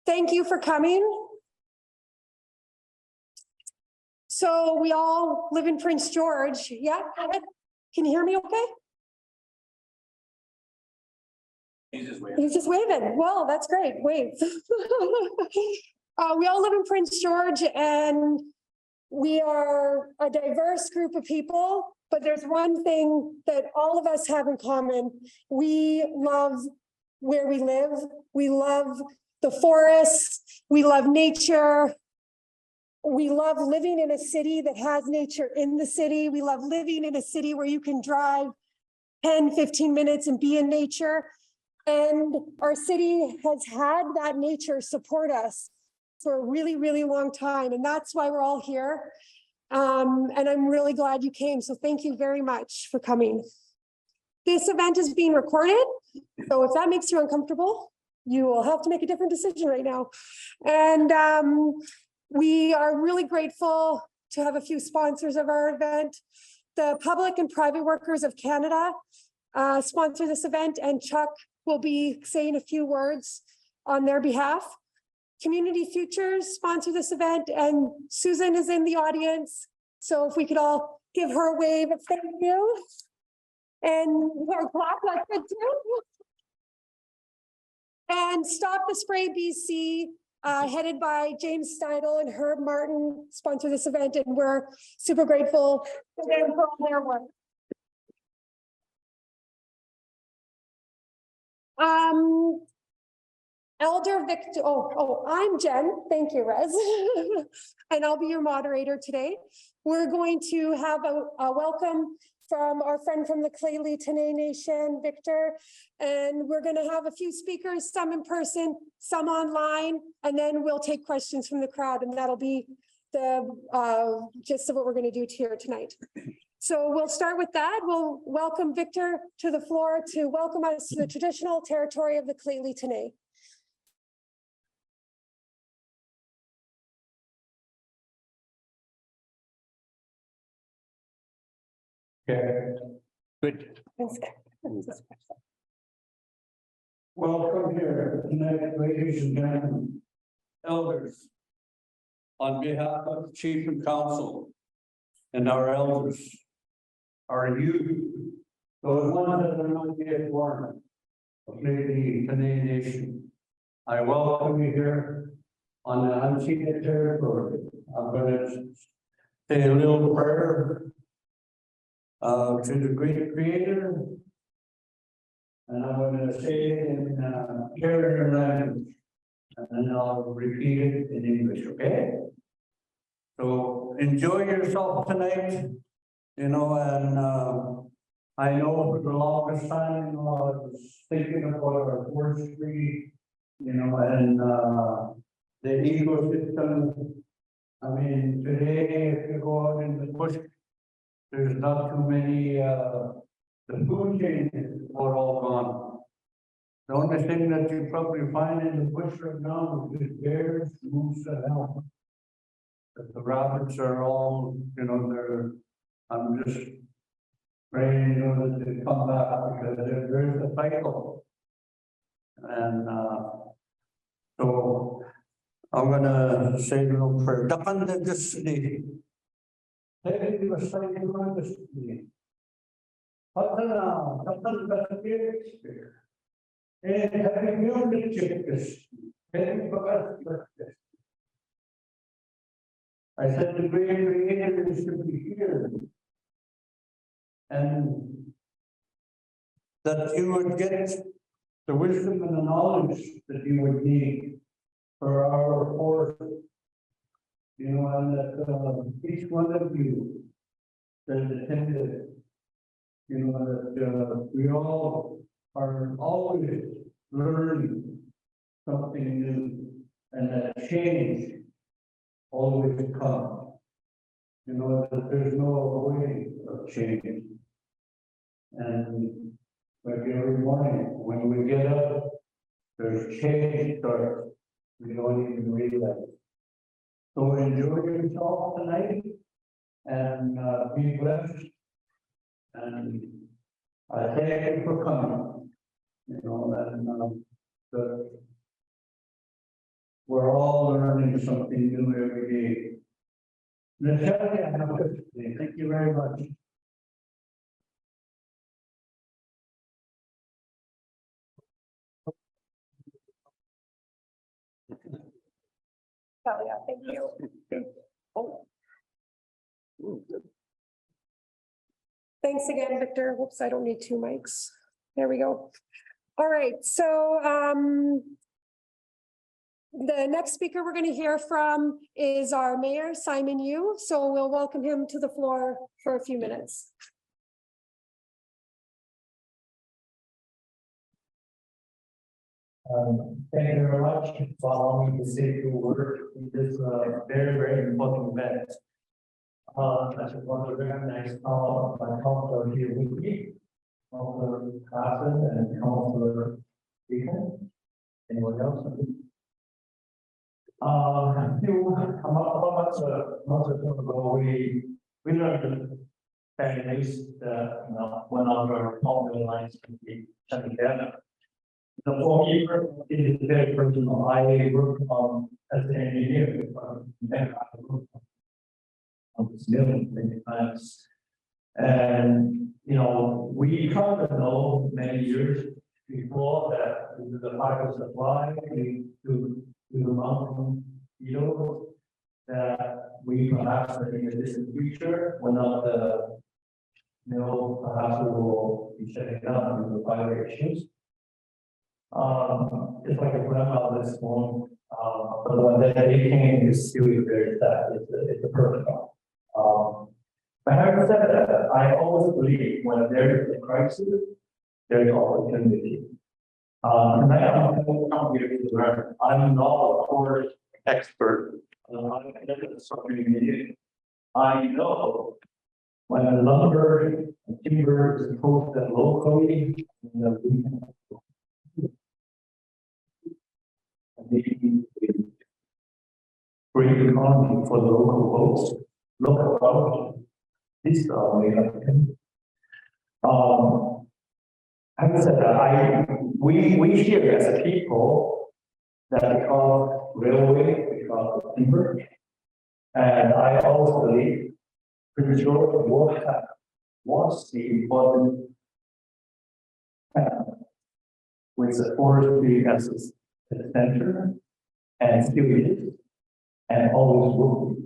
Thank you for coming. So we all live in Prince George. Yeah, go ahead. Can you hear me okay? He's just waving. Well, that's great. Wave. We all live in Prince George and we are a diverse group of people, but there's one thing that all of us have in common. We love where we live. We love the forests. We love nature. We love living in a city that has nature in the city. We love living in a city where you can drive 10, 15 minutes and be in nature. And our city has had that nature support us for a really, really long time. And that's why we're all here. And I'm really glad you came. So thank you very much for coming. This event is being recorded. So if that makes you uncomfortable, you will have to make a different decision right now. And we are really grateful to have a few sponsors of our event. The Public and Private Workers of Canada sponsor this event, and Chuck will be saying a few words on their behalf. Community Futures sponsor this event, and Susan is in the audience. So if we could all give her a wave of thank you. And her clap like that too. And Stop the Spray BC, headed by James Steidel and Herb Martin, sponsor this event, and we're super grateful for them for all their work. Elder Victor, I'm Jen. Thank you, Rez. And I'll be your moderator today. We're going to have a welcome from our friend from the Tene Nation, Victor. And we're going to have a few speakers, some in person, some online, and then we'll take questions from the crowd. And that'll be the gist of what we're going to do here tonight. So we'll start with that. We'll welcome Victor to the floor to welcome us to the traditional territory of the Tene. Okay, good. Welcome here tonight, ladies and gentlemen, elders. On behalf of the Chief and Council and our elders, our youth, those ones that are not yet born of the Canadian Nation, I welcome you here on the unceded territory. I'm going to say a little prayer to the great creator, and I'm going to say it in carrier language, and then I'll repeat it in English, okay? So enjoy yourself tonight, you know, and I know for the longest time, you know, I was thinking about our forestry, you know, and the ecosystem. I mean, today, if you go out in the bush, there's not too many, the food chain are all gone. The only thing that you probably find in the bush right now is bears, moose, and elk. But the rabbits are all, you know, I'm just praying, you know, that they come back because there's a cycle. And so I'm gonna say a little prayer. Depende destiny. Hey, you are saying on destiny. Patana, patana here. And having you the chickens, having forgot this. I said the great creator is to be here. And that you would get the wisdom and the knowledge that you would need for our forest. You know, and that each one of you that attended, you know, that we all are always learning something new, and that change always comes. You know, that there's no way of change. And like every morning when we get up, there's change starts. We don't even realize. So enjoy yourself tonight and be blessed. And I thank you for coming. You know, and We're all learning something new every day. Natalia, have a good day. Thank you very much. Oh, yeah, thank you. Oh. Thanks again, Victor. Whoops, I don't need two mics. There we go. All right, so the next speaker we're going to hear from is our mayor, Simon Yu. So we'll welcome him to the floor for a few minutes. Thank you very much for allowing me to say a few words in this very, very important event. I just want to recognize my councillor here with me, Councillor Carson and Councillor Deacon. Anyone else? A few months ago, we learned that one of our pulpmill lines can be shut down. The for me it is very personal. I work as an engineer on this mill many times. And we come to know many years before that the fiber supply to the mountain that we perhaps in the distant future will not perhaps we will be shutting down due to fiber issues. It's like a grandma this one, but when they came, is still very sad. It's a perfect one. But having said that, I always believe when there is a crisis, there is opportunity. And I'm here to learn. I'm not a forest expert. I know when the lumber and timber is posted locally, we can great economy for the local folks, local products. This is our way of thinking. Having said that, we here as a people that because railway, because of timber, and I also believe Prince George was the important with the forestry as the center, and still is, and always will be.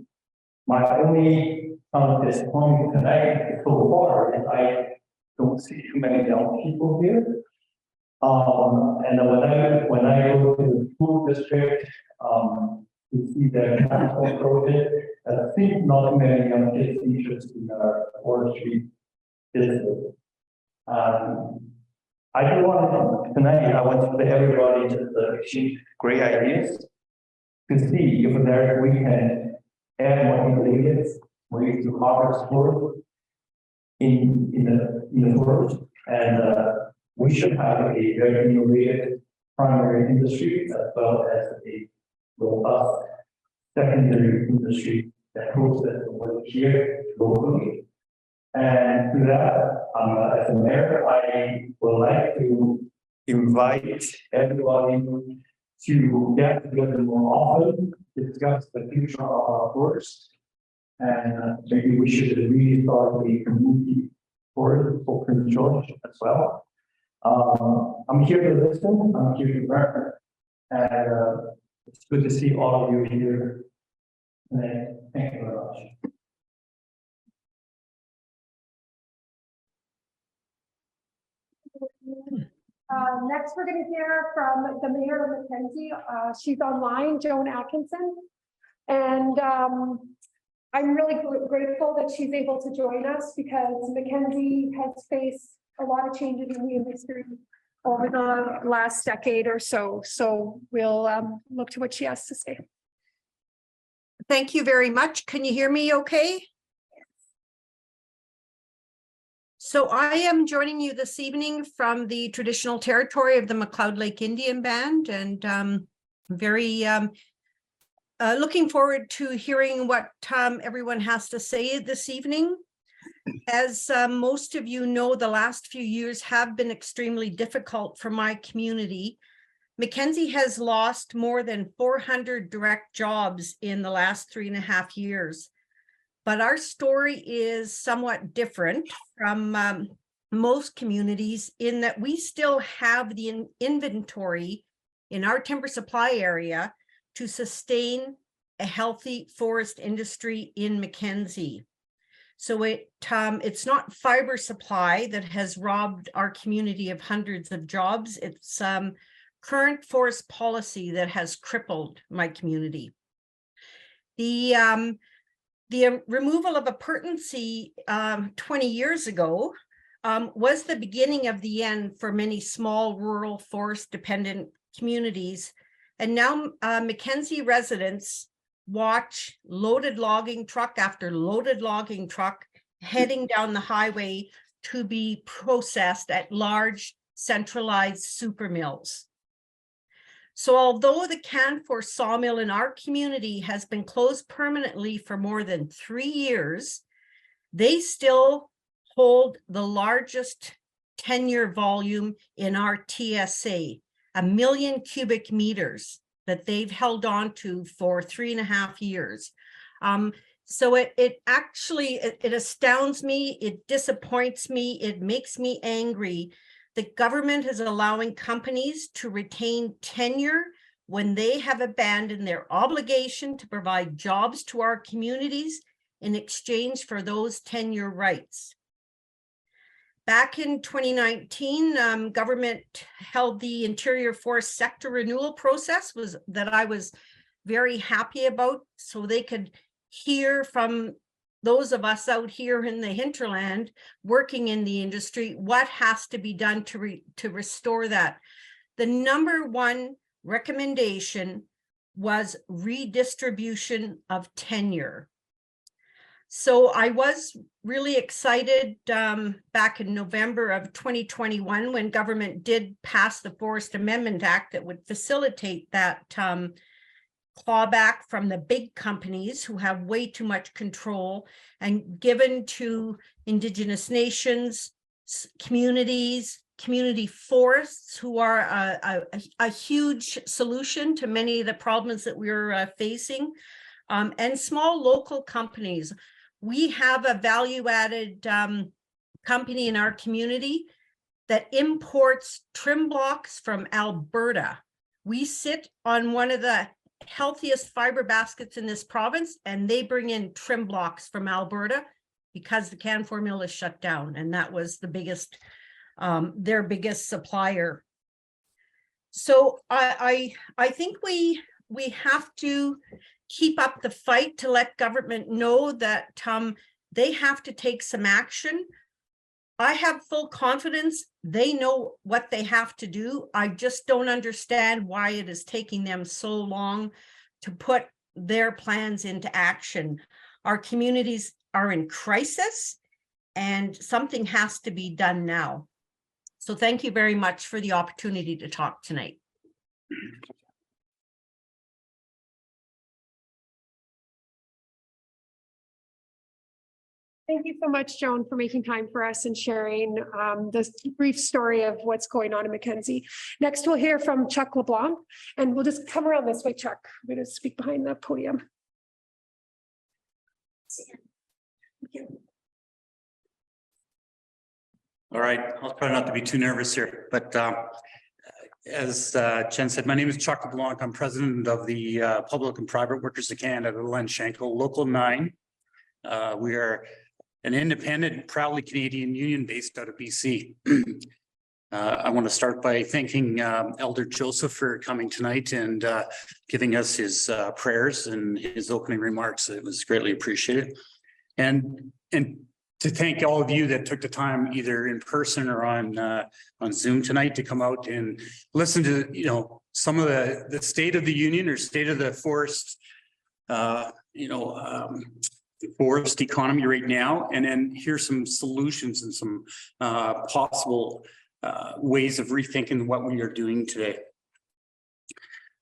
My only disappointment tonight so far is I don't see too many young people here. And when I go to the school district, to see the capital project, I think not many young kids interested in our forestry business. I do want tonight, I want to let everybody just exchange great ideas to see if there we can add more ingredients, ways to harvest forest in the forest. And we should have a very innovative primary industry as well as a robust secondary industry that processes the wood here locally. And to that, as a mayor, I would like to invite everybody to get together more often, discuss the future of our forest, and maybe we should really start a community forest for Prince George as well. I'm here to listen, I'm here to learn, and it's good to see all of you here today. Thank you very much. Next, we're going to hear from the mayor of Mackenzie. She's online, Joan Atkinson. And I'm really grateful that she's able to join us because Mackenzie has faced a lot of changes in the industry over the last decade or so. So we'll look to what she has to say. Thank you very much. Can you hear me okay? So I am joining you this evening from the traditional territory of the McLeod Lake Indian Band, and very looking forward to hearing what everyone has to say this evening. As most of you know, the last few years have been extremely difficult for my community. Mackenzie has lost more than 400 direct jobs in the last 3.5 years. But our story is somewhat different from most communities in that we still have the inventory in our timber supply area to sustain a healthy forest industry in Mackenzie. So it's not fiber supply that has robbed our community of hundreds of jobs. It's current forest policy that has crippled my community. The removal of appurtency 20 years ago was the beginning of the end for many small rural forest dependent communities. And now Mackenzie residents watch loaded logging truck after loaded logging truck heading down the highway to be processed at large centralized super mills. So although the Canfor sawmill in our community has been closed permanently for more than 3 years, they still hold the largest tenure volume in our TSA, 1 million cubic meters that they've held on to for 3.5 years. So it actually astounds me, it disappoints me, it makes me angry. The government is allowing companies to retain tenure when they have abandoned their obligation to provide jobs to our communities in exchange for those tenure rights. Back in 2019, government held the interior forest sector renewal process that I was very happy about, so they could hear from those of us out here in the hinterland working in the industry what has to be done to restore that. The number one recommendation was redistribution of tenure. So I was really excited back in November of 2021 when government did pass the Forest Amendment Act that would facilitate that clawback from the big companies who have way too much control and given to Indigenous nations, communities, community forests who are a huge solution to many of the problems that we're facing, and small local companies. We have a value-added company in our community that imports trim blocks from Alberta. We sit on one of the healthiest fiber baskets in this province, and they bring in trim blocks from Alberta because the Canfor mill is shut down, and that was the biggest, their biggest supplier. So I think we have to keep up the fight to let government know that they have to take some action. I have full confidence they know what they have to do. I just don't understand why it is taking them so long to put their plans into action. Our communities are in crisis and something has to be done now. So thank you very much for the opportunity to talk tonight. Thank you so much, Joan, for making time for us and sharing this brief story of what's going on in Mackenzie. Next, we'll hear from Chuck Leblanc, and we'll just come around this way, Chuck. I'm going to speak behind the podium. Thank you. All right, I'll try not to be too nervous here, but as Jen said, my name is Chuck Leblanc. I'm president of the Public and Private Workers of Canada, Schenkel, Local 9. We are an independent, proudly Canadian union based out of BC. I want to start by thanking Elder Joseph for coming tonight and giving us his prayers and his opening remarks. It was greatly appreciated. And to thank all of you that took the time either in person or on Zoom tonight to come out and listen to, you know, some of the state of the union or state of the forest, forest economy right now, and then here's some solutions and some possible ways of rethinking what we are doing today.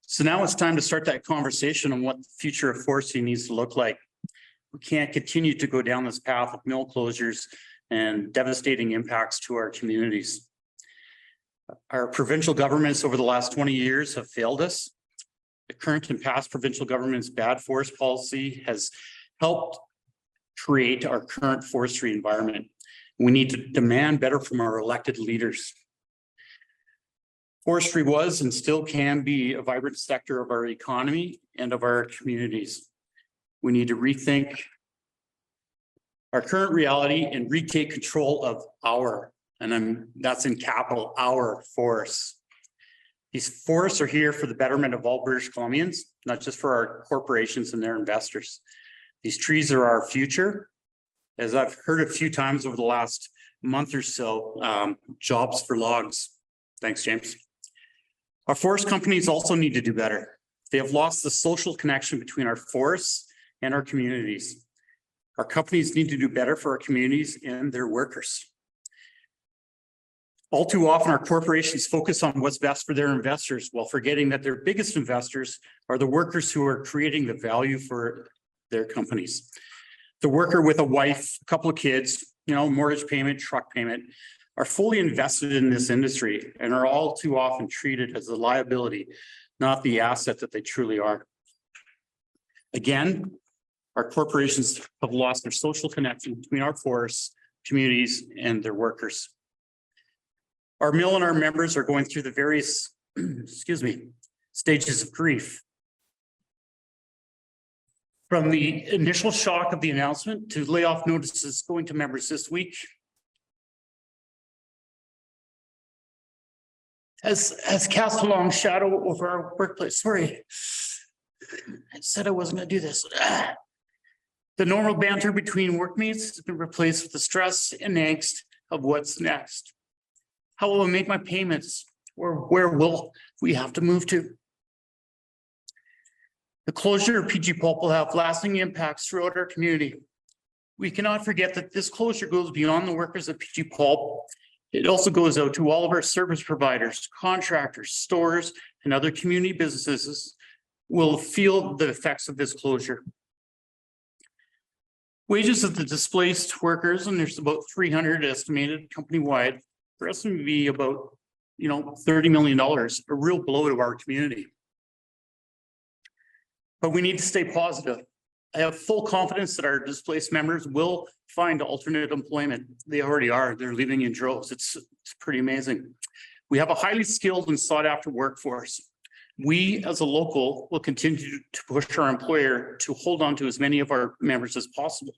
So now it's time to start that conversation on what the future of forestry needs to look like. We can't continue to go down this path of mill closures and devastating impacts to our communities. Our provincial governments over the last 20 years have failed us. The current and past provincial government's bad forest policy has helped create our current forestry environment. We need to demand better from our elected leaders. Forestry was and still can be a vibrant sector of our economy and of our communities. We need to rethink our current reality and retake control of our, and that's in capital, our forests. These forests are here for the betterment of all British Columbians, not just for our corporations and their investors. These trees are our future. As I've heard a few times over the last month or so, jobs for logs. Thanks, James. Our forest companies also need to do better. They have lost the social connection between our forests and our communities. Our companies need to do better for our communities and their workers. All too often, our corporations focus on what's best for their investors while forgetting that their biggest investors are the workers who are creating the value for their companies. The worker with a wife, a couple of kids, mortgage payment, truck payment, are fully invested in this industry and are all too often treated as a liability, not the asset that they truly are. Again, our corporations have lost their social connection between our forests, communities, and their workers. Our mill and our members are going through the various, stages of grief. From the initial shock of the announcement to layoff notices going to members this week, has cast a long shadow over our workplace. Sorry, I said I wasn't going to do this. The normal banter between workmates has been replaced with the stress and angst of what's next. How will I make my payments? Or where will we have to move to? The closure of PG Pulp will have lasting impacts throughout our community. We cannot forget that this closure goes beyond the workers at PG Pulp. It also goes out to all of our service providers, contractors, stores, and other community businesses will feel the effects of this closure. Wages of the displaced workers, and there's about 300 estimated company-wide, are estimated to be about $30 million, a real blow to our community. But we need to stay positive. I have full confidence that our displaced members will find alternate employment. They already are. They're leaving in droves. It's pretty amazing. We have a highly skilled and sought after workforce. We as a local will continue to push our employer to hold on to as many of our members as possible.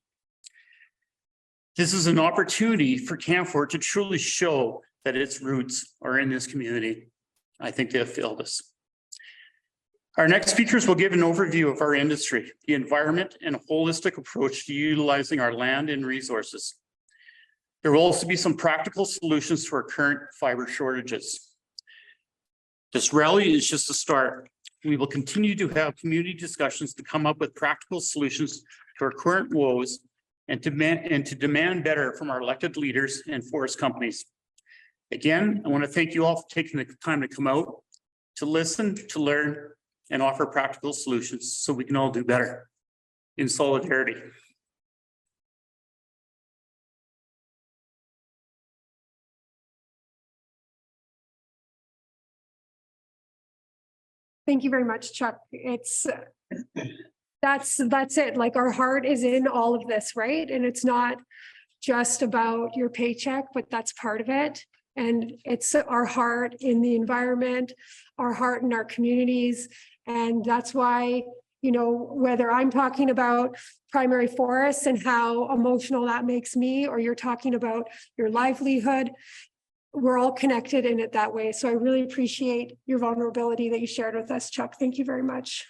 This is an opportunity for Canfor to truly show that its roots are in this community. I think they have failed us. Our next speakers will give an overview of our industry, the environment, and a holistic approach to utilizing our land and resources. There will also be some practical solutions to our current fiber shortages. This rally is just a start. We will continue to have community discussions to come up with practical solutions to our current woes and to demand better from our elected leaders and forest companies. Again, I want to thank you all for taking the time to come out, to listen, to learn, and offer practical solutions so we can all do better in solidarity. Thank you very much, Chuck. That's it. Like, our heart is in all of this, right? And it's not just about your paycheck, but that's part of it. And it's our heart in the environment, our heart in our communities. And that's why, whether I'm talking about primary forests and how emotional that makes me, or you're talking about your livelihood, we're all connected in it that way. So I really appreciate your vulnerability that you shared with us, Chuck. Thank you very much.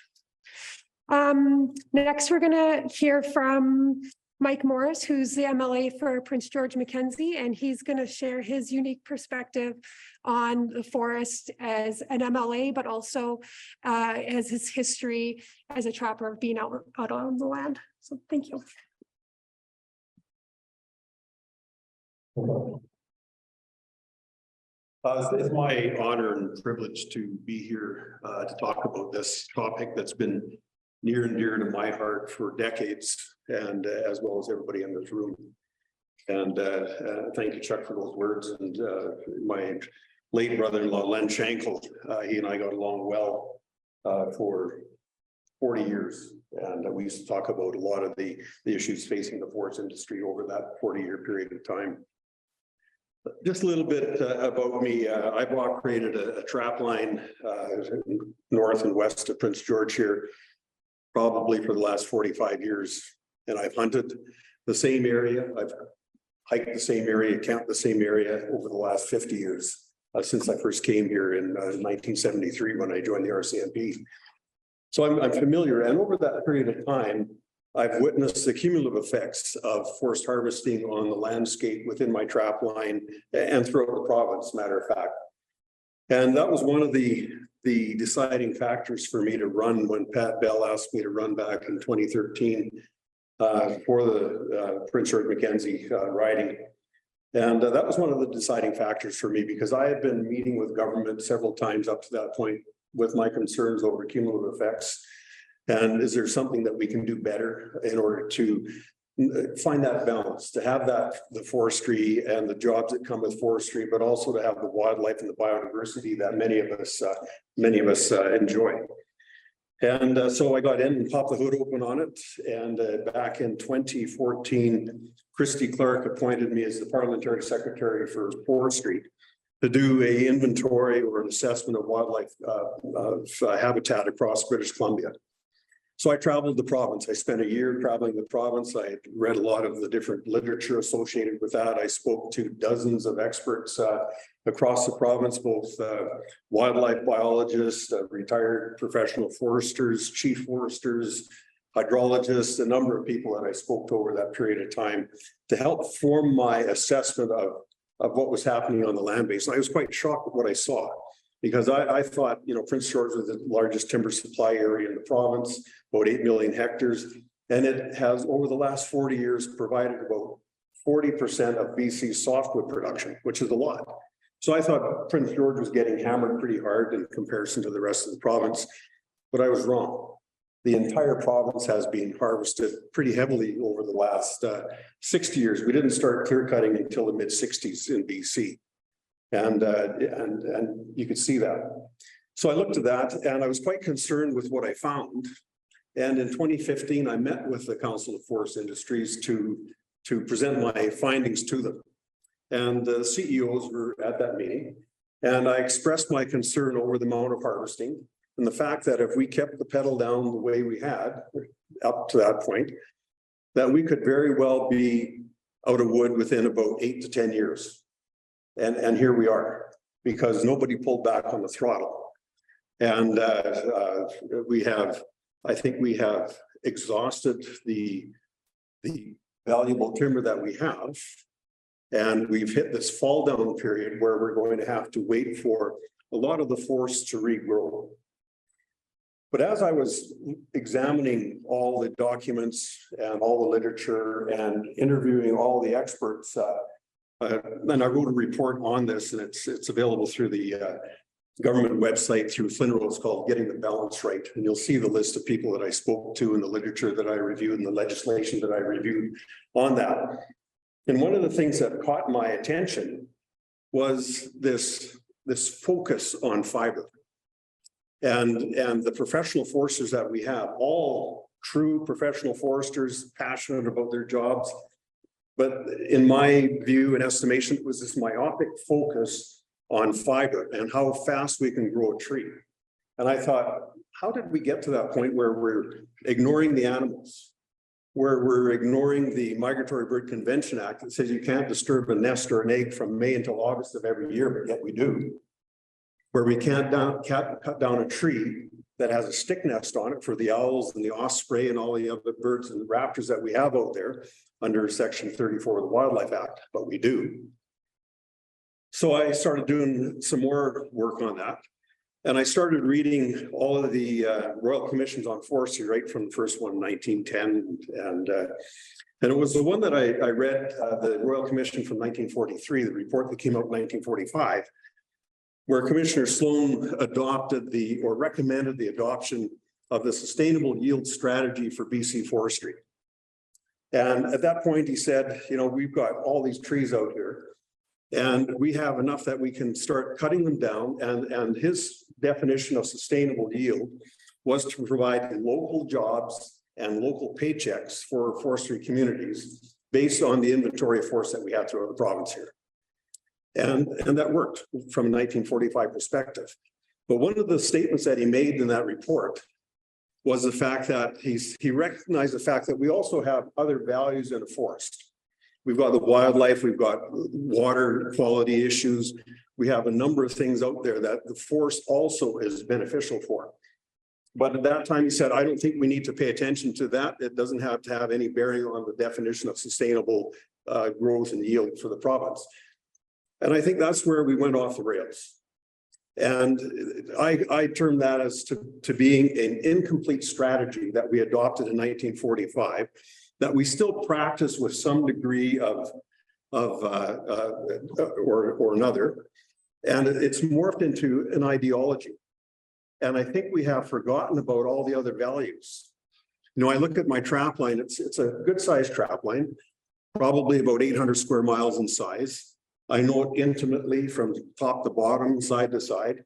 Next, we're going to hear from Mike Morris, who's the MLA for Prince George Mackenzie, and he's going to share his unique perspective on the forest as an MLA, but also as his history as a trapper of being out on the land. So thank you. It's my honor and privilege to be here to talk about this topic that's been near and dear to my heart for decades, and as well as everybody in this room. And thank you, Chuck, for those words. And my late brother-in-law, Len Schenkel. He and I got along well for 40 years. And we used to talk about a lot of the issues facing the forest industry over that 40-year period of time. Just a little bit about me. I've operated a trap line north and west of Prince George here, probably for the last 45 years. And I've hunted the same area. I've hiked the same area, camped the same area over the last 50 years, since I first came here in 1973 when I joined the RCMP. So I'm familiar, and over that period of time, I've witnessed the cumulative effects of forest harvesting on the landscape within my trap line and throughout the province, matter of fact. And that was one of the deciding factors for me to run when Pat Bell asked me to run back in 2013 for the Prince George Mackenzie riding. And that was one of the deciding factors for me, because I had been meeting with government several times up to that point with my concerns over cumulative effects. And is there something that we can do better in order to find that balance, to have that, the forestry and the jobs that come with forestry, but also to have the wildlife and the biodiversity that many of us enjoy. And so I got in and popped the hood open on it. And back in 2014, Christy Clark appointed me as the Parliamentary Secretary for Forestry to do a inventory or an assessment of wildlife habitat across British Columbia. So I traveled the province. I spent a year traveling the province. I read a lot of the different literature associated with that. I spoke to dozens of experts across the province, both wildlife biologists, retired professional foresters, chief foresters, hydrologists, a number of people that I spoke to over that period of time to help form my assessment of what was happening on the land base. And I was quite shocked at what I saw, because I thought, you know, Prince George was the largest timber supply area in the province, about 8 million hectares. And it has, over the last 40 years, provided about 40% of BC's softwood production, which is a lot. So I thought Prince George was getting hammered pretty hard in comparison to the rest of the province, but I was wrong. The entire province has been harvested pretty heavily over the last 60 years. We didn't start clear cutting until the mid-60s in BC. And you could see that. So I looked at that and I was quite concerned with what I found. And in 2015, I met with the Council of Forest Industries to present my findings to them. And the CEOs were at that meeting. And I expressed my concern over the amount of harvesting and the fact that if we kept the pedal down the way we had up to that point, that we could very well be out of wood within about 8 to 10 years. And here we are, because nobody pulled back on the throttle. And I think we have exhausted the valuable timber that we have. And we've hit this fall down period where we're going to have to wait for a lot of the forests to regrow. But as I was examining all the documents and all the literature and interviewing all the experts, and I wrote a report on this, and it's available through the government website through FLINRO. It's called Getting the Balance Right. And you'll see the list of people that I spoke to and the literature that I reviewed and the legislation that I reviewed on that. And one of the things that caught my attention was this focus on fiber. And the professional foresters that we have, all true professional foresters, passionate about their jobs. But in my view and estimation, it was this myopic focus on fiber and how fast we can grow a tree. And I thought, how did we get to that point where we're ignoring the animals, where we're ignoring the Migratory Bird Convention Act that says you can't disturb a nest or an egg from May until August of every year, but yet we do. Where we can't cut down a tree that has a stick nest on it for the owls and the osprey and all the other birds and raptors that we have out there under Section 34 of the Wildlife Act, but we do. So I started doing some more work on that. And I started reading all of the Royal Commissions on Forestry, right from the first one, 1910. And it was the one that I read, the Royal Commission from 1943, the report that came out in 1945, where Commissioner Sloan adopted or recommended the adoption of the Sustainable Yield Strategy for BC Forestry. And at that point, he said, you know, we've got all these trees out here. And we have enough that we can start cutting them down. And his definition of sustainable yield was to provide local jobs and local paychecks for forestry communities based on the inventory of forest that we had throughout the province here. And that worked from a 1945 perspective. But one of the statements that he made in that report was the fact that he recognized the fact that we also have other values in a forest. We've got the wildlife, we've got water quality issues. We have a number of things out there that the forest also is beneficial for. But at that time, he said, I don't think we need to pay attention to that. It doesn't have to have any bearing on the definition of sustainable growth and yield for the province. And I think that's where we went off the rails. And I term that as to being an incomplete strategy that we adopted in 1945, that we still practice with some degree of another. And it's morphed into an ideology. And I think we have forgotten about all the other values. You know, I look at my trap line, it's a good sized trap line, probably about 800 square miles in size. I know it intimately from top to bottom, side to side.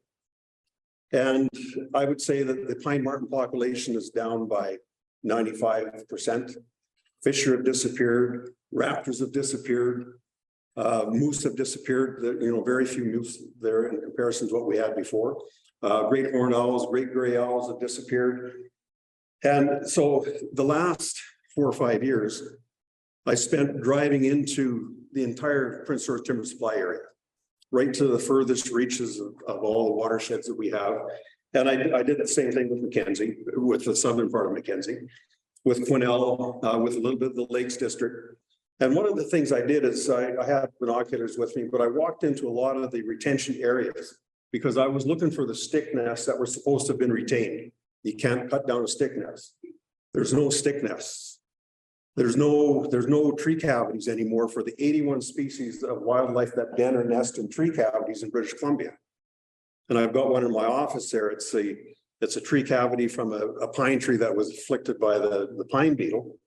And I would say that the pine marten population is down by 95%. Fish have disappeared, raptors have disappeared, moose have disappeared. You know, very few moose there in comparison to what we had before. Great horned owls, great gray owls have disappeared. And so the last 4 or 5 years, I spent driving into the entire Prince George timber supply area, right to the furthest reaches of all the watersheds that we have. And I did the same thing with Mackenzie, with the southern part of Mackenzie, with Quesnel, with a little bit of the Lakes District. And one of the things I did is I had binoculars with me, but I walked into a lot of the retention areas because I was looking for the stick nests that were supposed to have been retained. You can't cut down a stick nest. There's no stick nests. There's no tree cavities anymore for the 81 species of wildlife that den or nest in tree cavities in British Columbia. And I've got one in my office there. It's a tree cavity from a pine tree that was afflicted by the pine beetle.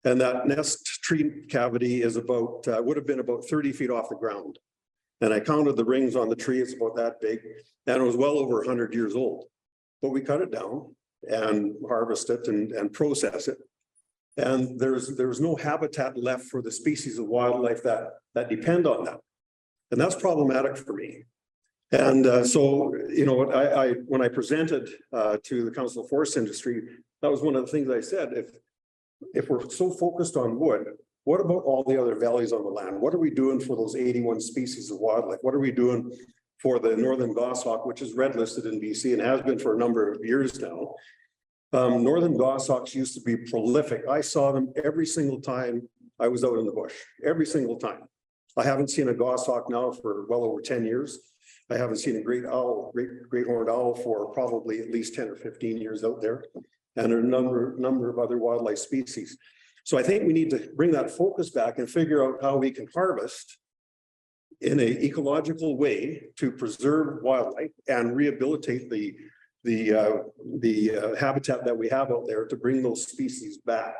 And that nest tree cavity is about, would have been about 30 feet off the ground. And I counted the rings on the tree, it's about that big. And it was well over 100 years old. But we cut it down and harvest it and process it. And there's no habitat left for the species of wildlife that depend on that. And that's problematic for me. And so, you know, when I presented to the Council of Forest Industry, that was one of the things I said, if we're so focused on wood, what about all the other values on the land? What are we doing for those 81 species of wildlife? What are we doing for the northern goshawk, which is red listed in BC and has been for a number of years now? Northern goshawks used to be prolific. I saw them every single time I was out in the bush, every single time. I haven't seen a goshawk now for well over 10 years. I haven't seen a great owl, great horned owl for probably at least 10 or 15 years out there, and a number of other wildlife species. So I think we need to bring that focus back and figure out how we can harvest in an ecological way to preserve wildlife and rehabilitate the habitat that we have out there to bring those species back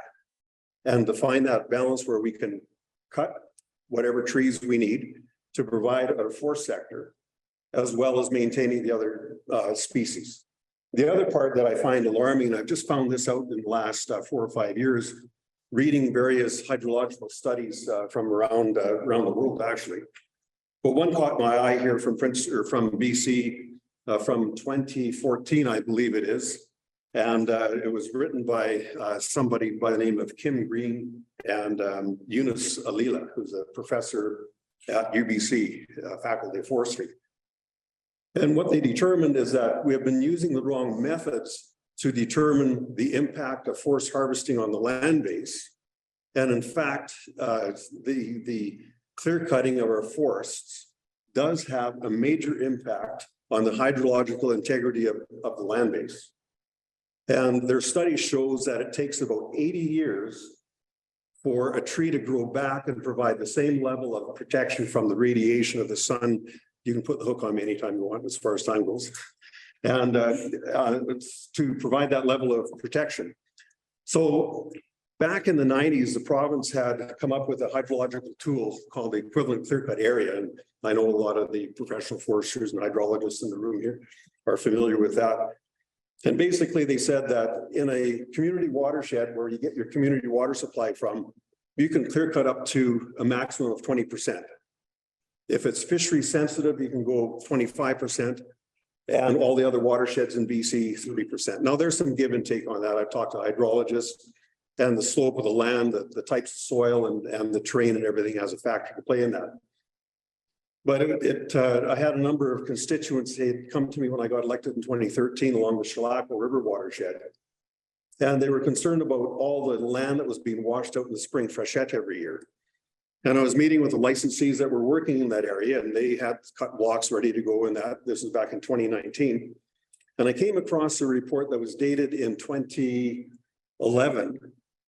and to find that balance where we can cut whatever trees we need to provide our forest sector, as well as maintaining the other species. The other part that I find alarming, I've just found this out in the last 4 or 5 years, reading various hydrological studies from around the world, actually. But one caught my eye here from BC from 2014, I believe it is. And it was written by somebody by the name of Kim Green and Eunice Alila, who's a professor at UBC, Faculty of Forestry. And what they determined is that we have been using the wrong methods to determine the impact of forest harvesting on the land base. And in fact, the clear cutting of our forests does have a major impact on the hydrological integrity of the land base. And their study shows that it takes about 80 years for a tree to grow back and provide the same level of protection from the radiation of the sun. You can put the hook on me anytime you want, as far as time goes. And to provide that level of protection. So Back in the 90s, the province had come up with a hydrological tool called the equivalent clear-cut area. And I know a lot of the professional foresters and hydrologists in the room here are familiar with that. And basically they said that in a community watershed where you get your community water supply from, you can clear cut up to a maximum of 20%. If it's fishery sensitive, you can go 25%. And all the other watersheds in BC, 30%. Now there's some give and take on that. I've talked to hydrologists, and the slope of the land, the types of soil and the terrain and everything has a factor to play in that. But I had a number of constituents who had come to me when I got elected in 2013 along the Shellacko River watershed. And they were concerned about all the land that was being washed out in the spring freshet every year. And I was meeting with the licensees that were working in that area, and they had cut blocks ready to go in that. This is back in 2019. And I came across a report that was dated in 2011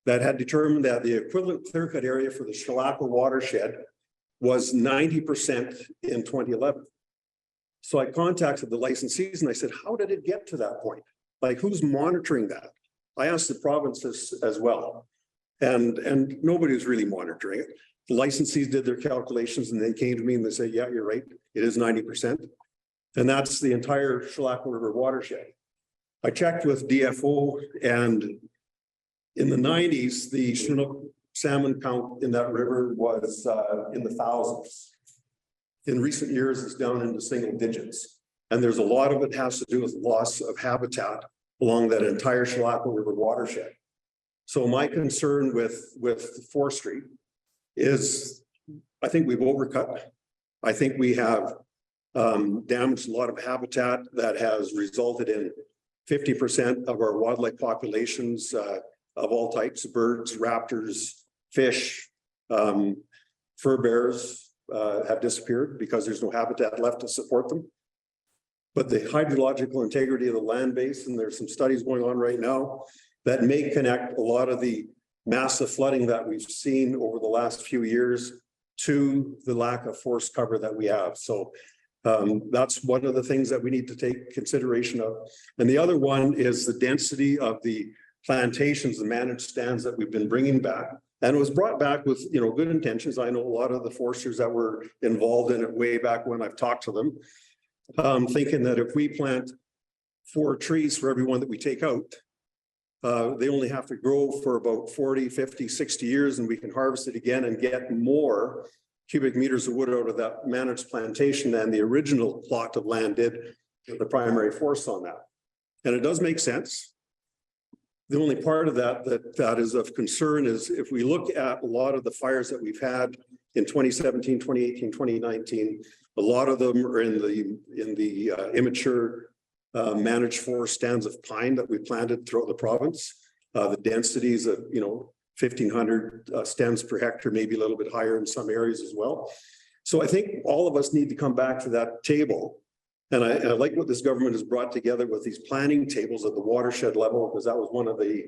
that had determined that the equivalent clear cut area for the Shellacko watershed was 90% in 2011. So I contacted the licensees and I said, how did it get to that point? Like, who's monitoring that? I asked the provinces as well, and nobody was really monitoring it. The licensees did their calculations and they came to me and they said, yeah, you're right, it is 90%. And that's the entire Shellacko River watershed. I checked with DFO, and in the 90s, the Chinook salmon count in that river was in the thousands. In recent years, it's down into single digits. And there's a lot of it has to do with loss of habitat along that entire Shellacko River watershed. So my concern with forestry is, I think we've overcut. I think we have damaged a lot of habitat that has resulted in 50% of our wildlife populations of all types, birds, raptors, fish, fur bears have disappeared because there's no habitat left to support them. But the hydrological integrity of the land base, and there's some studies going on right now that may connect a lot of the massive flooding that we've seen over the last few years to the lack of forest cover that we have. So that's one of the things that we need to take consideration of. And the other one is the density of the plantations, the managed stands that we've been bringing back. And it was brought back with, good intentions. I know a lot of the foresters that were involved in it way back when. I've talked to them, thinking that if we plant 4 trees for every one that we take out, they only have to grow for about 40, 50, 60 years, and we can harvest it again and get more cubic meters of wood out of that managed plantation than the original plot of land did with the primary forest on that. And it does make sense. The only part of that is of concern is if we look at a lot of the fires that we've had in 2017, 2018, 2019, a lot of them are in the immature managed forest stands of pine that we planted throughout the province. The densities of 1,500 stems per hectare, maybe a little bit higher in some areas as well. So I think all of us need to come back to that table. And I like what this government has brought together with these planning tables at the watershed level, because that was one of the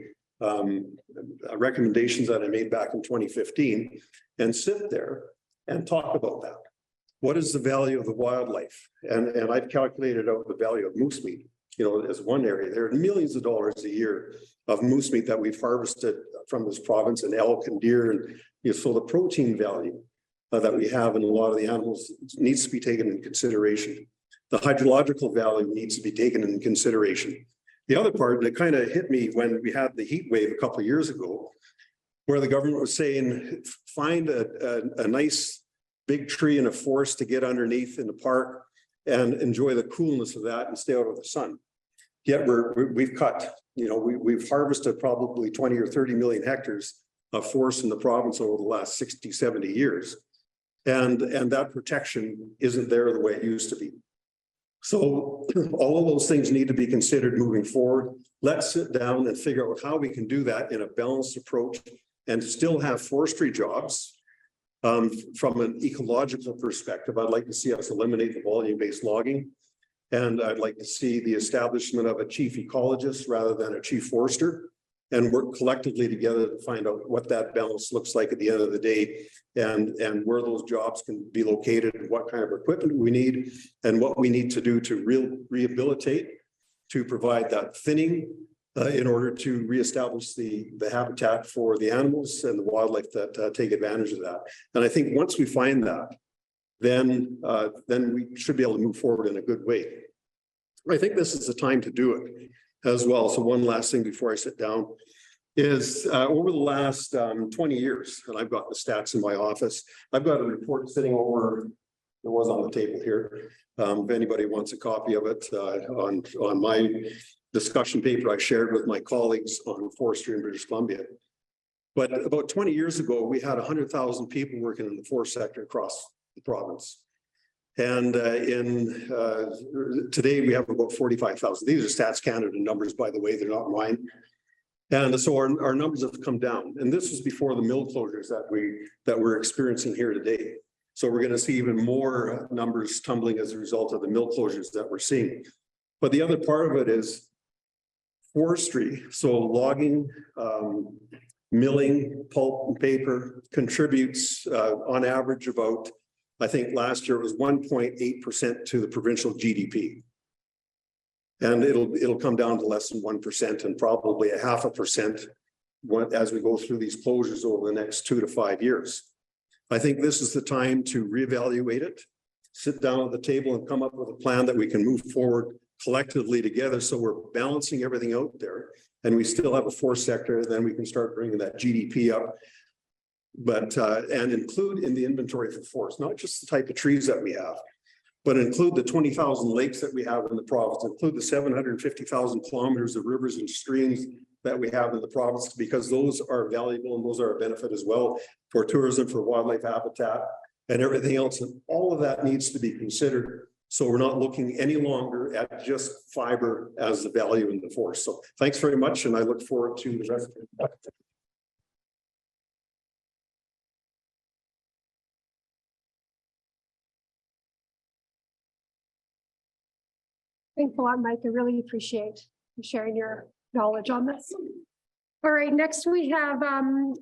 recommendations that I made back in 2015, and sit there and talk about that. What is the value of the wildlife? And I've calculated out the value of moose meat, as one area. There are millions of dollars a year of moose meat that we've harvested from this province, and elk and deer. And so the protein value that we have in a lot of the animals needs to be taken into consideration. The hydrological value needs to be taken into consideration. The other part that kind of hit me when we had the heat wave a couple of years ago, where the government was saying, find a nice big tree in a forest to get underneath in the park and enjoy the coolness of that and stay out of the sun. Yet we've cut, we've harvested probably 20 or 30 million hectares of forest in the province over the last 60, 70 years. And that protection isn't there the way it used to be. So all of those things need to be considered moving forward. Let's sit down and figure out how we can do that in a balanced approach and still have forestry jobs. From an ecological perspective, I'd like to see us eliminate the volume-based logging. And I'd like to see the establishment of a chief ecologist rather than a chief forester, and work collectively together to find out what that balance looks like at the end of the day, and where those jobs can be located, and what kind of equipment we need, and what we need to do to rehabilitate, to provide that thinning in order to reestablish the habitat for the animals and the wildlife that take advantage of that. And I think once we find that, then we should be able to move forward in a good way. I think this is the time to do it as well. So one last thing before I sit down is over the last 20 years, and I've got the stats in my office, I've got a report sitting over, it was on the table here. If anybody wants a copy of it on my discussion paper I shared with my colleagues on forestry in British Columbia. But about 20 years ago, we had 100,000 people working in the forest sector across the province. And today we have about 45,000. These are Stats Canada numbers, by the way, they're not mine. And so our numbers have come down. And this was before the mill closures that we're experiencing here today. So we're going to see even more numbers tumbling as a result of the mill closures that we're seeing. But the other part of it is forestry. So logging, milling, pulp and paper contributes on average about, I think last year it was 1.8% to the provincial GDP. And it'll come down to less than 1% and probably 0.5% as we go through these closures over the next 2 to 5 years. I think this is the time to reevaluate it, sit down at the table and come up with a plan that we can move forward collectively together. So we're balancing everything out there and we still have a forest sector, then we can start bringing that GDP up. But, and include in the inventory for forest, not just the type of trees that we have, but include the 20,000 lakes that we have in the province, include the 750,000 kilometers of rivers and streams that we have in the province, because those are valuable and those are a benefit as well for tourism, for wildlife habitat and everything else. And all of that needs to be considered. So we're not looking any longer at just fiber as the value in the forest. So thanks very much. And I look forward to the rest of it. Thanks a lot, Mike. I really appreciate you sharing your knowledge on this. All right, next we have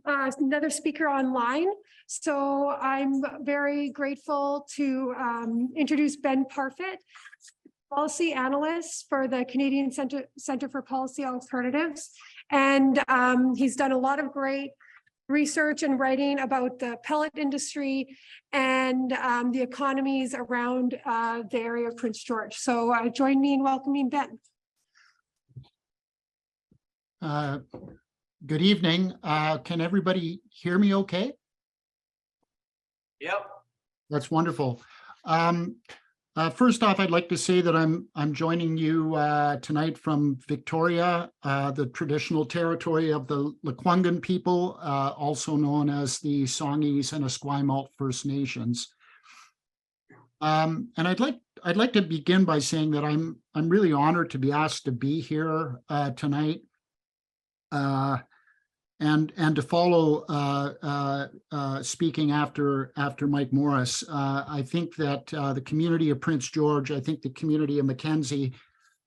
another speaker online. So I'm very grateful to introduce Ben Parfitt, policy analyst for the Canadian Centre for Policy Alternatives. And he's done a lot of great research and writing about the pellet industry and the economies around the area of Prince George. So join me in welcoming Ben. Good evening. Can everybody hear me okay? Yep. That's wonderful. First off, I'd like to say that I'm joining you tonight from Victoria, the traditional territory of the Lekwungen people, also known as the Saik'uz and Esquimalt First Nations. And I'd like to begin by saying that I'm really honored to be asked to be here tonight. And to follow speaking after Mike Morris, I think that the community of Prince George, I think the community of Mackenzie,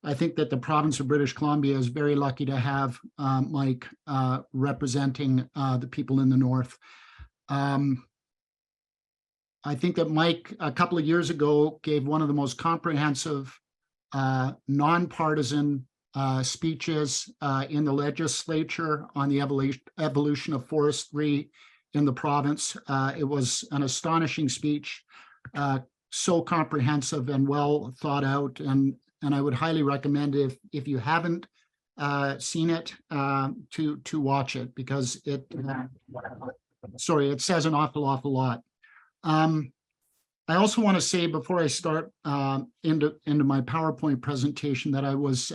I think that the province of British Columbia is very lucky to have Mike representing the people in the north. I think that Mike, a couple of years ago, gave one of the most comprehensive, nonpartisan speeches in the legislature on the evolution of forestry in the province. It was an astonishing speech, so comprehensive and well thought out, and I would highly recommend if you haven't seen it to watch it, because it says an awful lot. I also want to say before I start into my PowerPoint presentation that I was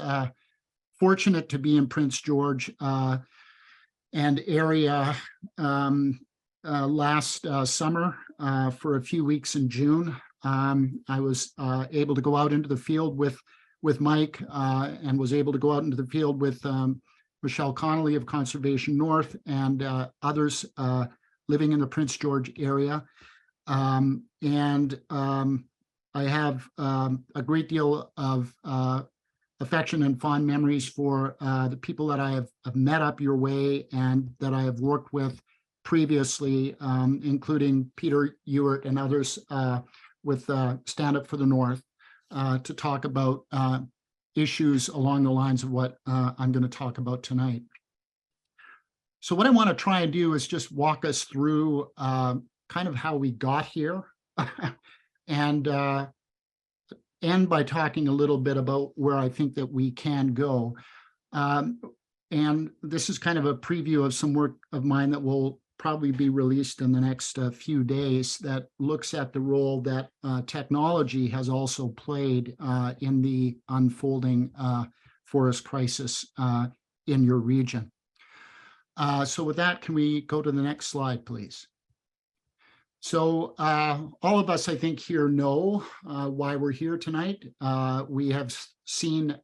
fortunate to be in Prince George and area last summer for a few weeks in June. I was able to go out into the field with Mike and was able to go out into the field with Michelle Connolly of Conservation North and others living in the Prince George area. And I have a great deal of affection and fond memories for the people that I have met up your way and that I have worked with previously, including Peter Ewart and others with Stand Up for the North, to talk about issues along the lines of what I'm going to talk about tonight. So what I want to try and do is just walk us through kind of how we got here and end by talking a little bit about where I think that we can go. And this is kind of a preview of some work of mine that will probably be released in the next few days that looks at the role that technology has also played in the unfolding forest crisis in your region. So with that, can we go to the next slide, please? So all of us, I think, here know why we're here tonight. We have seen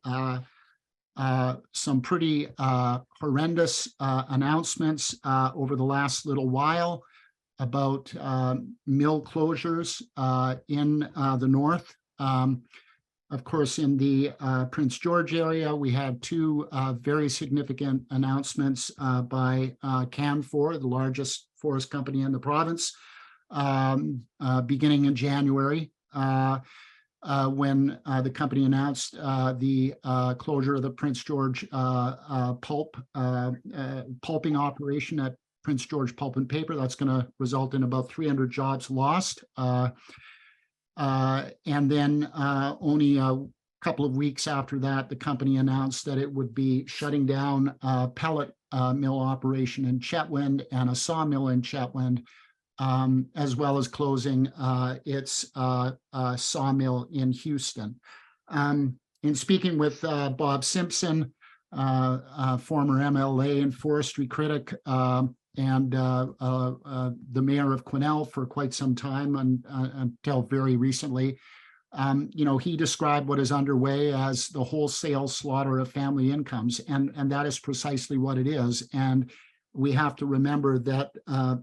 some pretty horrendous announcements over the last little while about mill closures in the north. Of course, in the Prince George area, we had two very significant announcements by Canfor, the largest forest company in the province, beginning in January, when the company announced the closure of the Prince George pulping operation at Prince George Pulp and Paper. That's going to result in about 300 jobs lost. And then only a couple of weeks after that, the company announced that it would be shutting down a pellet mill operation in Chetwynd and a sawmill in Chetwynd, as well as closing its sawmill in Houston. In speaking with Bob Simpson, former MLA and forestry critic, and the mayor of Quesnel for quite some time until very recently, he described what is underway as the wholesale slaughter of family incomes, and that is precisely what it is. And we have to remember that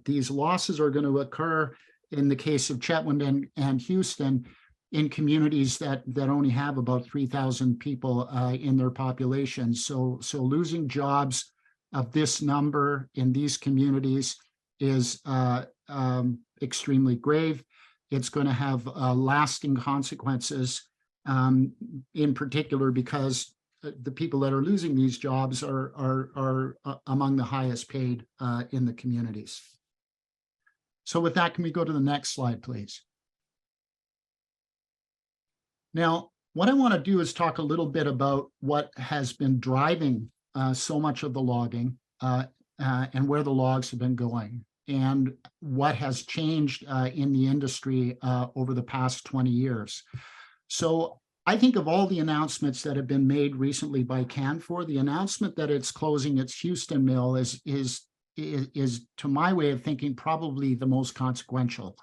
these losses are going to occur in the case of Chetwynd and Houston in communities that only have about 3,000 people in their population. So losing jobs of this number in these communities is extremely grave. It's going to have lasting consequences, in particular because the people that are losing these jobs are among the highest paid in the communities. So with that, can we go to the next slide, please? Now, what I want to do is talk a little bit about what has been driving so much of the logging and where the logs have been going and what has changed in the industry over the past 20 years. So I think of all the announcements that have been made recently by Canfor, the announcement that it's closing its Houston mill is to my way of thinking, probably the most consequential.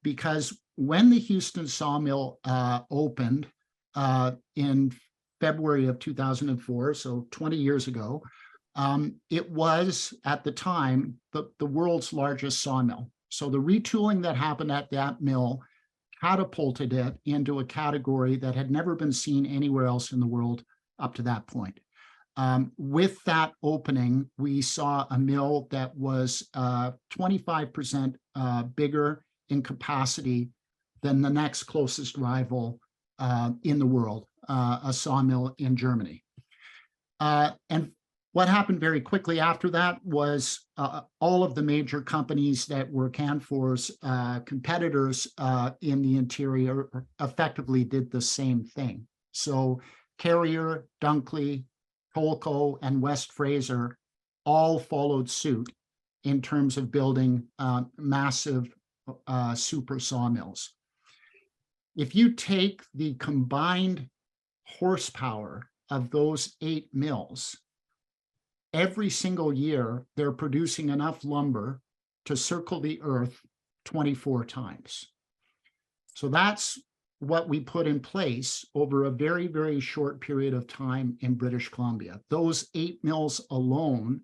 Because when the Houston sawmill opened in February of 2004, so 20 years ago, it was at the time the world's largest sawmill. So the retooling that happened at that mill catapulted it into a category that had never been seen anywhere else in the world up to that point. With that opening, we saw a mill that was 25% bigger in capacity than the next closest rival in the world, a sawmill in Germany. And what happened very quickly after that was all of the major companies that were Canfor's competitors in the interior effectively did the same thing. So Carrier, Dunkley, Tolko, and West Fraser all followed suit in terms of building massive super sawmills. If you take the combined horsepower of those 8 mills, every single year they're producing enough lumber to circle the earth 24 times. So that's what we put in place over a very, very short period of time in British Columbia. Those 8 mills alone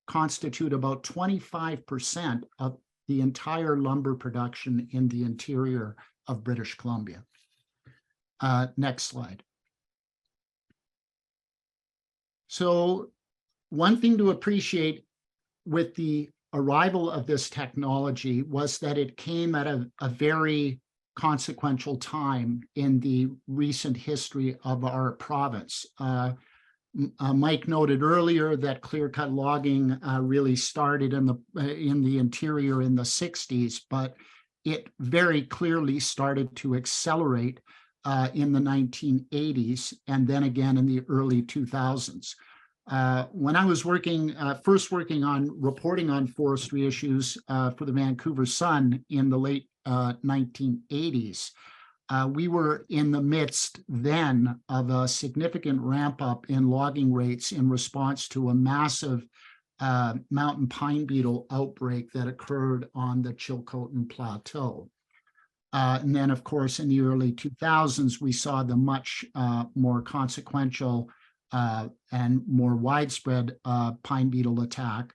constitute about 25% of the entire lumber production in the interior of British Columbia. Next slide. So one thing to appreciate with the arrival of this technology was that it came at a very consequential time in the recent history of our province. Mike noted earlier that clear-cut logging really started in the interior in the 60s, but it very clearly started to accelerate in the 1980s and then again in the early 2000s. When I was first working on reporting on forestry issues for the Vancouver Sun in the late 1980s, we were in the midst then of a significant ramp up in logging rates in response to a massive mountain pine beetle outbreak that occurred on the Chilcotin Plateau. And then, of course, in the early 2000s, we saw the much more consequential and more widespread pine beetle attack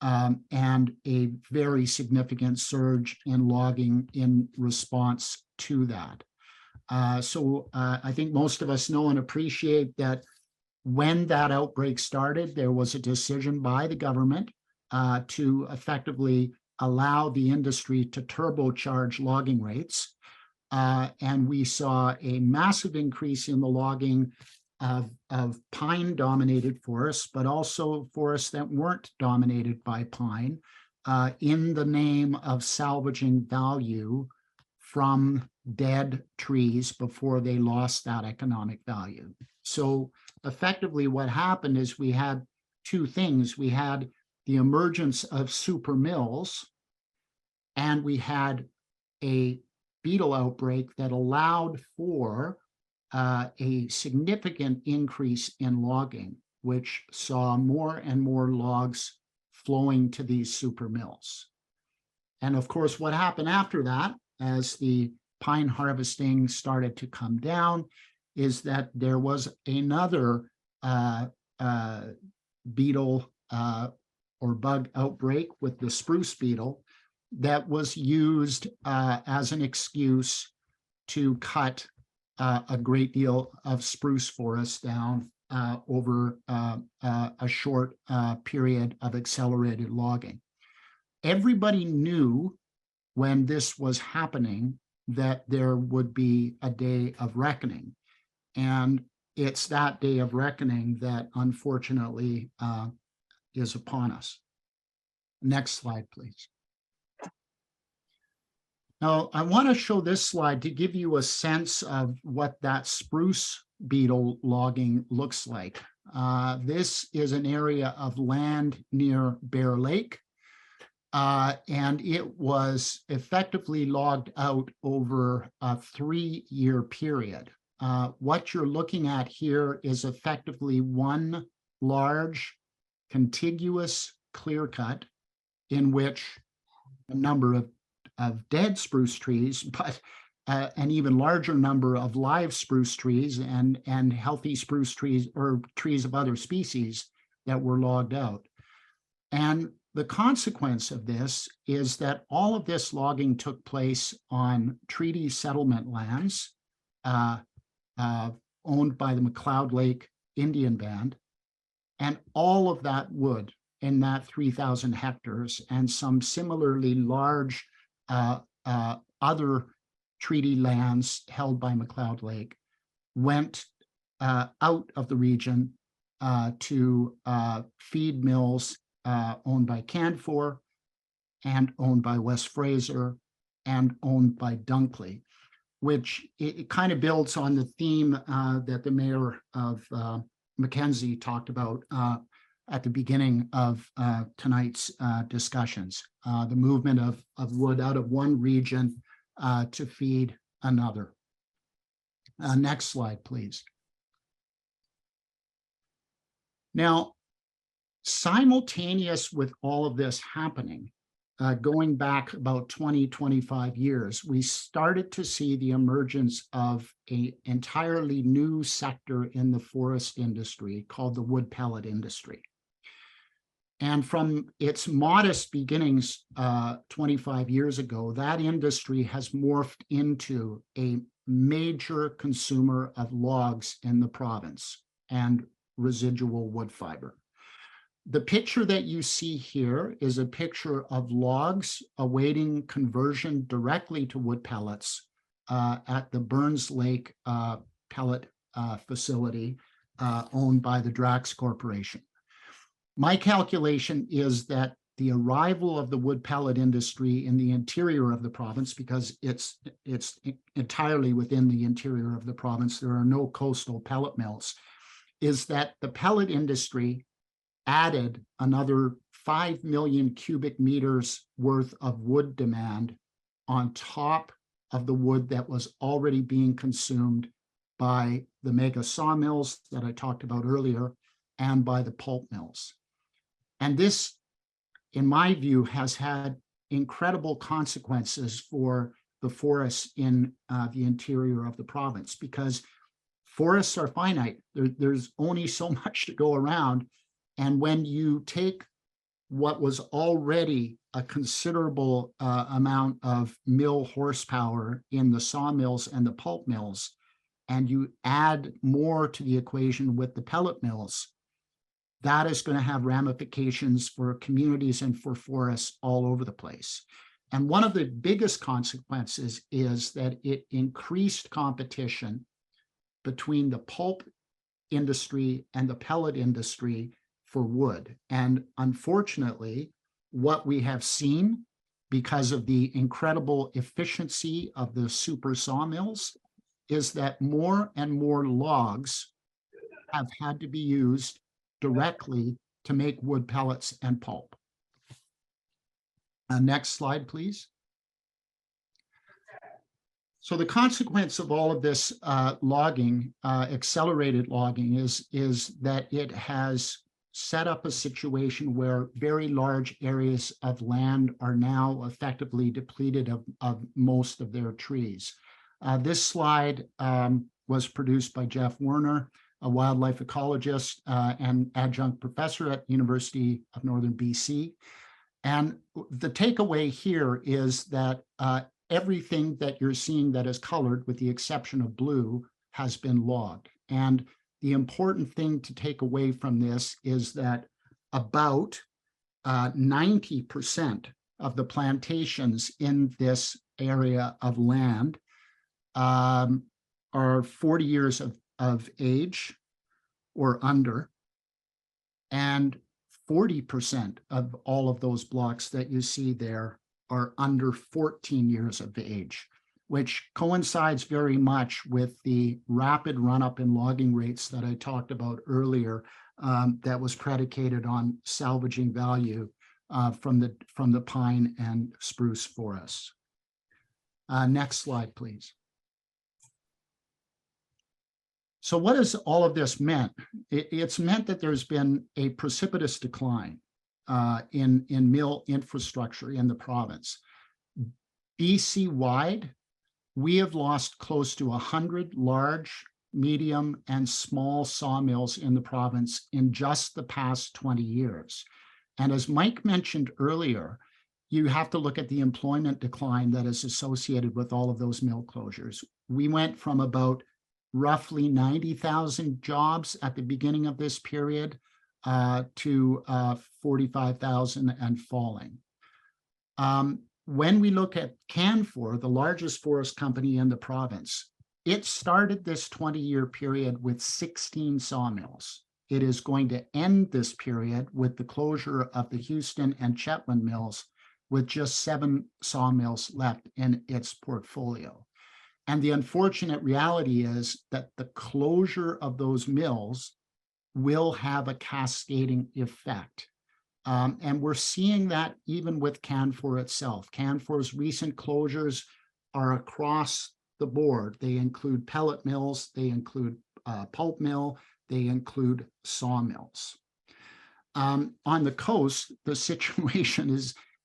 and a very significant surge in logging in response to that. So I think most of us know and appreciate that when that outbreak started, there was a decision by the government to effectively allow the industry to turbocharge logging rates. And we saw a massive increase in the logging of pine-dominated forests, but also forests that weren't dominated by pine in the name of salvaging value from dead trees before they lost that economic value. So effectively what happened is we had two things. We had the emergence of super mills, and we had a beetle outbreak that allowed for a significant increase in logging, which saw more and more logs flowing to these super mills. And of course, what happened after that, as the pine harvesting started to come down, is that there was another beetle or bug outbreak with the spruce beetle that was used as an excuse to cut a great deal of spruce forest down over a short period of accelerated logging. Everybody knew when this was happening that there would be a day of reckoning. And it's that day of reckoning that unfortunately is upon us. Next slide, please. Now, I want to show this slide to give you a sense of what that spruce beetle logging looks like. This is an area of land near Bear Lake, and it was effectively logged out over a 3-year period. What you're looking at here is effectively one large contiguous clear cut in which a number of dead spruce trees, but an even larger number of live spruce trees and healthy spruce trees or trees of other species that were logged out. And the consequence of this is that all of this logging took place on treaty settlement lands owned by the McLeod Lake Indian Band. And all of that wood in that 3,000 hectares and some similarly large other treaty lands held by McLeod Lake went out of the region to feed mills owned by Canfor and owned by West Fraser and owned by Dunkley, which it kind of builds on the theme that the mayor of Mackenzie talked about at the beginning of tonight's discussions, the movement of wood out of one region to feed another. Next slide, please. Now, simultaneous with all of this happening, going back about 25 years, we started to see the emergence of an entirely new sector in the forest industry called the wood pellet industry. And from its modest beginnings 25 years ago, that industry has morphed into a major consumer of logs in the province and residual wood fiber. The picture that you see here is a picture of logs awaiting conversion directly to wood pellets at the Burns Lake pellet facility owned by the Drax Corporation. My calculation is that the arrival of the wood pellet industry in the interior of the province, because it's entirely within the interior of the province, there are no coastal pellet mills, is that the pellet industry added another 5 million cubic meters worth of wood demand on top of the wood that was already being consumed by the mega sawmills that I talked about earlier and by the pulp mills. And this, in my view, has had incredible consequences for the forests in the interior of the province, because forests are finite. There's only so much to go around. And when you take what was already a considerable amount of mill horsepower in the sawmills and the pulp mills, and you add more to the equation with the pellet mills, that is going to have ramifications for communities and for forests all over the place. And one of the biggest consequences is that it increased competition between the pulp industry and the pellet industry for wood. And unfortunately, what we have seen, because of the incredible efficiency of the super sawmills, is that more and more logs have had to be used directly to make wood pellets and pulp. Next slide, please. So the consequence of all of this logging, accelerated logging, is that it has set up a situation where very large areas of land are now effectively depleted of most of their trees. This slide was produced by Jeff Werner, a wildlife ecologist and adjunct professor at University of Northern BC. And the takeaway here is that everything that you're seeing that is colored, with the exception of blue, has been logged. And the important thing to take away from this is that about 90% of the plantations in this area of land are 40 years of age or under, and 40% of all of those blocks that you see there are under 14 years of age, which coincides very much with the rapid run-up in logging rates that I talked about earlier, that was predicated on salvaging value from the pine and spruce forests. Next slide, please. So what has all of this meant? It's meant that there's been a precipitous decline in mill infrastructure in the province. BC-wide, we have lost close to 100 large, medium, and small sawmills in the province in just the past 20 years. And as Mike mentioned earlier, you have to look at the employment decline that is associated with all of those mill closures. We went from about roughly 90,000 jobs at the beginning of this period to 45,000 and falling. When we look at Canfor, the largest forest company in the province, it started this 20-year period with 16 sawmills. It is going to end this period with the closure of the Houston and Chetwynd mills, with just 7 sawmills left in its portfolio. And the unfortunate reality is that the closure of those mills will have a cascading effect. And we're seeing that even with Canfor itself. Canfor's recent closures are across the board. They include pellet mills, they include pulp mill, they include sawmills. On the coast, the situation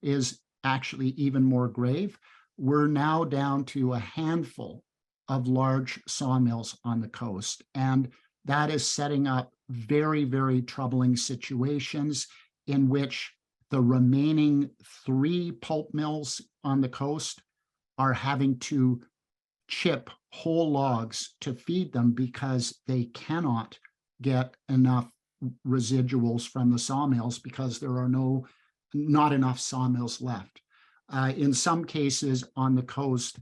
is actually even more grave. We're now down to a handful of large sawmills on the coast, and that is setting up very, very troubling situations in which the remaining 3 pulp mills on the coast are having to chip whole logs to feed them because they cannot get enough residuals from the sawmills because there are not enough sawmills left. In some cases on the coast,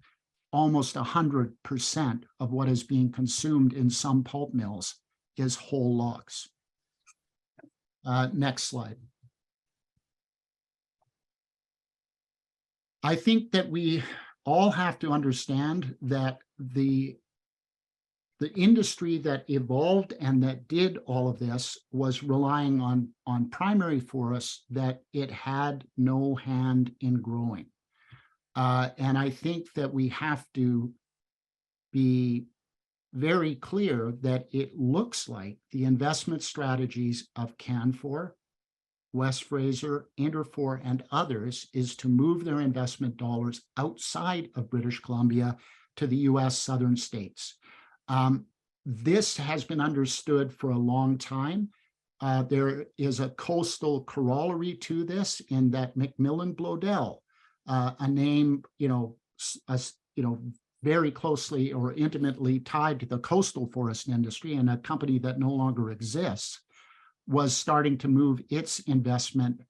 almost 100% of what is being consumed in some pulp mills is whole logs. Next slide. I think that we all have to understand that the industry that evolved and that did all of this was relying on primary forests that it had no hand in growing. And I think that we have to be very clear that it looks like the investment strategies of Canfor, West Fraser, Interfor, and others is to move their investment dollars outside of British Columbia to the US southern states. This has been understood for a long time. There is a coastal corollary to this in that Macmillan Bloedel, a name, very closely or intimately tied to the coastal forest industry and a company that no longer exists, was starting to move its investment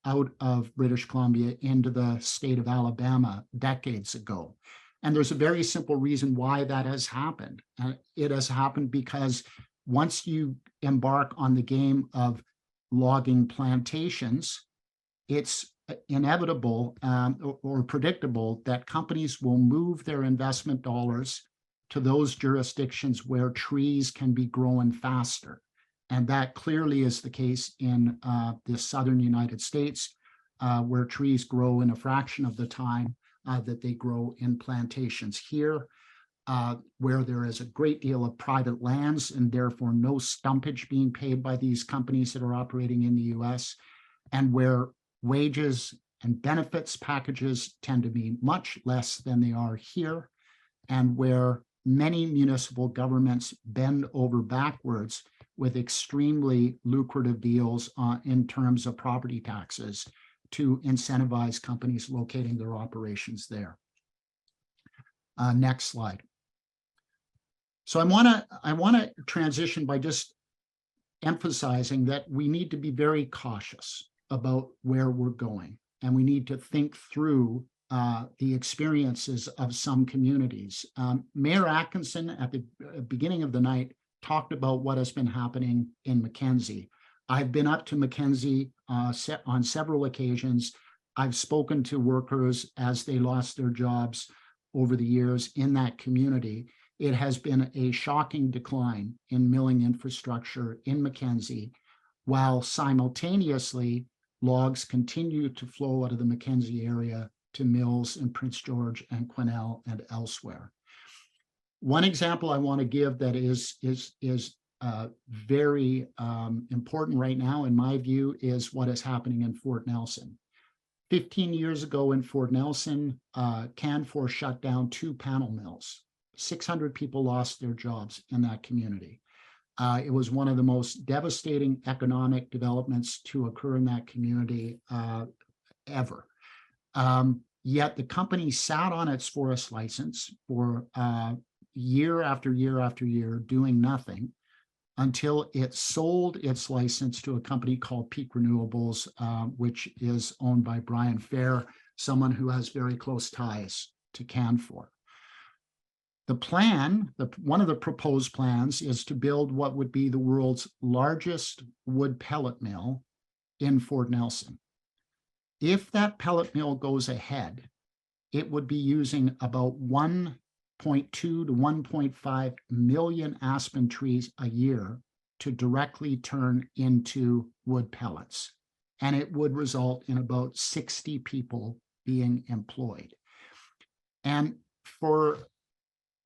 out of British Columbia into the state of Alabama decades ago. And there's a very simple reason why that has happened. It has happened because once you embark on the game of logging plantations, it's inevitable or predictable that companies will move their investment dollars to those jurisdictions where trees can be grown faster. And that clearly is the case in the southern United States, where trees grow in a fraction of the time that they grow in plantations here, where there is a great deal of private lands and therefore no stumpage being paid by these companies that are operating in the US, and where wages and benefits packages tend to be much less than they are here, and where many municipal governments bend over backwards with extremely lucrative deals in terms of property taxes to incentivize companies locating their operations there. Next slide. So I want to transition by just emphasizing that we need to be very cautious about where we're going, and we need to think through the experiences of some communities. Mayor Atkinson at the beginning of the night talked about what has been happening in Mackenzie. I've been up to Mackenzie on several occasions. I've spoken to workers as they lost their jobs over the years in that community. It has been a shocking decline in milling infrastructure in Mackenzie, while simultaneously logs continue to flow out of the Mackenzie area to mills in Prince George and Quesnel and elsewhere. One example I want to give that is very important right now, in my view, is what is happening in Fort Nelson. 15 years ago in Fort Nelson, Canfor shut down 2 panel mills. 600 people lost their jobs in that community. It was one of the most devastating economic developments to occur in that community ever. Yet the company sat on its forest license for year after year after year, doing nothing, until it sold its license to a company called Peak Renewables, which is owned by Brian Fair, someone who has very close ties to Canfor. The plan, one of the proposed plans, is to build what would be the world's largest wood pellet mill in Fort Nelson. If that pellet mill goes ahead, it would be using about 1.2 to 1.5 million aspen trees a year to directly turn into wood pellets. And it would result in about 60 people being employed. And for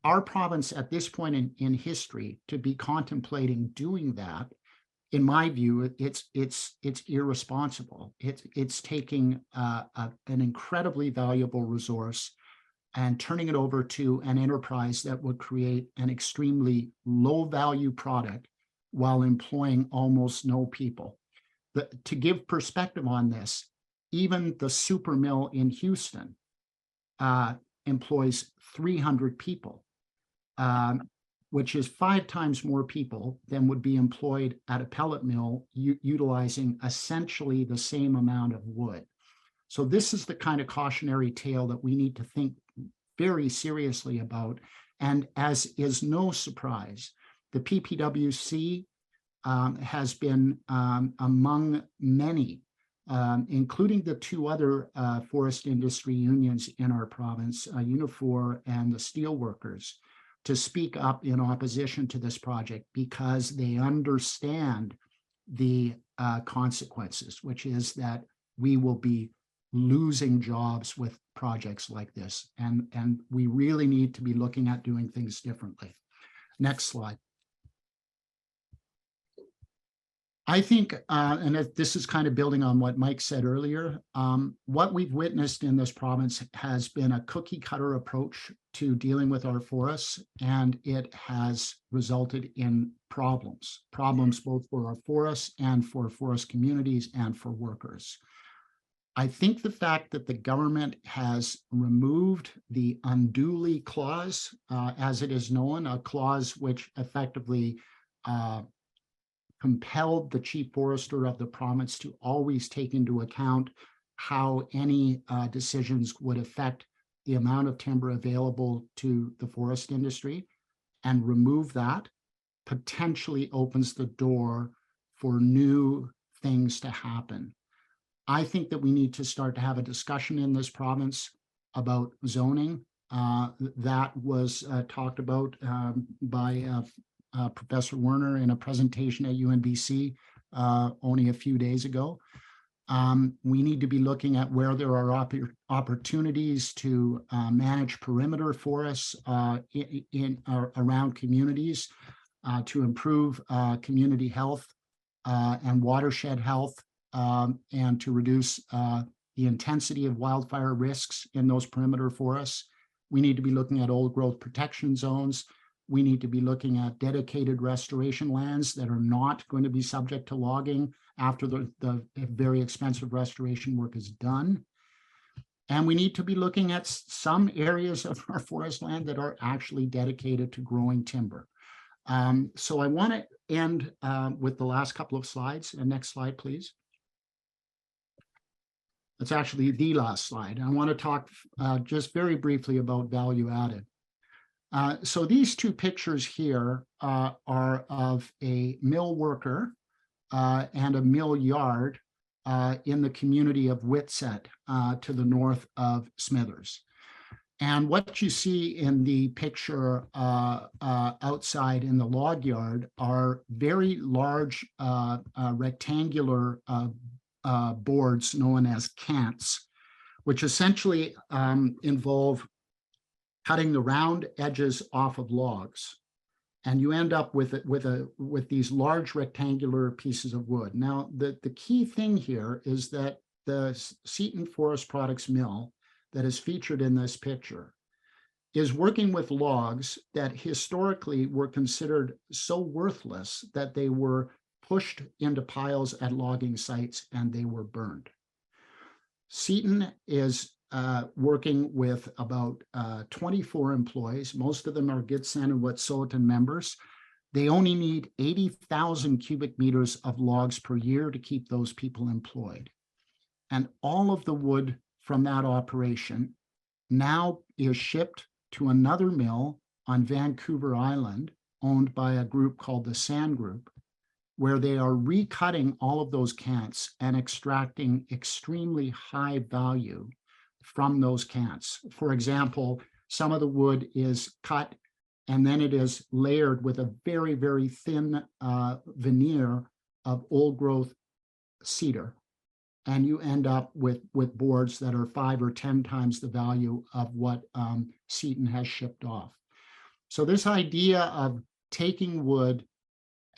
our province at this point in history to be contemplating doing that, in my view, it's irresponsible. It's taking an incredibly valuable resource and turning it over to an enterprise that would create an extremely low value product while employing almost no people. To give perspective on this, even the super mill in Houston employs 300 people, which is 5 times more people than would be employed at a pellet mill utilizing essentially the same amount of wood. So this is the kind of cautionary tale that we need to think very seriously about. And as is no surprise, the PPWC has been among many, including the two other forest industry unions in our province, Unifor and the Steelworkers, to speak up in opposition to this project because they understand the consequences, which is that we will be losing jobs with projects like this. And we really need to be looking at doing things differently. Next slide. I think, and this is kind of building on what Mike said earlier, what we've witnessed in this province has been a cookie cutter approach to dealing with our forests, and it has resulted in problems both for our forests and for forest communities and for workers. I think the fact that the government has removed the unduly clause, as it is known, a clause which effectively compelled the chief forester of the province to always take into account how any decisions would affect the amount of timber available to the forest industry, and remove that, potentially opens the door for new things to happen. I think that we need to start to have a discussion in this province about zoning. That was talked about by Professor Werner in a presentation at UNBC only a few days ago. We need to be looking at where there are opportunities to manage perimeter forests around communities to improve community health and watershed health, and to reduce the intensity of wildfire risks in those perimeter forests. We need to be looking at old growth protection zones. We need to be looking at dedicated restoration lands that are not going to be subject to logging after the very expensive restoration work is done. And we need to be looking at some areas of our forest land that are actually dedicated to growing timber. So I want to end with the last couple of slides. And next slide, please. It's actually the last slide. I want to talk just very briefly about value added. So these two pictures here are of a mill worker and a mill yard in the community of Whitsett to the north of Smithers. And what you see in the picture outside in the log yard are very large rectangular boards known as cants, which essentially involve cutting the round edges off of logs, and you end up with these large rectangular pieces of wood. Now, the key thing here is that the Seton Forest Products Mill that is featured in this picture is working with logs that historically were considered so worthless that they were pushed into piles at logging sites and they were burned. Seton is working with about 24 employees. Most of them are Gitxsan and Wet'suwet'en members. They only need 80,000 cubic meters of logs per year to keep those people employed. And all of the wood from that operation now is shipped to another mill on Vancouver Island, owned by a group called the Sand Group, where they are recutting all of those cants and extracting extremely high value from those cants. For example, some of the wood is cut and then it is layered with a very, very thin veneer of old growth cedar. And you end up with boards that are 5 or 10 times the value of what Seton has shipped off. So this idea of taking wood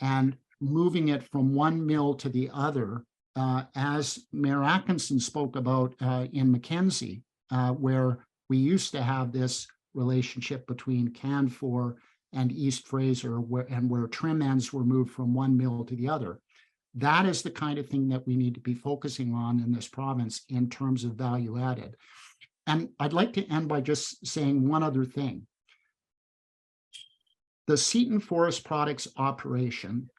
and moving it from one mill to the other, as Mayor Atkinson spoke about in Mackenzie, where we used to have this relationship between Canfor and East Fraser, where trim ends were moved from one mill to the other. That is the kind of thing that we need to be focusing on in this province in terms of value added. And I'd like to end by just saying one other thing. The Seton Forest Products operation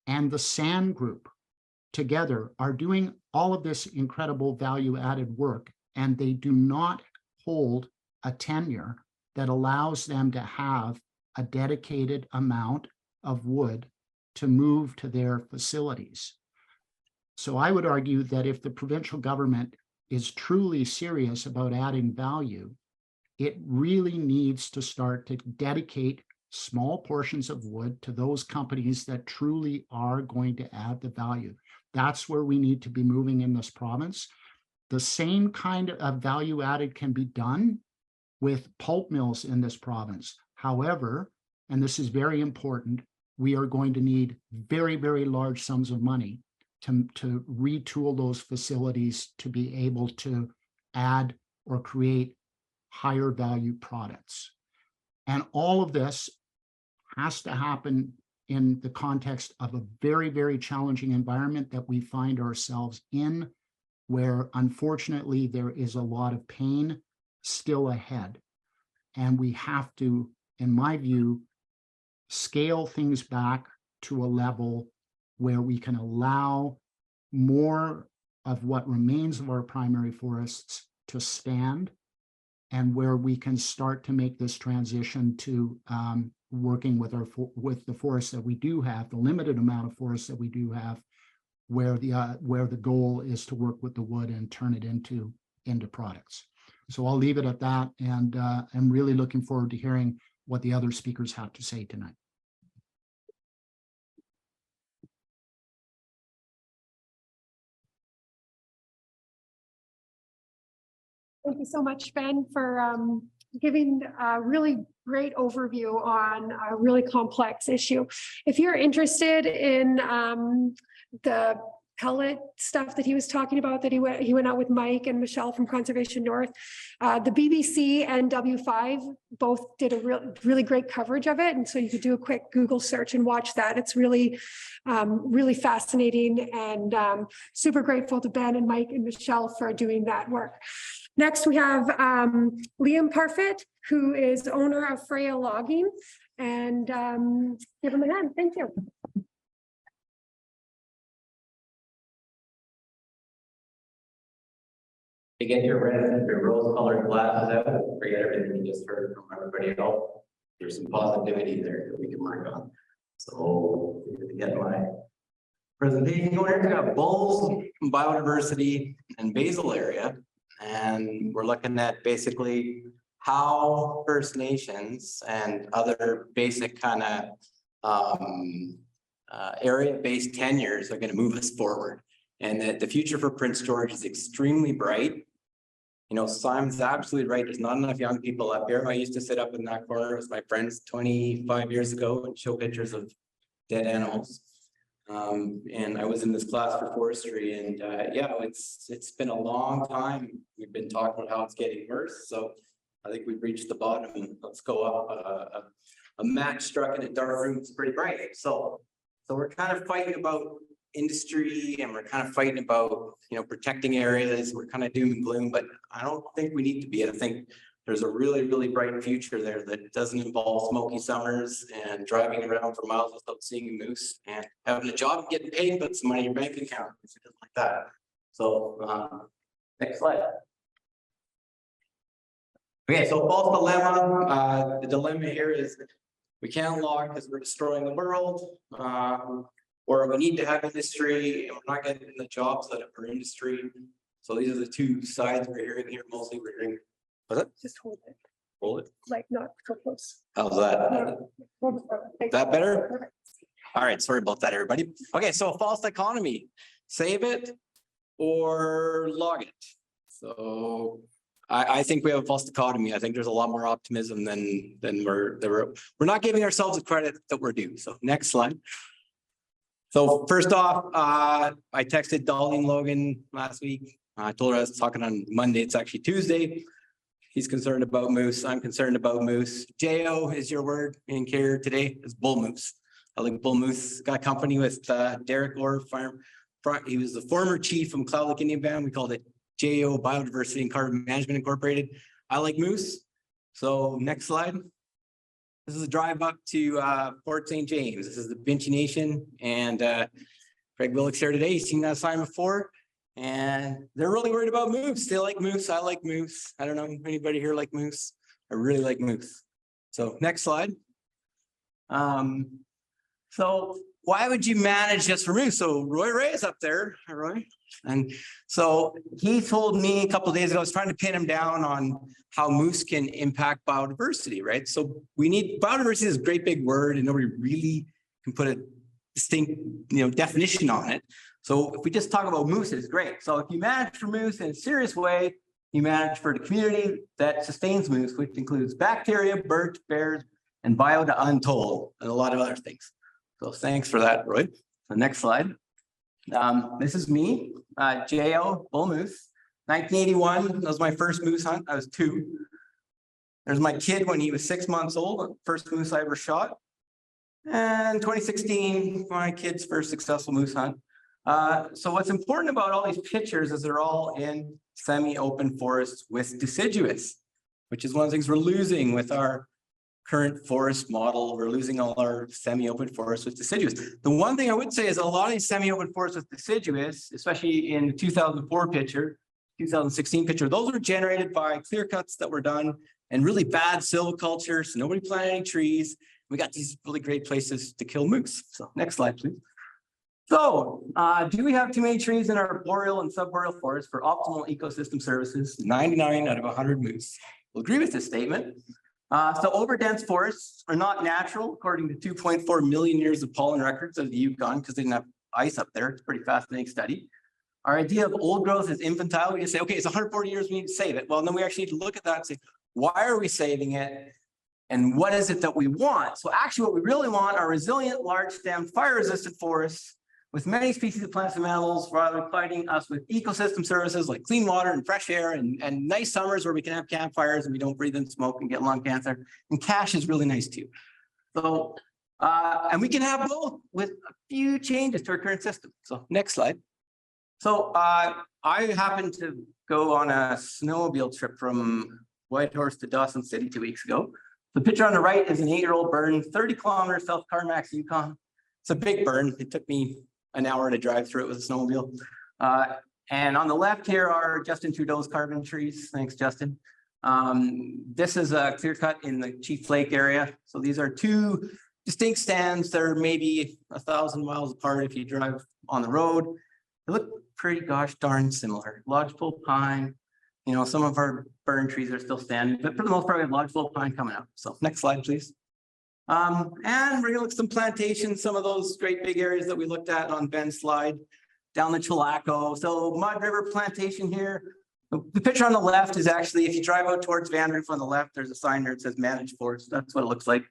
and the Sand Group together are doing all of this incredible value added work, and they do not hold a tenure that allows them to have a dedicated amount of wood to move to their facilities. So I would argue that if the provincial government is truly serious about adding value, it really needs to start to dedicate small portions of wood to those companies that truly are going to add the value. That's where we need to be moving in this province. The same kind of value added can be done with pulp mills in this province. However, and this is very important, we are going to need very, very large sums of money to retool those facilities to be able to add or create higher value products. And all of this has to happen in the context of a very, very challenging environment that we find ourselves in, where unfortunately there is a lot of pain still ahead. And we have to, in my view, scale things back to a level where we can allow more of what remains of our primary forests to stand, and where we can start to make this transition to working with the forests that we do have, the limited amount of forests that we do have, where the goal is to work with the wood and turn it into products. So I'll leave it at that, and I'm really looking forward to hearing what the other speakers have to say tonight. Thank you so much, Ben, for giving a really great overview on a really complex issue. If you're interested in the pellet stuff that he was talking about, that he went out with Mike and Michelle from Conservation North, the BBC and W5 both did a really great coverage of it, and so you could do a quick Google search and watch that. It's really really fascinating, and super grateful to Ben and Mike and Michelle for doing that work. Next, we have Ben Parfitt, who is owner of Freya Logging, and give him a hand. Thank you. To get your rose-colored glasses out, forget everything you just heard from everybody else. There's some positivity there that we can work on. So to get my presentation going, we got bulls, biodiversity, and basal area. And we're looking at basically how First Nations and other basic kind of area-based tenures are going to move us forward. And that the future for Prince George is extremely bright. You know, Simon's absolutely right. There's not enough young people up here. I used to sit up in that corner with my friends 25 years ago and show pictures of dead animals. And I was in this class for forestry, and yeah, it's been a long time. We've been talking about how it's getting worse. So I think we've reached the bottom, and let's go up. A match struck in a dark room. It's pretty bright. So we're kind of fighting about industry, and we're kind of fighting about, you know, protecting areas. We're kind of doom and gloom, but I don't think we need to be. I think there's a really, really bright future there that doesn't involve smoky summers and driving around for miles without seeing a moose, and having a job and getting paid, but some money in your bank account, like that. So next slide. Okay, so false dilemma. The dilemma here is we can't log because we're destroying the world. Or we need to have industry, and we're not getting the jobs that are for industry. So these are the two sides we're hearing here. Mostly we're hearing. What's it? Just hold it. Hold it. Like not so close. How's that? Is that better? All right. Sorry about that, everybody. Okay. So false dichotomy: save it or log it. So I think we have a false dichotomy. I think there's a lot more optimism than we're not giving ourselves the credit that we're due. So next slide. So first off, I texted Darlene Logan last week. I told her I was talking on Monday. It's actually Tuesday. He's concerned about moose. I'm concerned about moose. JO is your word in care today. Is bull moose. I like bull moose. Got a company with Derek Orr Farm. He was the former chief from McLeod Lake Indian Band. We called it JO Biodiversity and Carbon Management Incorporated. I like moose. So next slide. This is a drive up to Fort St. James. This is the Binchy Nation, and Craig Willick's here today. He's seen that sign before, and they're really worried about moose. They like moose. I like moose. I don't know if anybody here like moose. I really like moose. So next slide. So why would you manage just for moose? So Roy Ray is up there. Hi, Roy. And so he told me a couple of days ago, I was trying to pin him down on how moose can impact biodiversity, right? So we need, biodiversity is a great big word and nobody really can put a distinct, definition on it. So if we just talk about moose, it's great. So if you manage for moose in a serious way, you manage for the community that sustains moose, which includes bacteria, birds, bears, and bio to untold, and a lot of other things. So thanks for that, Roy. The next slide. This is me, J.O. Bull Moose. 1981, that was my first moose hunt. I was 2. There's my kid when he was 6 months old, first moose I ever shot. And 2016, my kid's first successful moose hunt. So what's important about all these pictures is they're all in semi-open forests with deciduous, which is one of the things we're losing with our current forest model. We're losing all our semi-open forests with deciduous. The one thing I would say is a lot of these semi-open forests with deciduous, especially in the 2004 picture, 2016 picture, those were generated by clear cuts that were done and really bad silviculture. So nobody planted any trees. We got these really great places to kill moose. So next slide, please. So do we have too many trees in our boreal and subboreal forests for optimal ecosystem services? 99 out of 100 moose will agree with this statement. So overdense forests are not natural, according to 2.4 million years of pollen records of the Yukon, because they didn't have ice up there. It's a pretty fascinating study. Our idea of old growth is infantile. We just say, okay, it's 140 years, we need to save it. Well, then we actually need to look at that and say, why are we saving it? And what is it that we want? So actually what we really want are resilient, large stem, fire-resistant forests with many species of plants and mammals, rather than providing us with ecosystem services like clean water and fresh air and nice summers where we can have campfires and we don't breathe in smoke and get lung cancer. And cash is really nice too. So, and we can have both with a few changes to our current system. So next slide. So I happened to go on a snowmobile trip from Whitehorse to Dawson City 2 weeks ago. The picture on the right is an 8-year-old burn, 30 kilometers south Carmacks, Yukon. It's a big burn. It took me an hour to drive through it with a snowmobile. And on the left here are Justin Trudeau's carbon trees. Thanks, Justin. This is a clear cut in the Chief Lake area. So these are 2 distinct stands. They're maybe 1,000 miles apart if you drive on the road. They look pretty gosh darn similar. Lodgepole pine, some of our burn trees are still standing, but for the most part, we have lodgepole pine coming up. So next slide, please. And we're gonna look at some plantations, some of those great big areas that we looked at on Ben's slide down the Chilako. So Mud River plantation here. The picture on the left is actually, if you drive out towards Vanderhoof on the left, there's a sign there that says managed forest. That's what it looks like.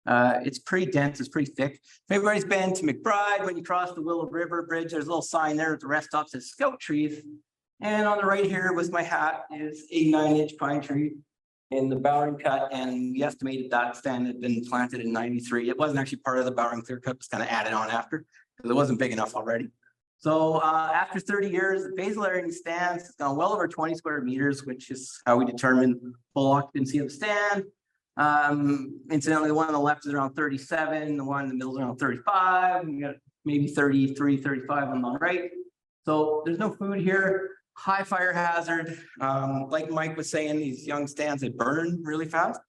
It's pretty dense, it's pretty thick. If everybody's been to McBride, when you cross the Willow River Bridge, there's a little sign there at the rest stop that says scout trees. And on the right here with my hat is a 9-inch pine tree in the Bowring cut, and we estimated that stand had been planted in 93. It wasn't actually part of the Bowring clear cut, it was kind of added on after, because it wasn't big enough already. So after 30 years, the basal area in stands has gone well over 20 square meters, which is how we determine full occupancy of the stand. Incidentally, the one on the left is around 37, the one in the middle is around 35, and we got maybe 33, 35 on the right. So there's no food here. High fire hazard. Like Mike was saying, these young stands, they burn really fast.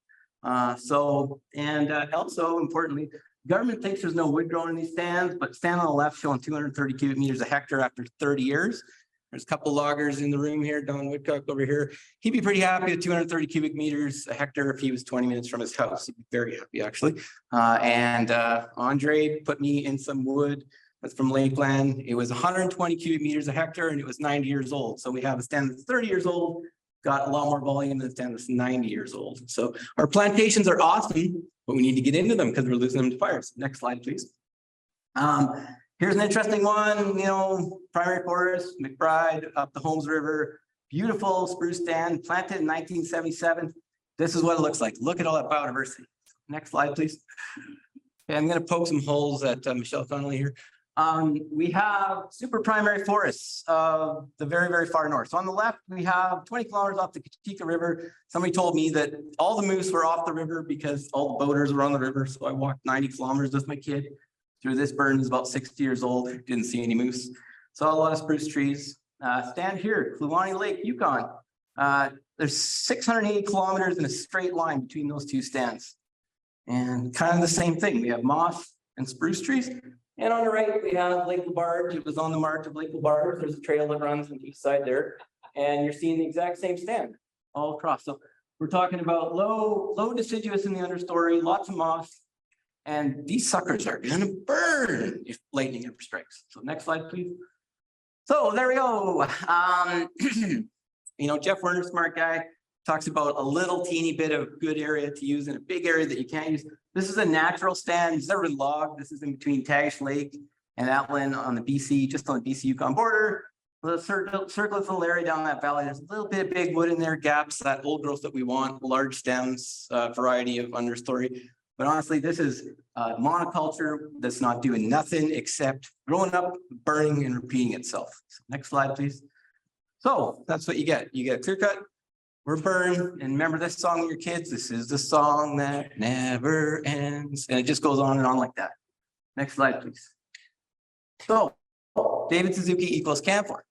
Also importantly, government thinks there's no wood growing in these stands, but stand on the left showing 230 cubic meters a hectare after 30 years. There's a couple loggers in the room here, Don Woodcock over here. He'd be pretty happy with 230 cubic meters a hectare if he was 20 minutes from his house. He'd be very happy, actually. Andre put me in some wood. That's from Lakeland. It was 120 cubic meters a hectare and it was 90 years old. So we have a stand that's 30 years old, got a lot more volume than a stand that's 90 years old. So our plantations are awesome, but we need to get into them because we're losing them to fires. Next slide, please. Here's an interesting one, primary forest, McBride, up the Holmes River, beautiful spruce stand, planted in 1977. This is what it looks like. Look at all that biodiversity. Next slide, please. Okay, I'm going to poke some holes at Michelle Connolly here. We have super primary forests of the very, very far north. So on the left, we have 20 kilometers off the Katika River. Somebody told me that all the moose were off the river because all the boaters were on the river. So I walked 90 kilometers with my kid through this burn. Is about 60 years old. Didn't see any moose. Saw a lot of spruce trees. Stand here, Kluwani Lake, Yukon. There's 680 kilometers in a straight line between those two stands. And kind of the same thing. We have moss and spruce trees. And on the right, we have Lake Labarge. It was on the march of Lake Labarge. There's a trail that runs on the east side there. And you're seeing the exact same stand all across. So we're talking about low deciduous in the understory, lots of moss. And these suckers are gonna burn if lightning ever strikes. So next slide, please. So there we go. You know, Jeff Werner, smart guy, talks about a little teeny bit of good area to use and a big area that you can't use. This is a natural stand. It's never been logged. This is in between Tagish Lake and Atlan on the BC, just on the BC Yukon border. The circle this little area down that valley. There's a little bit of big wood in there, gaps, that old growth that we want, large stems, variety of understory. But honestly, this is monoculture that's not doing nothing except growing up, burning, and repeating itself. So next slide, please. So that's what you get. You get a clear cut, we're burned. And remember this song with your kids? This is the song that never ends. And it just goes on and on like that. Next slide, please. So David Suzuki equals camphor.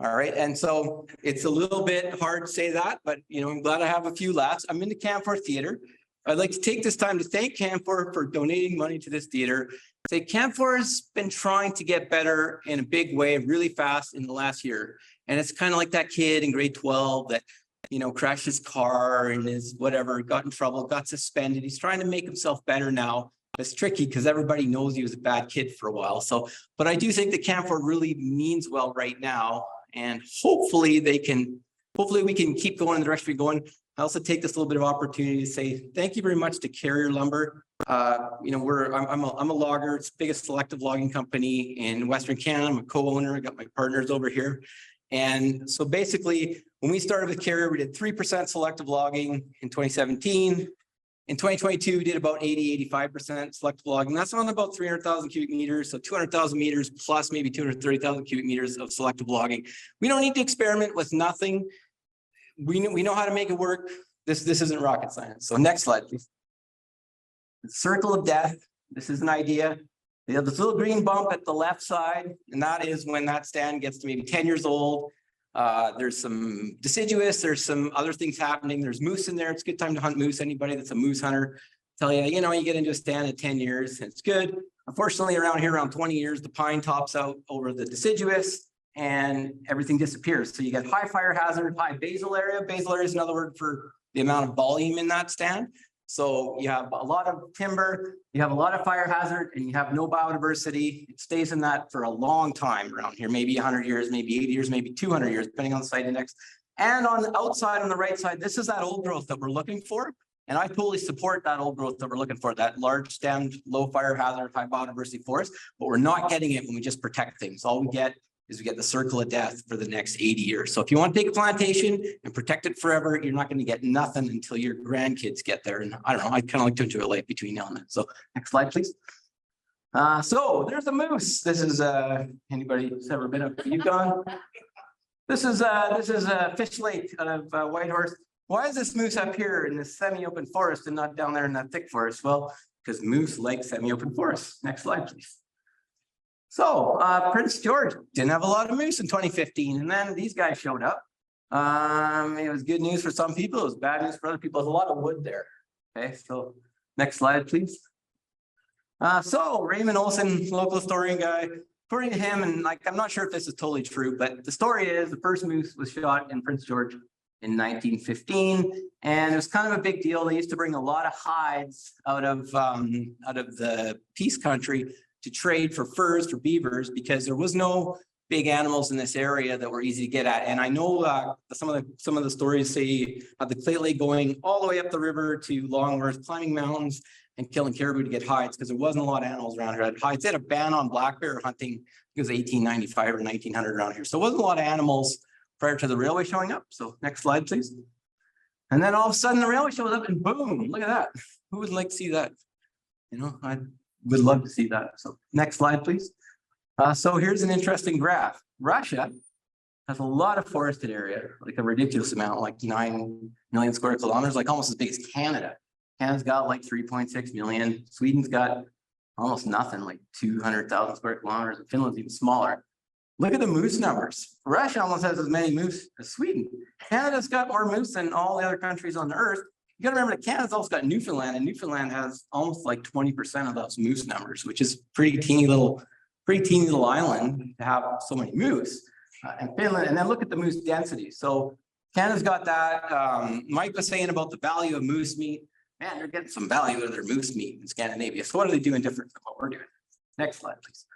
All right. And so it's a little bit hard to say that, but you know, I'm glad I have a few laughs. I'm in the Camphor Theater. I'd like to take this time to thank Camphor for donating money to this theater. Say Camphor has been trying to get better in a big way really fast in the last year. And it's kind of like that kid in grade 12 that, you know, crashed his car and is whatever, got in trouble, got suspended. He's trying to make himself better now. It's tricky because everybody knows he was a bad kid for a while. So, but I do think that Camphor really means well right now. And hopefully we can keep going in the direction we're going. I also take this little bit of opportunity to say thank you very much to Carrier Lumber. You know, I'm a logger. It's the biggest selective logging company in Western Canada. I'm a co-owner. I got my partners over here. And so basically, when we started with Carrier, we did 3% selective logging in 2017. In 2022, we did about 85% selective logging. That's on about 300,000 cubic meters. So 200,000 meters plus maybe 230,000 cubic meters of selective logging. We don't need to experiment with nothing. We know how to make it work. This isn't rocket science. So next slide, please. The circle of death. This is an idea. They have this little green bump at the left side, and that is when that stand gets to maybe 10 years old. There's some deciduous, there's some other things happening. There's moose in there. It's a good time to hunt moose. Anybody that's a moose hunter tell you, you know, you get into a stand at 10 years, it's good. Unfortunately, around here, around 20 years, the pine tops out over the deciduous and everything disappears. So you get high fire hazard, high basal area. Basal area is another word for the amount of volume in that stand. So you have a lot of timber, you have a lot of fire hazard, and you have no biodiversity. It stays in that for a long time around here, maybe 100 years, maybe 80 years, maybe 200 years, depending on the site index. And on the outside, on the right side, this is that old growth that we're looking for. And I totally support that old growth that we're looking for, that large stemmed, low fire hazard, high biodiversity forest, but we're not getting it when we just protect things. All we get is we get the circle of death for the next 80 years. So if you want to take a plantation and protect it forever, you're not going to get nothing until your grandkids get there. And I don't know, I kind of like to enjoy life between now and then. So next slide, please. So there's a moose. This is anybody who's ever been up to Yukon? This is a Fish Lake out of Whitehorse. Why is this moose up here in this semi-open forest and not down there in that thick forest? Well, because moose like semi-open forests. Next slide, please. So Prince George didn't have a lot of moose in 2015, and then these guys showed up. It was good news for some people. It was bad news for other people. There's a lot of wood there. Okay, so next slide, please. So Raymond Olson, local historian guy, according to him, and like I'm not sure if this is totally true, but the story is the first moose was shot in Prince George in 1915, and it was kind of a big deal. They used to bring a lot of hides out of the Peace Country to trade for furs for beavers because there was no big animals in this area that were easy to get at. And I know some of the stories say the Clay Lake going all the way up the river to Longworth, climbing mountains and killing caribou to get hides because there wasn't a lot of animals around here that had hides. They had a ban on black bear hunting. It was 1895 or 1900 around here. So it wasn't a lot of animals prior to the railway showing up. So next slide, please. And then all of a sudden the railway shows up and boom, look at that. Who would like to see that? You know, I would love to see that. So next slide, please. So here's an interesting graph. Russia has a lot of forested area, like a ridiculous amount, like 9 million square kilometers, like almost as big as Canada. Canada's got like 3.6 million. Sweden's got almost nothing, like 200,000 square kilometers. And Finland's even smaller. Look at the moose numbers. Russia almost has as many moose as Sweden. Canada's got more moose than all the other countries on the earth. You gotta remember that Canada's also got Newfoundland, and Newfoundland has almost like 20% of those moose numbers, which is pretty teeny little island to have so many moose. And Finland, and then look at the moose density. So Canada's got that. Mike was saying about the value of moose meat. Man, they're getting some value out of their moose meat in Scandinavia. So what are they doing different from what we're doing? Next slide, please.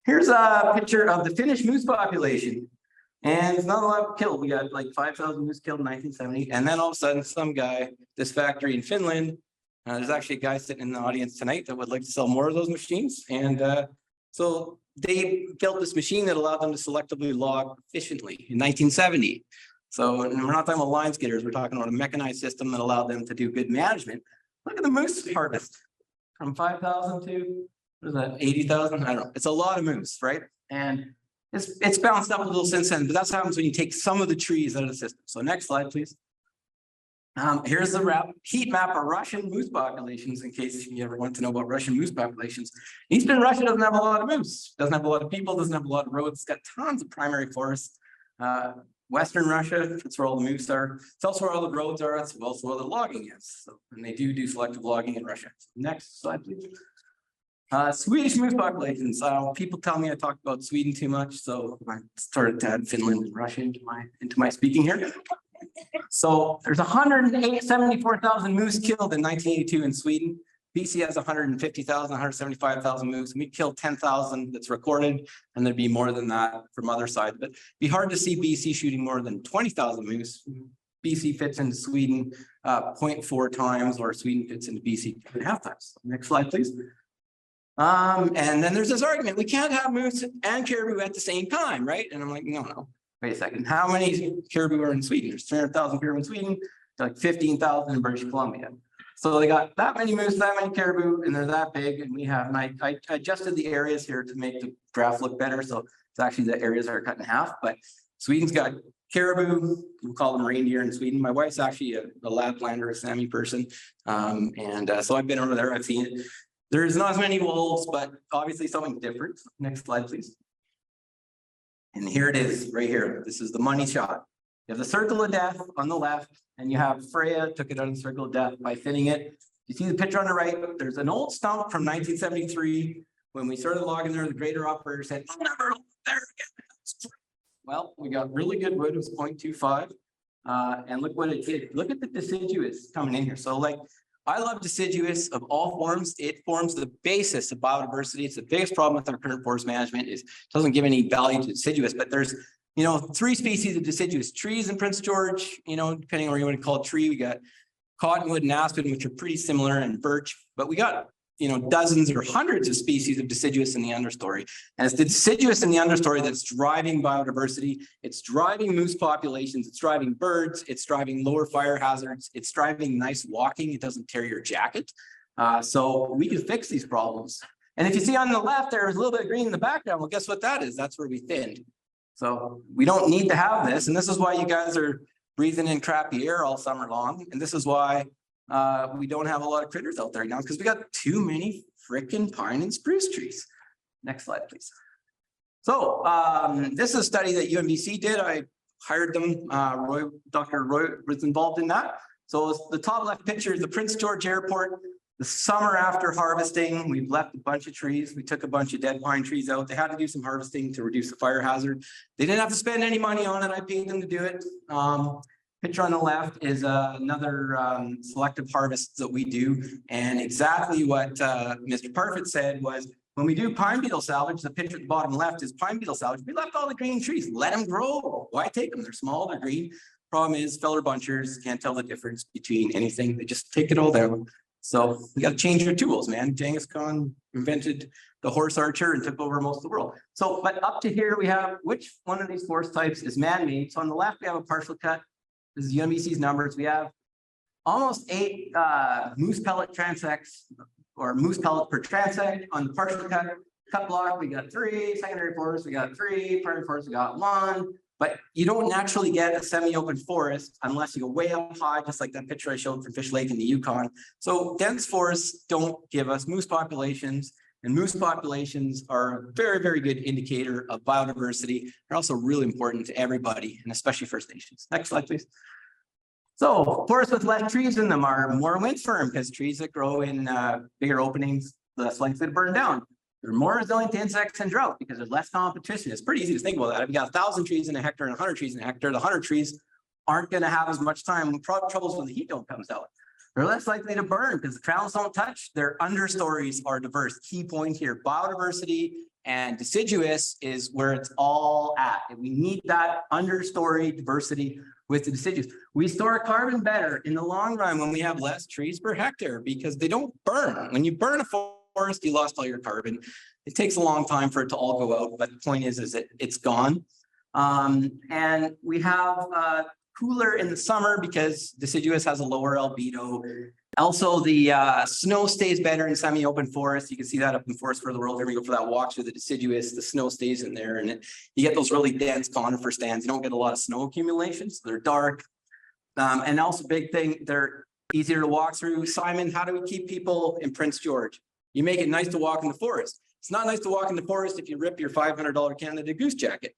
Here's a picture of the Finnish moose population. And it's not a lot killed. We got like 5,000 moose killed in 1970. And then all of a sudden, some guy, this factory in Finland, there's actually a guy sitting in the audience tonight that would like to sell more of those machines. And so they built this machine that allowed them to selectively log efficiently in 1970. So we're not talking about line skidders. We're talking about a mechanized system that allowed them to do good management. Look at the moose harvest from 5,000 to, what is that, 80,000? I don't know. It's a lot of moose, right? And it's bounced up a little since then, but that's what happens when you take some of the trees out of the system. So next slide, please. Here's the heat map of Russian moose populations, in case you ever want to know about Russian moose populations. Eastern Russia doesn't have a lot of moose, doesn't have a lot of people, doesn't have a lot of roads. It's got tons of primary forests. Western Russia, that's where all the moose are. It's also where all the roads are. It's also where the logging is. So, and they do selective logging in Russia. Next slide, please. Swedish moose populations. People tell me I talk about Sweden too much, so I started to add Finland and Russia into my speaking here. So there's 174,000 moose killed in 1982 in Sweden. BC has 150,000, 175,000 moose. We killed 10,000 that's recorded, and there'd be more than that from other sides. But it'd be hard to see BC shooting more than 20,000 moose. BC fits into Sweden 0.4 times, or Sweden fits into BC 2.5 times. Next slide, please. And then there's this argument, we can't have moose and caribou at the same time, right? And I'm like, no, wait a second. How many caribou are in Sweden? There's 300,000 caribou in Sweden, like 15,000 in British Columbia. So they got that many moose, that many caribou, and they're that big. And we have, and I adjusted the areas here to make the graph look better. So it's actually the areas are cut in half, but Sweden's got caribou, we call them reindeer in Sweden. My wife's actually a Laplander, a Sami person. So I've been over there, I've seen it. There's not as many wolves, but obviously something different. Next slide, please. And here it is, right here. This is the money shot. You have the circle of death on the left, and you have Freya took it out of the circle of death by thinning it. You see the picture on the right. There's an old stump from 1973. When we started logging there, the grader operator said, "I'll never log there again." Well, we got really good wood. It was 0.25. And look what it did. Look at the deciduous coming in here. So like, I love deciduous of all forms. It forms the basis of biodiversity. It's the biggest problem with our current forest management is it doesn't give any value to deciduous, but there's, 3 species of deciduous trees in Prince George, depending on what you want to call a tree. We got cottonwood and aspen, which are pretty similar, and birch, but we got, dozens or hundreds of species of deciduous in the understory. And it's the deciduous in the understory that's driving biodiversity. It's driving moose populations. It's driving birds. It's driving lower fire hazards. It's driving nice walking. It doesn't tear your jacket. So we can fix these problems. And if you see on the left, there's a little bit of green in the background. Well, guess what that is? That's where we thinned. So we don't need to have this. And this is why you guys are breathing in crappy air all summer long. And this is why we don't have a lot of critters out there now, because we got too many freaking pine and spruce trees. Next slide, please. So this is a study that UMBC did. I hired them. Dr. Roy was involved in that. So the top left picture is the Prince George Airport. The summer after harvesting, we've left a bunch of trees. We took a bunch of dead pine trees out. They had to do some harvesting to reduce the fire hazard. They didn't have to spend any money on it. I paid them to do it. Picture on the left is another selective harvest that we do. And exactly what Mr. Parfitt said was, when we do pine beetle salvage, the picture at the bottom left is pine beetle salvage. We left all the green trees, let them grow. Why take them? They're small, they're green. Problem is, feller bunchers can't tell the difference between anything. They just take it all down. So you got to change your tools, man. Genghis Khan invented the horse archer and took over most of the world. So, but up to here, we have which one of these forest types is man-made. So on the left, we have a partial cut. This is UMBC's numbers. We have almost 8 moose pellet transects, or moose pellet per transect. On the partial cut block, we got 3 secondary forests. We got 3 primary forests. We got 1. But you don't naturally get a semi-open forest unless you go way up high, just like that picture I showed from Fish Lake in the Yukon. So dense forests don't give us moose populations. And moose populations are a very, very good indicator of biodiversity. They're also really important to everybody, and especially First Nations. Next slide, please. So forests with less trees in them are more wind firm because trees that grow in bigger openings, less likely to burn down. They're more resilient to insects and drought because there's less competition. It's pretty easy to think about that. If you got 1,000 trees in a hectare and 100 trees in a hectare, the 100 trees aren't going to have as much troubles when the heat dome comes out. They're less likely to burn because the crowns don't touch. Their understories are diverse. Key point here, biodiversity and deciduous is where it's all at. And we need that understory diversity with the deciduous. We store carbon better in the long run when we have less trees per hectare because they don't burn. When you burn a forest, you lost all your carbon. It takes a long time for it to all go out, but the point is that it's gone. And we have cooler in the summer because deciduous has a lower albedo. Also, the snow stays better in semi-open forest. You can see that up in Forest for the World. Here we go for that walk through the deciduous. The snow stays in there, and you get those really dense conifer stands. You don't get a lot of snow accumulation, so they're dark. And also, big thing, they're easier to walk through. Simon, how do we keep people in Prince George? You make it nice to walk in the forest. It's not nice to walk in the forest if you rip your $500 Canada Goose jacket.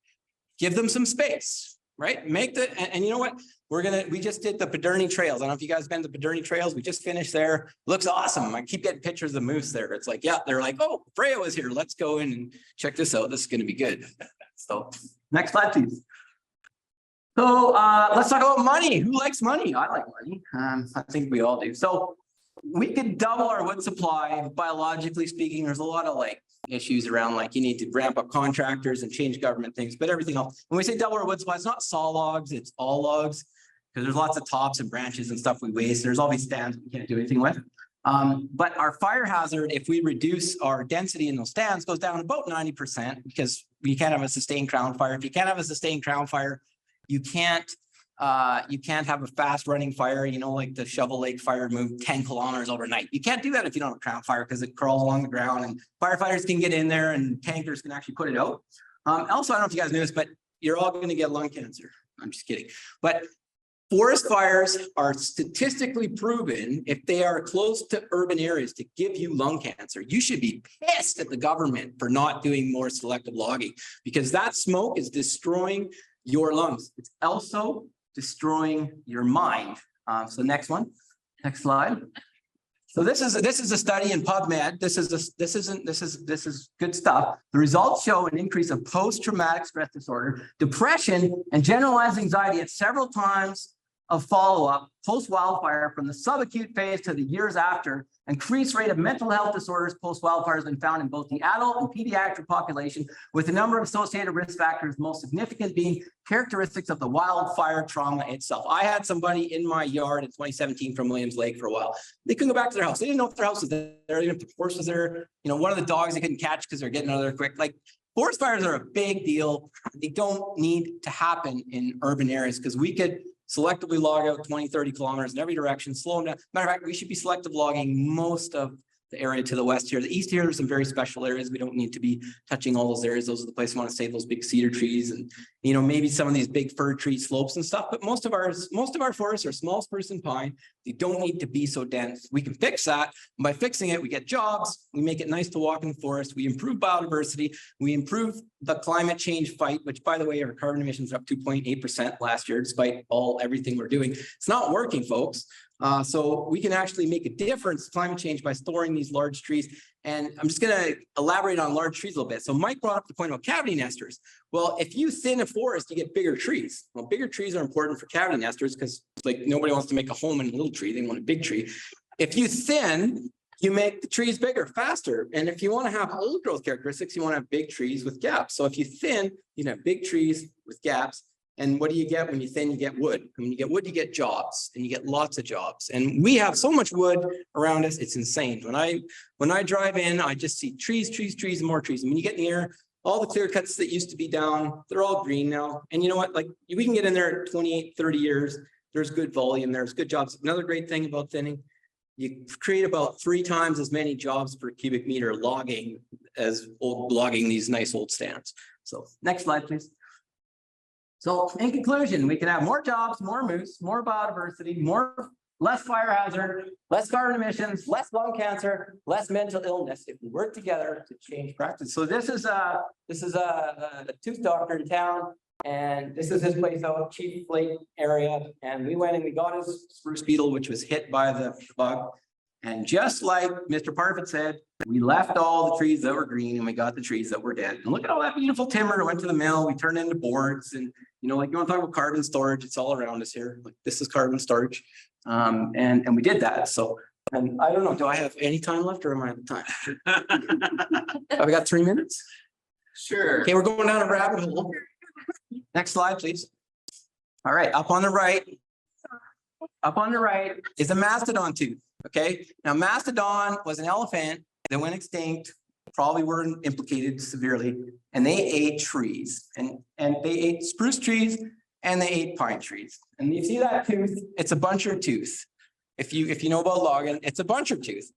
Give them some space, right? Make the, and you know what? We just did the Padurny Trails. I don't know if you guys have been to Padurny Trails. We just finished there. Looks awesome. I keep getting pictures of moose there. It's like, yeah, they're like, oh, Freya was here. Let's go in and check this out. This is going to be good. So next slide, please. So let's talk about money. Who likes money? I like money. I think we all do. So we could double our wood supply. Biologically speaking, there's a lot of like issues around like you need to ramp up contractors and change government things, but everything else. When we say double our wood supply, it's not saw logs, it's all logs, because there's lots of tops and branches and stuff we waste. There's all these stands we can't do anything with. But our fire hazard, if we reduce our density in those stands, goes down about 90% because we can't have a sustained crown fire. If you can't have a sustained crown fire, you can't have a fast running fire, you know, like the Shovel Lake fire moved 10 kilometers overnight. You can't do that if you don't have a crown fire because it crawls along the ground and firefighters can get in there and tankers can actually put it out. Also, I don't know if you guys knew this, but you're all going to get lung cancer. I'm just kidding. But forest fires are statistically proven if they are close to urban areas to give you lung cancer. You should be pissed at the government for not doing more selective logging because that smoke is destroying your lungs. It's also destroying your mind. So next one, next slide. So this is a study in PubMed. This is good stuff. The results show an increase of post-traumatic stress disorder, depression, and generalized anxiety at several times of follow-up post-wildfire from the subacute phase to the years after. Increased rate of mental health disorders post-wildfire has been found in both the adult and pediatric population, with a number of associated risk factors, most significant being characteristics of the wildfire trauma itself. I had somebody in my yard in 2017 from Williams Lake for a while. They couldn't go back to their house. They didn't know if their house was there. They didn't know if the horse was there. You know, one of the dogs they couldn't catch because they're getting out of there quick. Like, forest fires are a big deal. They don't need to happen in urban areas because we could selectively log out 20, 30 kilometers in every direction, slow them down. Matter of fact, we should be selective logging most of the area to the west here. The east here, there's some very special areas. We don't need to be touching all those areas. Those are the places we want to save those big cedar trees and, you know, maybe some of these big fir tree slopes and stuff. But most of our forests are small spruce and pine. They don't need to be so dense. We can fix that. And by fixing it, we get jobs. We make it nice to walk in the forest. We improve biodiversity. We improve the climate change fight, which, by the way, our carbon emissions are up 2.8% last year, despite everything we're doing. It's not working, folks. So we can actually make a difference in climate change by storing these large trees. And I'm just going to elaborate on large trees a little bit. So Mike brought up the point about cavity nesters. Well, if you thin a forest, you get bigger trees. Well, bigger trees are important for cavity nesters because like nobody wants to make a home in a little tree. They want a big tree. If you thin, you make the trees bigger, faster. And if you want to have old growth characteristics, you want to have big trees with gaps. So if you thin, you can have big trees with gaps. And what do you get when you thin? You get wood. And when you get wood, you get jobs, and you get lots of jobs. And we have so much wood around us, it's insane. When I drive in, I just see trees, trees, trees, and more trees. And when you get in the air, all the clear cuts that used to be down, they're all green now. And you know what? Like we can get in there 28, 30 years. There's good volume. There's good jobs. Another great thing about thinning, you create about 3 times as many jobs per cubic meter logging as logging these nice old stands. So next slide, please. So in conclusion, we can have more jobs, more moose, more biodiversity, more less fire hazard, less carbon emissions, less lung cancer, less mental illness if we work together to change practice. So this is a tooth doctor in town, and this is his place out Chief Lake area. And we went and we got his spruce beetle, which was hit by the bug. And just like Mr. Parfitt said, we left all the trees that were green and we got the trees that were dead. And look at all that beautiful timber. It went to the mill. We turned it into boards. And you know, like you want to talk about carbon storage, it's all around us here. Like this is carbon storage. And we did that. So, and I don't know, do I have any time left or am I out of time? Have I got 3 minutes? Sure. Okay, we're going down a rabbit hole. Next slide, please. All right, up on the right is a mastodon tooth. Okay, now mastodon was an elephant that went extinct, probably were implicated severely, and they ate trees, and they ate spruce trees and they ate pine trees. And you see that tooth? It's a buncher tooth. If you know about logging, it's a buncher tooth.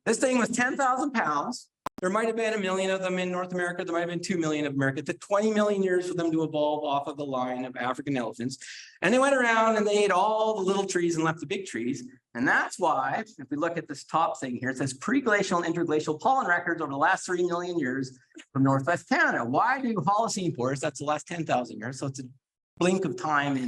This thing was 10,000 pounds. There might have been 1 million of them in North America. There might have been 2 million of America. It took 20 million years for them to evolve off of the line of African elephants. And they went around and they ate all the little trees and left the big trees. And that's why, if we look at this top thing here, it says pre-glacial and interglacial pollen records over the last 3 million years from Northwest Canada. Why do Holocene forests? That's the last 10,000 years. So it's a blink of time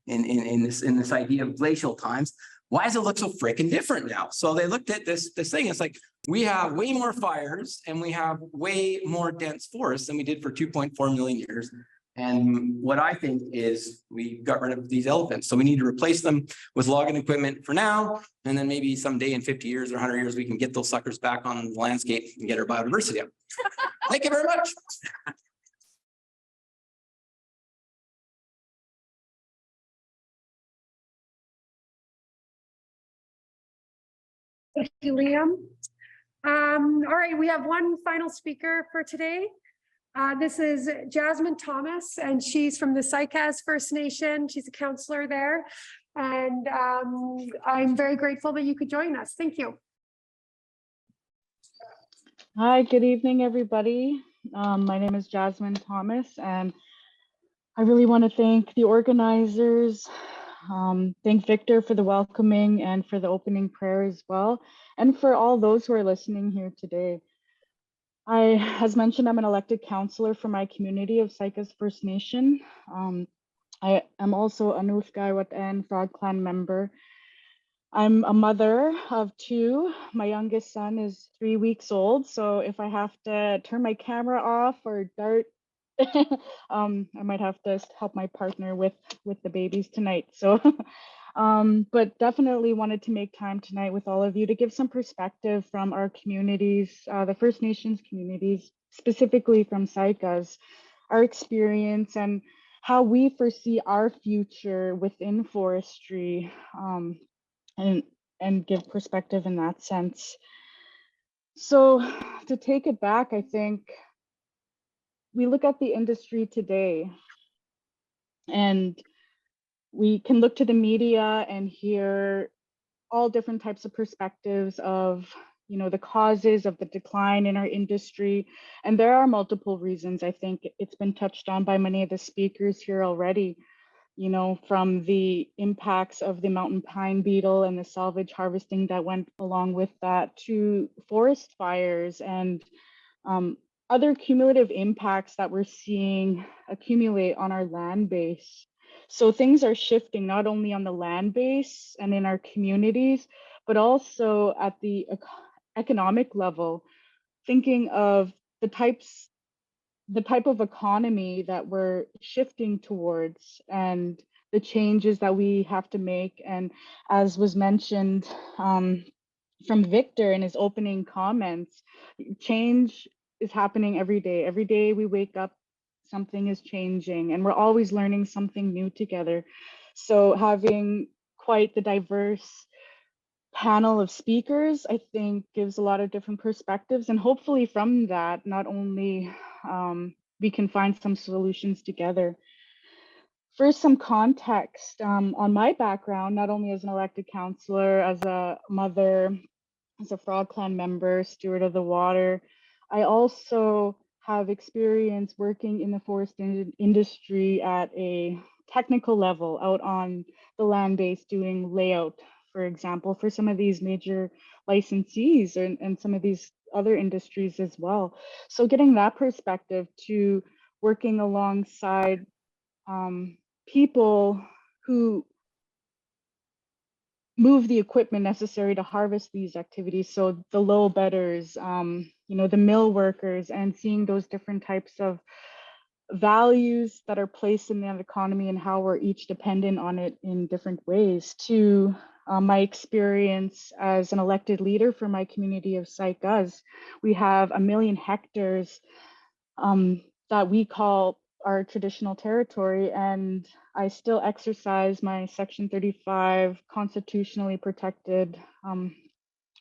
in this idea of glacial times. Why does it look so freaking different now? So they looked at this thing. It's like we have way more fires and we have way more dense forests than we did for 2.4 million years. And what I think is we got rid of these elephants. So we need to replace them with logging equipment for now. And then maybe someday in 50 years or 100 years, we can get those suckers back on the landscape and get our biodiversity up. Thank you very much. Thank you, Liam. All right, we have one final speaker for today. This is Jasmine Thomas, and she's from the Saik'uz First Nation. She's a councillor there. And I'm very grateful that you could join us. Thank you. Hi, good evening, everybody. My name is Jasmine Thomas, and I really want to thank the organizers, thank Victor for the welcoming and for the opening prayer as well, and for all those who are listening here today. As mentioned, I'm an elected councillor for my community of Saik'uz First Nation. I am also a Nuthgaiwat Frog Clan member. I'm a mother of 2. My youngest son is 3 weeks old, so if I have to turn my camera off or dart, I might have to help my partner with the babies tonight. So, but definitely wanted to make time tonight with all of you to give some perspective from our communities, the First Nations communities, specifically from Saik'uz, our experience and how we foresee our future within forestry, and give perspective in that sense. So to take it back, I think we look at the industry today and we can look to the media and hear all different types of perspectives of, you know, the causes of the decline in our industry. And there are multiple reasons. I think it's been touched on by many of the speakers here already, you know, from the impacts of the mountain pine beetle and the salvage harvesting that went along with that, to forest fires and other cumulative impacts that we're seeing accumulate on our land base. So things are shifting not only on the land base and in our communities, but also at the economic level, thinking of the type of economy that we're shifting towards and the changes that we have to make. And as was mentioned from Victor in his opening comments, change is happening every day. Every day we wake up, something is changing, and we're always learning something new together. So having quite the diverse panel of speakers, I think, gives a lot of different perspectives, and hopefully from that, not only we can find some solutions together. First, some context on my background, not only as an elected councillor, as a mother, as a Frog Clan member, steward of the water, I also have experience working in the forest industry at a technical level out on the land base doing layout for example, for some of these major licensees and some of these other industries as well. So getting that perspective to working alongside people who move the equipment necessary to harvest these activities. So the low bedders, the mill workers, and seeing those different types of values that are placed in the economy and how we're each dependent on it in different ways. To my experience as an elected leader for my community of Saik'uz, we have 1 million hectares that we call our traditional territory, and I still exercise my Section 35 constitutionally protected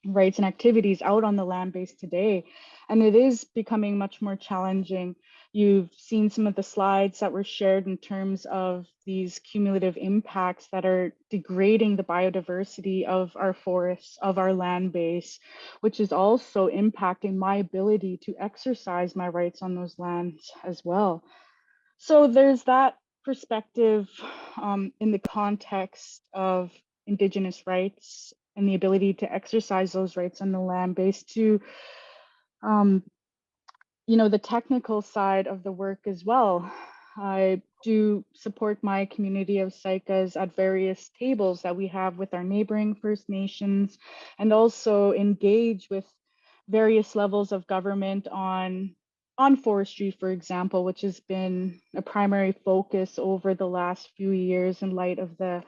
rights and activities out on the land base today. And it is becoming much more challenging. You've seen some of the slides that were shared in terms of these cumulative impacts that are degrading the biodiversity of our forests, of our land base, which is also impacting my ability to exercise my rights on those lands as well. So there's that perspective in the context of Indigenous rights and the ability to exercise those rights on the land base, to the technical side of the work as well. I do support my community of Saik'uz at various tables that we have with our neighboring First Nations, and also engage with various levels of government on forestry, for example, which has been a primary focus over the last few years in light of the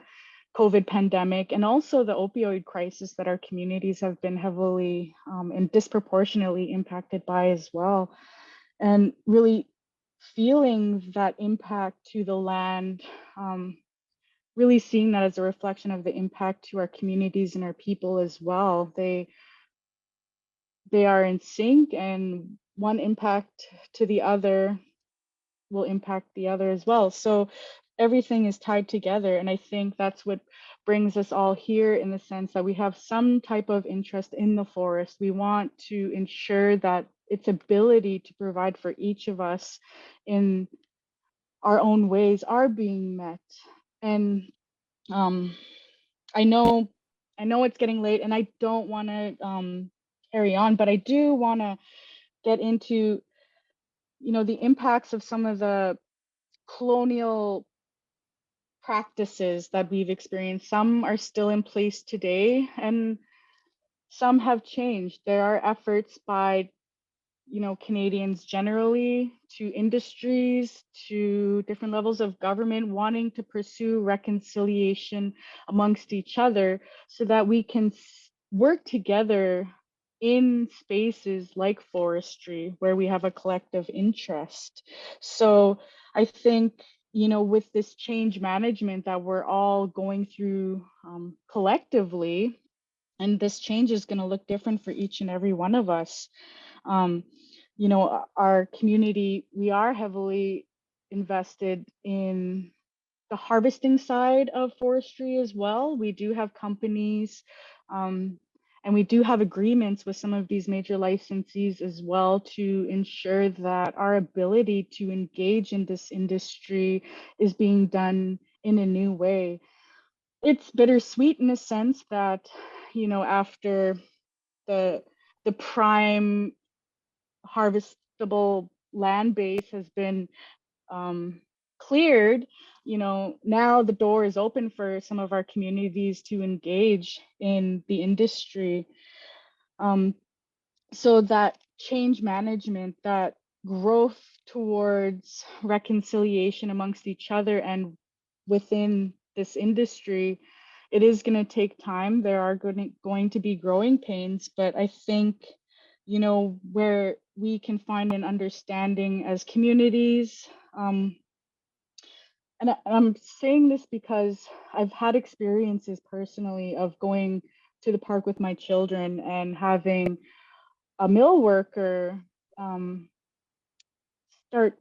COVID pandemic, and also the opioid crisis that our communities have been heavily and disproportionately impacted by as well. And really feeling that impact to the land, really seeing that as a reflection of the impact to our communities and our people as well. They are in sync, and one impact to the other will impact the other as well. So everything is tied together. And I think that's what brings us all here, in the sense that we have some type of interest in the forest. We want to ensure that its ability to provide for each of us in our own ways are being met. And I know it's getting late, and I don't want to carry on, but I do want to get into the impacts of some of the colonial practices that we've experienced. Some are still in place today, and some have changed. There are efforts by Canadians generally, to industries, to different levels of government, wanting to pursue reconciliation amongst each other so that we can work together in spaces like forestry, where we have a collective interest. So I think, with this change management that we're all going through collectively, and this change is going to look different for each and every one of us. Our community, we are heavily invested in the harvesting side of forestry as well. We do have companies, and we do have agreements with some of these major licensees as well, to ensure that our ability to engage in this industry is being done in a new way. It's bittersweet in a sense that, after the prime harvestable land base has been cleared, now the door is open for some of our communities to engage in the industry. So that change management, that growth towards reconciliation amongst each other and within this industry, it is going to take time. There are going to be growing pains, but I think, where we can find an understanding as communities. And I'm saying this because I've had experiences personally of going to the park with my children and having a mill worker start,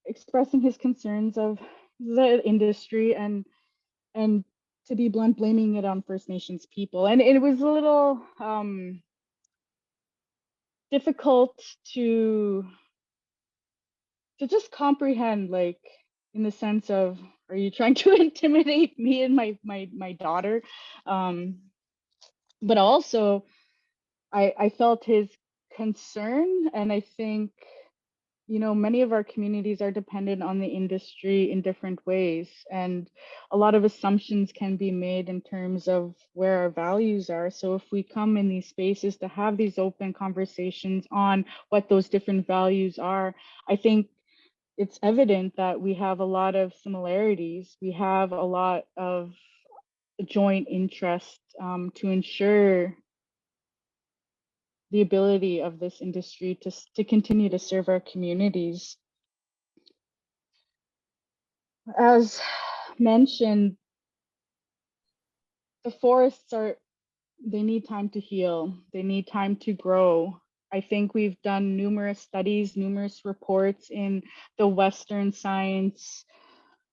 expressing his concerns of the industry, and to be blunt, blaming it on First Nations people. And it was a little difficult to just comprehend, like, in the sense of, are you trying to intimidate me and my daughter? But also, I felt his concern, and I think, you know, many of our communities are dependent on the industry in different ways, and a lot of assumptions can be made in terms of where our values are. So if we come in these spaces to have these open conversations on what those different values are, I think it's evident that we have a lot of similarities. We have a lot of joint interest to ensure the ability of this industry to continue to serve our communities. As mentioned, the forests they need time to heal. They need time to grow. I think we've done numerous studies, numerous reports in the Western science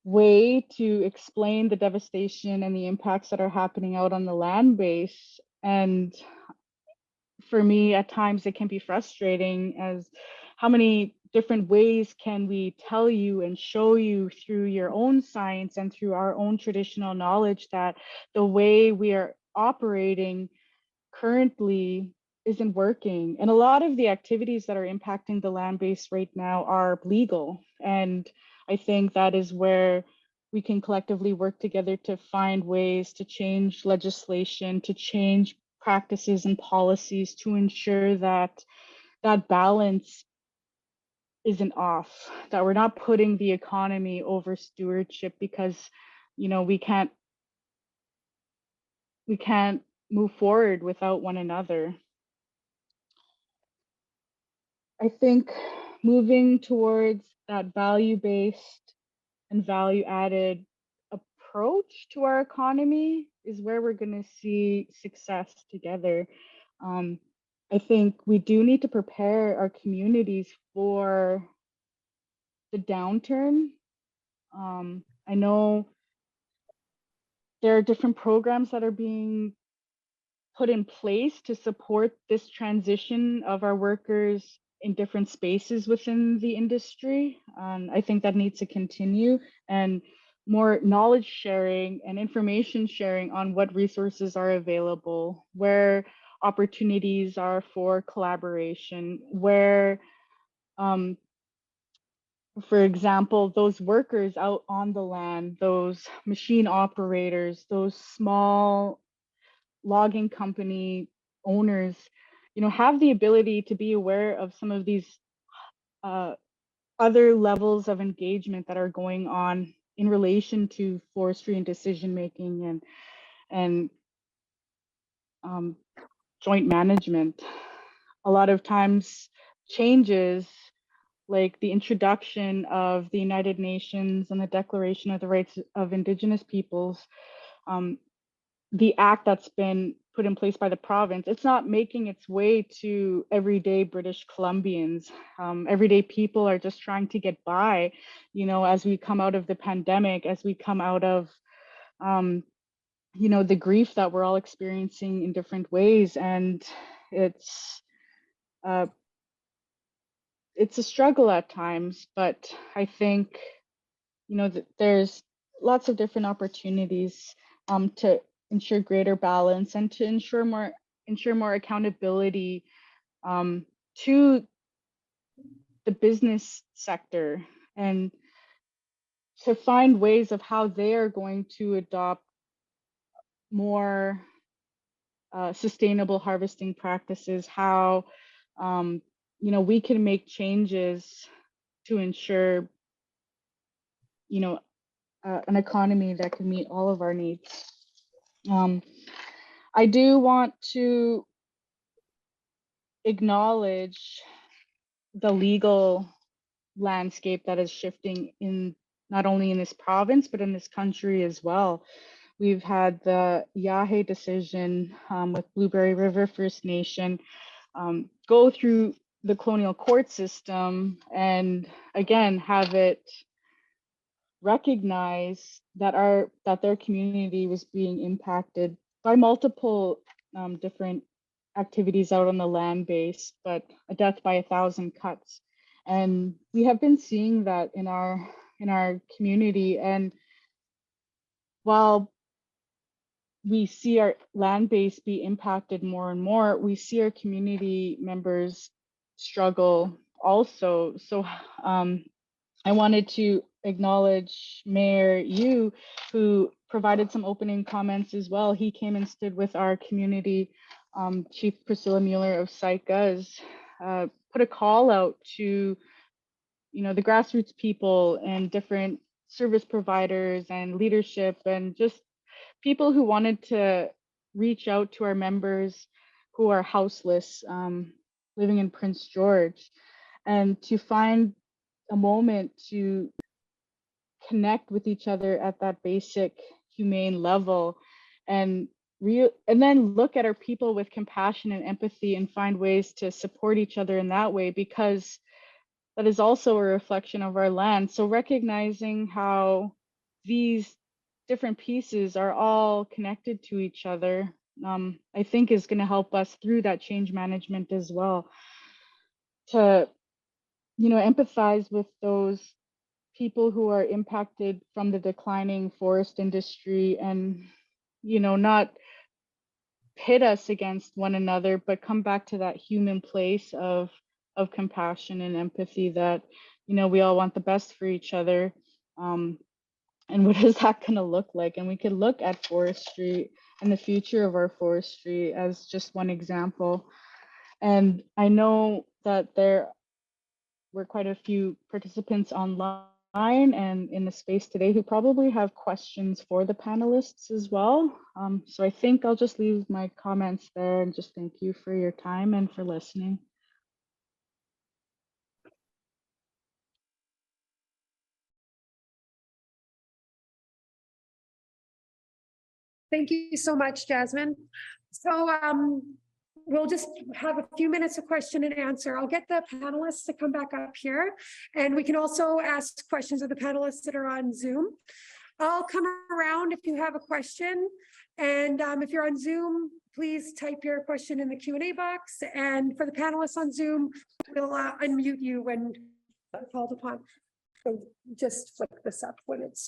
way to explain the devastation and the impacts that are happening out on the land base. And for me, at times it can be frustrating as how many different ways can we tell you and show you through your own science and through our own traditional knowledge that the way we are operating currently isn't working. And a lot of the activities that are impacting the land base right now are legal. And I think that is where we can collectively work together to find ways to change legislation, to change practices and policies to ensure that that balance isn't off, that we're not putting the economy over stewardship, because, you know, we can't move forward without one another. I think moving towards that value-based and value-added approach to our economy is where we're going to see success together. I think we do need to prepare our communities for the downturn. I know there are different programs that are being put in place to support this transition of our workers in different spaces within the industry. I think that needs to continue, and more knowledge sharing and information sharing on what resources are available, where opportunities are for collaboration, where, for example, those workers out on the land, those machine operators, those small logging company owners, you know, have the ability to be aware of some of these other levels of engagement that are going on in relation to forestry and decision making and joint management. A lot of times changes like the introduction of the United Nations and the Declaration of the Rights of Indigenous Peoples, the act that's been put in place by the province, it's not making its way to everyday British Columbians. Everyday people are just trying to get by, you know, as we come out of the pandemic, as we come out of, you know, the grief that we're all experiencing in different ways. And it's a struggle at times, but I think, you know, that there's lots of different opportunities to ensure greater balance and to ensure more accountability to the business sector, and to find ways of how they are going to adopt more sustainable harvesting practices, how you know, we can make changes to ensure, you know, an economy that can meet all of our needs. I do want to acknowledge the legal landscape that is shifting in not only in this province, but in this country as well. We've had the Yahe decision with Blueberry River First Nation go through the colonial court system, and again have it recognize that their community was being impacted by multiple different activities out on the land base, but a death by 1,000 cuts. And we have been seeing that in our community, and while we see our land base be impacted more and more, we see our community members struggle also. So I wanted to acknowledge Mayor Yu, who provided some opening comments as well. He came and stood with our community, Chief Priscilla Mueller of Saik'uz, put a call out to, the grassroots people and different service providers and leadership and just people who wanted to reach out to our members who are houseless, living in Prince George, and to find a moment to connect with each other at that basic humane level, and then look at our people with compassion and empathy and find ways to support each other in that way, because that is also a reflection of our land. So recognizing how these different pieces are all connected to each other, I think is going to help us through that change management as well, to empathize with those people who are impacted from the declining forest industry, and not pit us against one another, but come back to that human place of compassion and empathy, that we all want the best for each other. And what is that going to look like? And we could look at forestry and the future of our forestry as just one example. And I know that there were quite a few participants online and in the space today who probably have questions for the panelists as well. So I think I'll just leave my comments there and just thank you for your time and for listening. Thank you so much, Jasmine. So we'll just have a few minutes of question and answer. I'll get the panelists to come back up here, and we can also ask questions of the panelists that are on Zoom. I'll come around if you have a question, and if you're on Zoom, please type your question in the Q&A box, and for the panelists on Zoom, we'll unmute you when called upon. So just flick this up when it's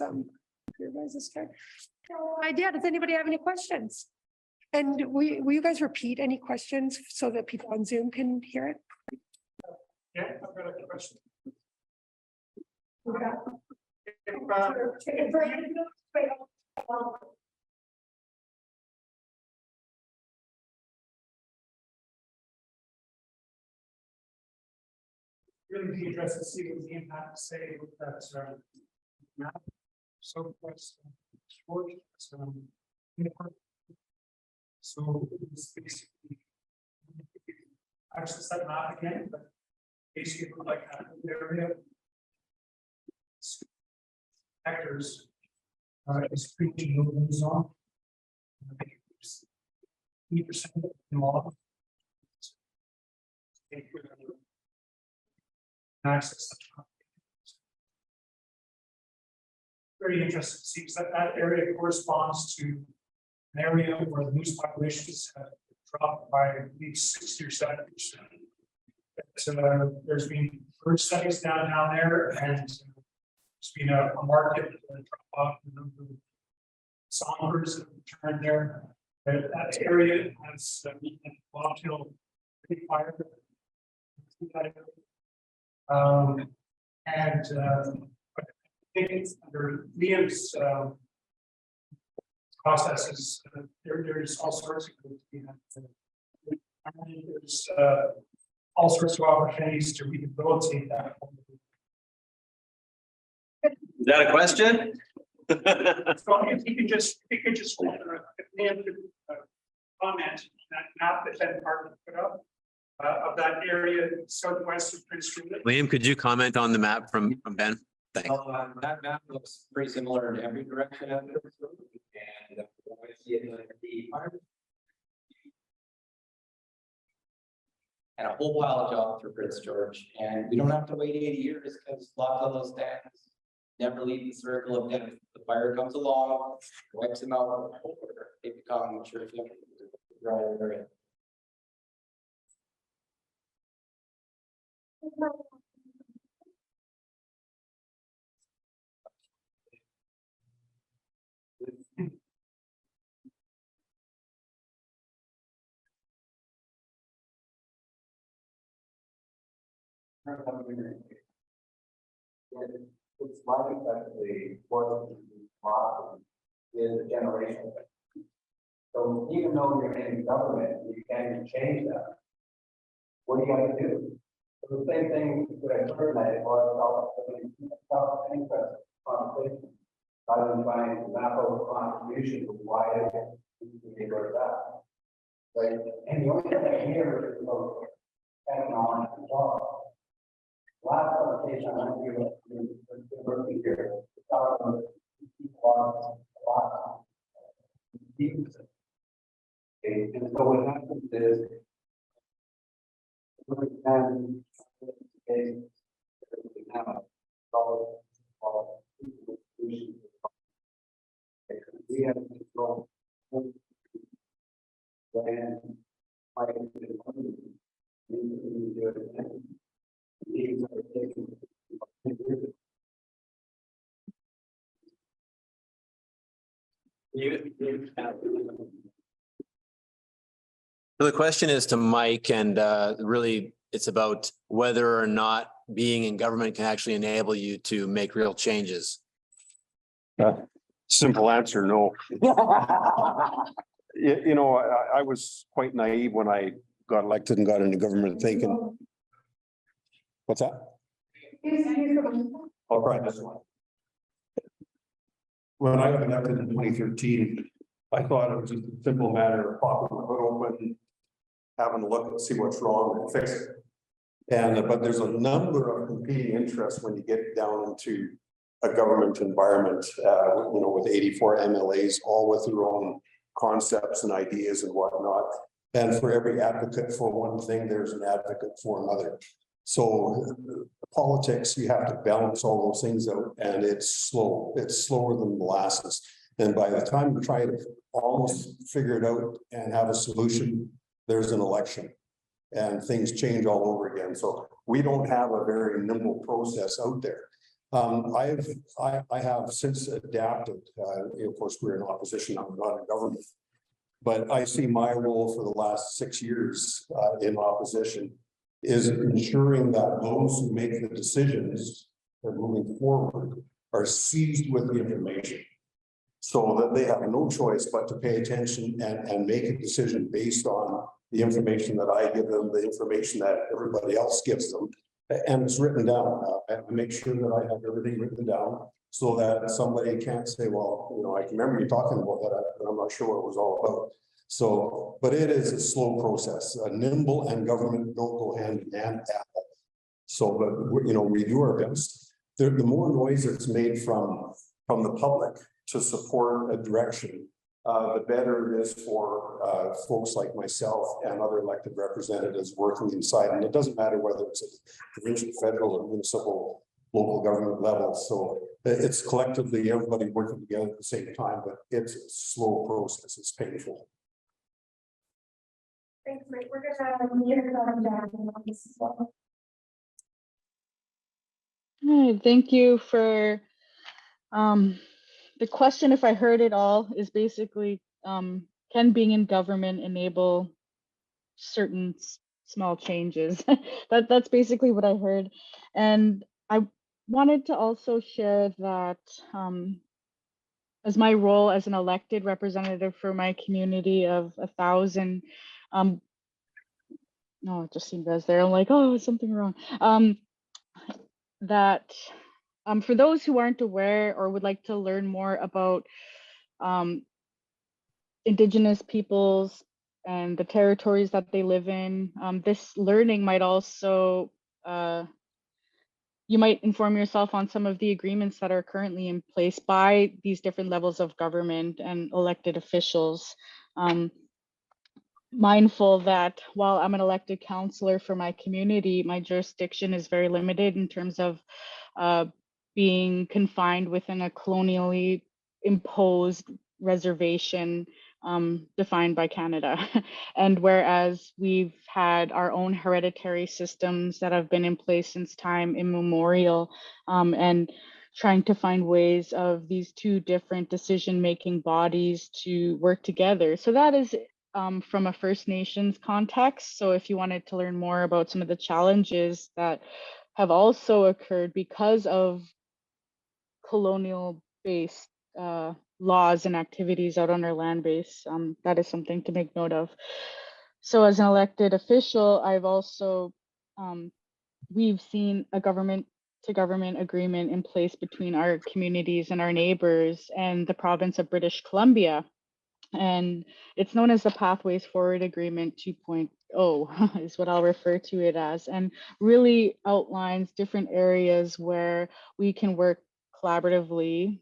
your guys' turn. So idea, does anybody have any questions? And will you guys repeat any questions so that people on Zoom can hear it? Yeah, I've got a question. Really be addressed to see what the impact, say, with that map. So what's short, so it's basically access that map again, but basically like that area. Hectares is preaching moving zone. 80% in law. Access. Very interesting to see because that area corresponds to an area where the moose populations have dropped by at least 60 or 70%. So there's been bird studies down there, and there's been a market drop off the number of songbirds that returned there. That area has bobtail fire. I think it's under Liam's processes, there's all sorts of there's all sorts of opportunities to rehabilitate that. Is that a question? So if you could just comment that map that Ben Parfitt put up of that area southwest of Prince George. Liam, could you comment on the map from Ben? Thanks. That map looks pretty similar in every direction out there. And I see it in the part. And a whole pile of jobs for Prince George. And we don't have to wait 80 years because lots of those stands never leave the circle of death. The fire comes along, wipes them out, they become mature. Right. It's like that the forest is a generation. So even though you're in government, you can't change that. What do you have to do? So the same thing that I heard that was self-interest conversation. Rather than trying to map out the contribution of why it goes that. Right? And the only thing I hear is about economic job. Last conversation I went through the here, and so what happens is we have to control and So the question is to Mike, and really it's about whether or not being in government can actually enable you to make real changes. Simple answer, no. You know, I was quite naive when I got elected and got into government thinking. What's that? I'll try this one. When I got elected in 2013, I thought it was just a simple matter of popping the hood open, having a look and see what's wrong and fix it. And but there's a number of competing interests when you get down into a government environment, you know, with 84 MLAs, all with their own concepts and ideas and whatnot. And for every advocate for one thing, there's an advocate for another. So politics, you have to balance all those things out, and it's slow. It's slower than molasses. And by the time you try to almost figure it out and have a solution, there's an election and things change all over again. So we don't have a very nimble process out there. I have since adapted, of course, we're in opposition, I'm not in government, but I see my role for the last 6 years in opposition is ensuring that those who make the decisions that are moving forward are seized with the information so that they have no choice but to pay attention and make a decision based on the information that I give them, the information that everybody else gives them. And it's written down. I make sure that I have everything written down so that somebody can't say, well, you know, I can remember you talking about that, but I'm not sure what it was all about. So, but it is a slow process. Nimble and government don't go hand in hand at all. So, but you know, we do our best. The more noise that's made from the public to support a direction, the better it is for folks like myself and other elected representatives working inside. And it doesn't matter whether it's at provincial, federal, or municipal, local government level. So it's collectively everybody working together at the same time, but it's a slow process. It's painful. Thanks, Rick. We're gonna hear from Jasmine on this as well. Hi, thank you for the question. If I heard it all, is basically can being in government enable certain small changes? That's basically what I heard. And I wanted to also share that as my role as an elected representative for my community of 1,000, no, it just seemed as there. I'm like, oh, something wrong. That for those who aren't aware or would like to learn more about Indigenous peoples and the territories that they live in, this learning might also, you might inform yourself on some of the agreements that are currently in place by these different levels of government and elected officials. Mindful that while I'm an elected councillor for my community, my jurisdiction is very limited in terms of being confined within a colonially imposed reservation defined by Canada. And whereas we've had our own hereditary systems that have been in place since time immemorial, and trying to find ways of these two different decision-making bodies to work together. So that is from a First Nations context. So if you wanted to learn more about some of the challenges that have also occurred because of colonial-based laws and activities out on our land base, that is something to make note of. So as an elected official, I've also, we've seen a government to government agreement in place between our communities and our neighbors and the province of British Columbia. And it's known as the Pathways Forward Agreement 2.0 is what I'll refer to it as, and really outlines different areas where we can work collaboratively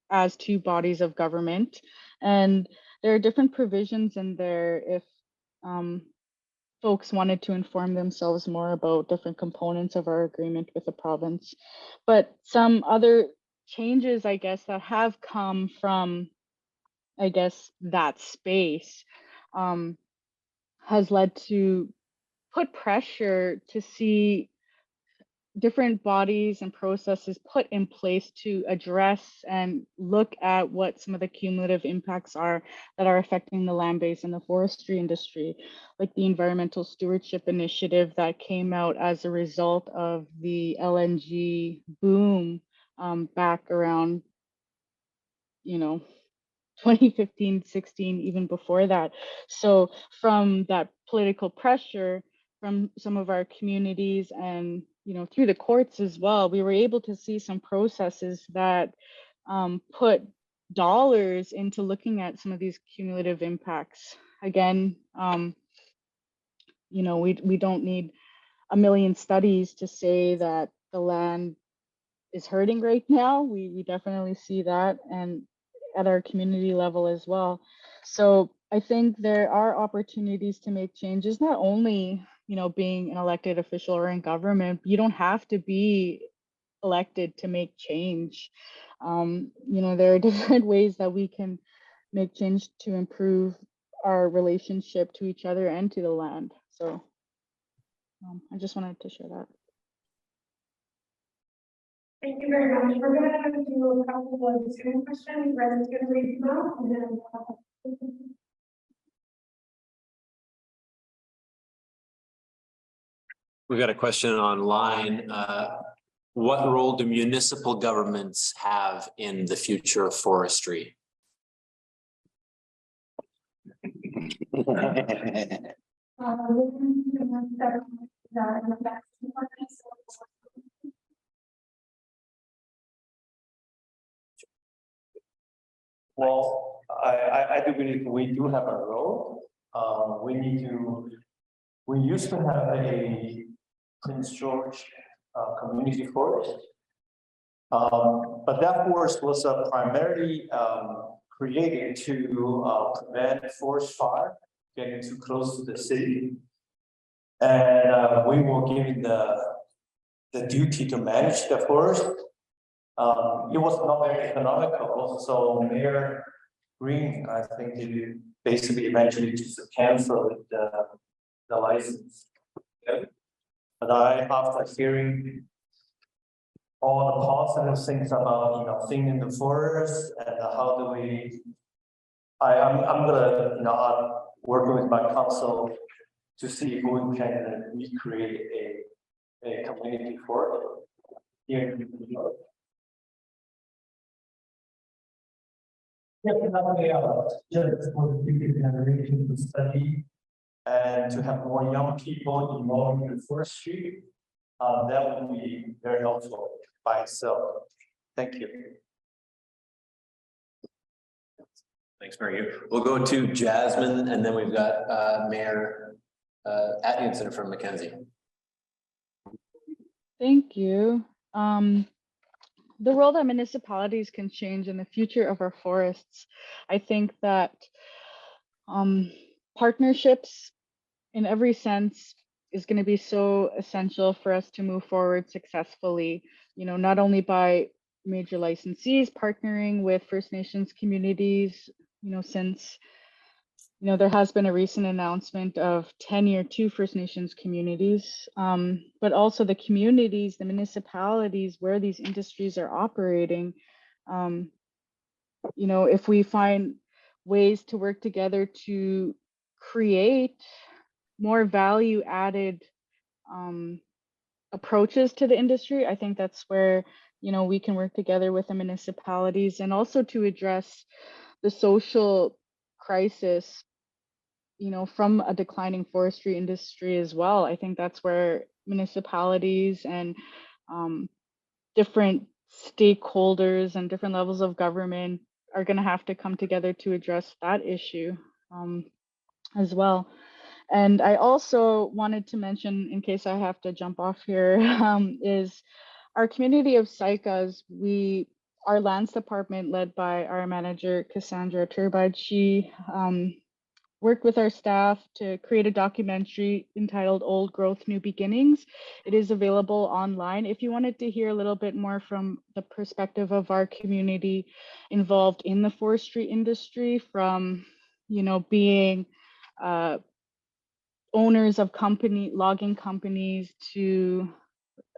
as two bodies of government. And there are different provisions in there if folks wanted to inform themselves more about different components of our agreement with the province. But some other changes, I guess, that have come from, I guess, that space has led to put pressure to see different bodies and processes put in place to address and look at what some of the cumulative impacts are that are affecting the land base and the forestry industry, like the environmental stewardship initiative that came out as a result of the LNG boom back around, 2015, 16, even before that. So from that political pressure from some of our communities and through the courts as well, we were able to see some processes that put dollars into looking at some of these cumulative impacts. Again, we don't need a million studies to say that the land is hurting right now. We definitely see that, and at our community level as well. So I think there are opportunities to make changes, not only being an elected official or in government. You don't have to be elected to make change. There are different ways that we can make change to improve our relationship to each other and to the land. So I just wanted to share that. Thank you very much. We're going to do a couple of Zoom questions. Brendan's going to read them out, and then We've got a question online. What role do municipal governments have in the future of forestry? Well, I do believe we do have a role. We used to have a Prince George community forest. But that forest was primarily created to prevent forest fire getting too close to the city. And we were given the duty to manage the forest. It was not very economical, so Mayor Green, I think, he basically eventually just canceled the license. Yeah. But after hearing all the positive things about things in the forest and how do we, I'm gonna work with my council to see if we can recreate a community forest here in New York. Definitely, just for the future generation to study and to have more young people involved in forestry, that would be very helpful by itself. Thank you. Thanks, Mary. We'll go to Jasmine, and then we've got Mayor Atkinson from Mackenzie. Thank you. The role that municipalities can change in the future of our forests, I think that partnerships in every sense is going to be so essential for us to move forward successfully, not only by major licensees partnering with First Nations communities, since there has been a recent announcement of tenure to First Nations communities, but also the communities, the municipalities where these industries are operating. If we find ways to work together to create more value added approaches to the industry. I think that's where, you know, we can work together with the municipalities and also to address the social crisis, you know, from a declining forestry industry as well. I think that's where municipalities and different stakeholders and different levels of government are going to have to come together to address that issue as well. And I also wanted to mention, in case I have to jump off here, is our community of Saik'uz. Our lands department, led by our manager, Cassandra Turbide, she worked with our staff to create a documentary entitled Old Growth, New Beginnings. It is available online. If you wanted to hear a little bit more from the perspective of our community involved in the forestry industry, from, you know, being owners of logging companies, to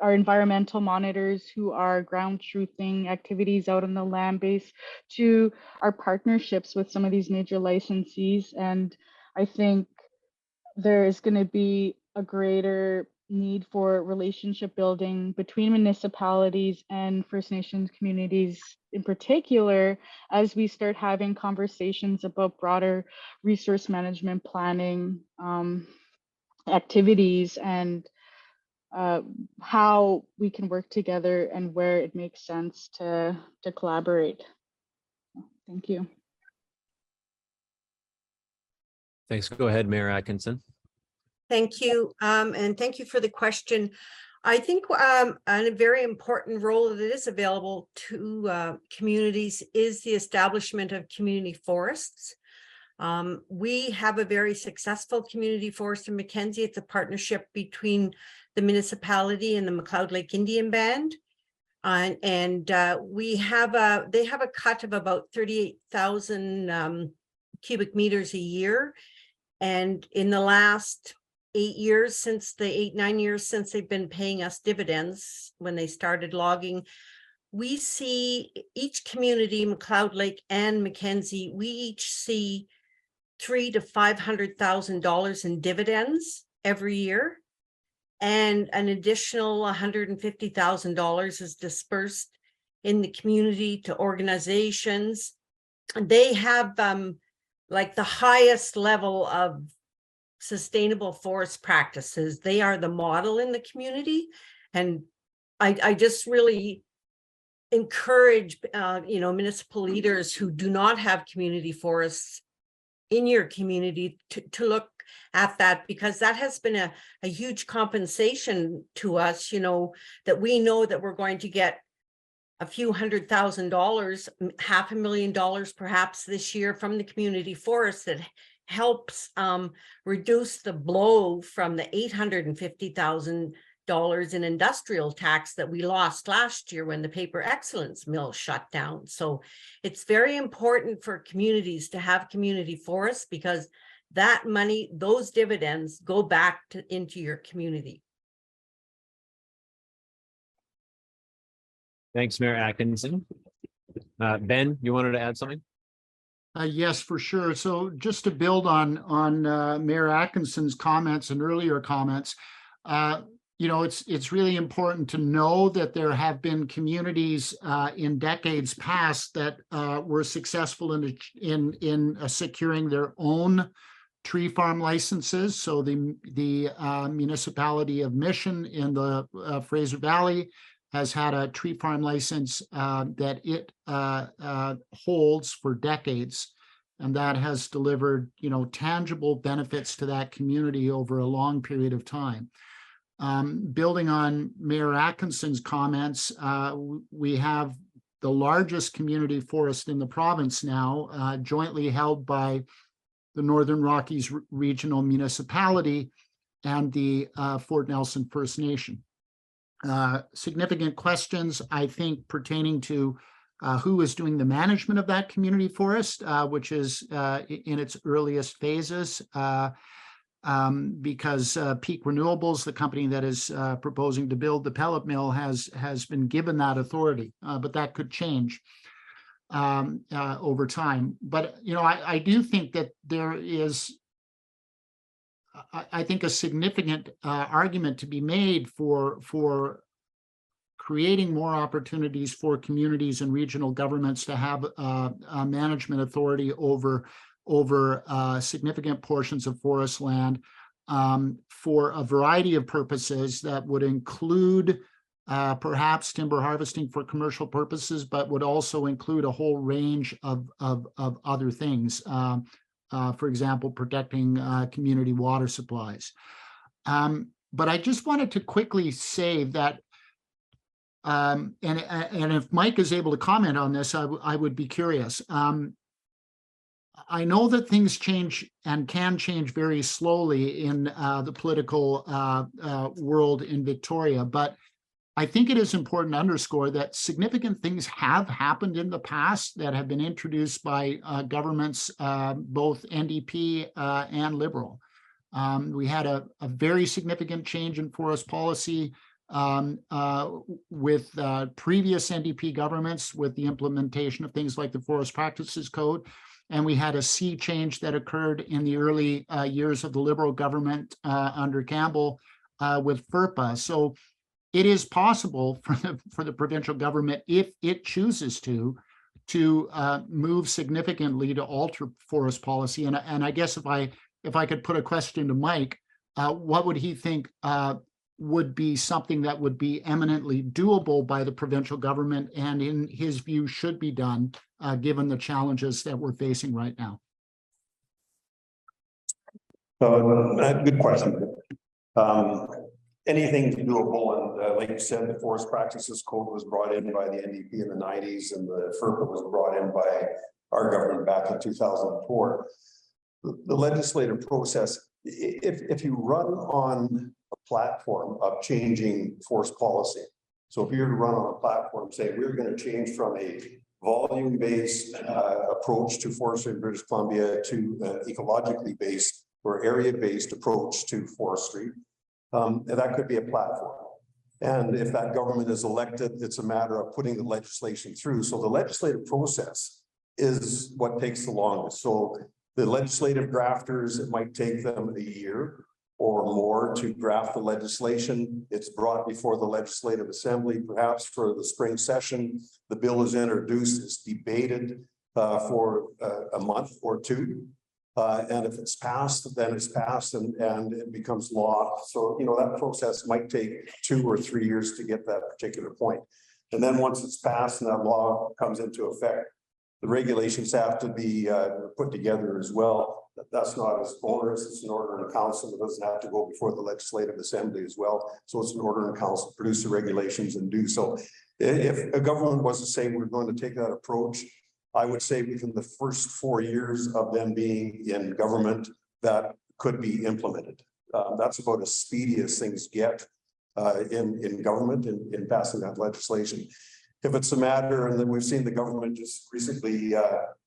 our environmental monitors who are ground truthing activities out on the land base, to our partnerships with some of these major licensees. And I think there is going to be a greater need for relationship building between municipalities and First Nations communities in particular, as we start having conversations about broader resource management planning activities, and how we can work together and where it makes sense to collaborate. Thank you. Thanks. Go ahead, Mayor Atkinson. Thank you. And thank you for the question. I think a very important role that is available to communities is the establishment of community forests. We have a very successful community forest in Mackenzie. It's a partnership between the municipality and the McLeod Lake Indian Band. They have a cut of about 38,000 cubic meters a year. And in the last 9 years since they've been paying us dividends when they started logging, we see each community, McLeod Lake and Mackenzie, we each see $300,000 to $500,000 in dividends every year, and an additional $150,000 is dispersed in the community to organizations. They have like the highest level of sustainable forest practices. They are the model in the community, and I just really encourage municipal leaders who do not have community forests in your community to look at that, because that has been a huge compensation to us, you know, that we know that we're going to get a few $100,000, $500,000 perhaps this year from the community forest that helps reduce the blow from the $850,000 in industrial tax that we lost last year when the paper excellence mill shut down. So it's very important for communities to have community forests, because that money, those dividends, go back into your community. Thanks, Mayor Atkinson. Ben, you wanted to add something? Yes, for sure. So just to build on Mayor Atkinson's comments and earlier comments, it's really important to know that there have been communities in decades past that were successful in securing their own tree farm licenses. So the municipality of Mission in the Fraser Valley has had a tree farm license that it holds for decades, and that has delivered, tangible benefits to that community over a long period of time. Building on Mayor Atkinson's comments, we have the largest community forest in the province now, jointly held by the Northern Rockies Regional Municipality and the Fort Nelson First Nation. Significant questions, I think, pertaining to who is doing the management of that community forest, which is in its earliest phases, because Peak Renewables, the company that is proposing to build the pellet mill, has been given that authority, but that could change. over time. But, you know, I do think that there is, I think, a significant argument to be made for creating more opportunities for communities and regional governments to have a management authority over significant portions of forest land for a variety of purposes that would include perhaps timber harvesting for commercial purposes, but would also include a whole range of other things. For example, protecting community water supplies. But I just wanted to quickly say that, and if Mike is able to comment on this, I would be curious. I know that things change and can change very slowly in the political world in Victoria, but I think it is important to underscore that significant things have happened in the past that have been introduced by governments, both NDP and Liberal. We had a very significant change in forest policy with previous NDP governments with the implementation of things like the Forest Practices Code. And we had a sea change that occurred in the early years of the Liberal government under Campbell with FERPA. So it is possible for the provincial government, if it chooses to move significantly to alter forest policy. And I guess if I could put a question to Mike, what would he think would be something that would be eminently doable by the provincial government, and in his view should be done, given the challenges that we're facing right now? Good question. Anything doable, and like you said, the Forest Practices Code was brought in by the NDP in the 90s, and the FERPA was brought in by our government back in 2004. The legislative process, if you run on a platform of changing forest policy, so if you're to run on a platform, say we're going to change from a volume-based approach to forestry in British Columbia to ecologically based or area-based approach to forestry, that could be a platform. And if that government is elected, it's a matter of putting the legislation through. So the legislative process is what takes the longest. So the legislative drafters, it might take them a year or more to draft the legislation. It's brought before the Legislative Assembly, perhaps for the spring session. The bill is introduced, it's debated for a month or two. And if it's passed, then it's passed and it becomes law. So, you know, that process might take 2 or 3 years to get that particular point. And then once it's passed and that law comes into effect, the regulations have to be put together as well. That's not as onerous. It's an order in council. It doesn't have to go before the Legislative Assembly as well. So it's an order in council, produce the regulations and do so. If a government was to say we're going to take that approach, I would say within the first 4 years of them being in government, that could be implemented. That's about as speedy as things get in government in passing that legislation. If it's a matter, and then we've seen the government just recently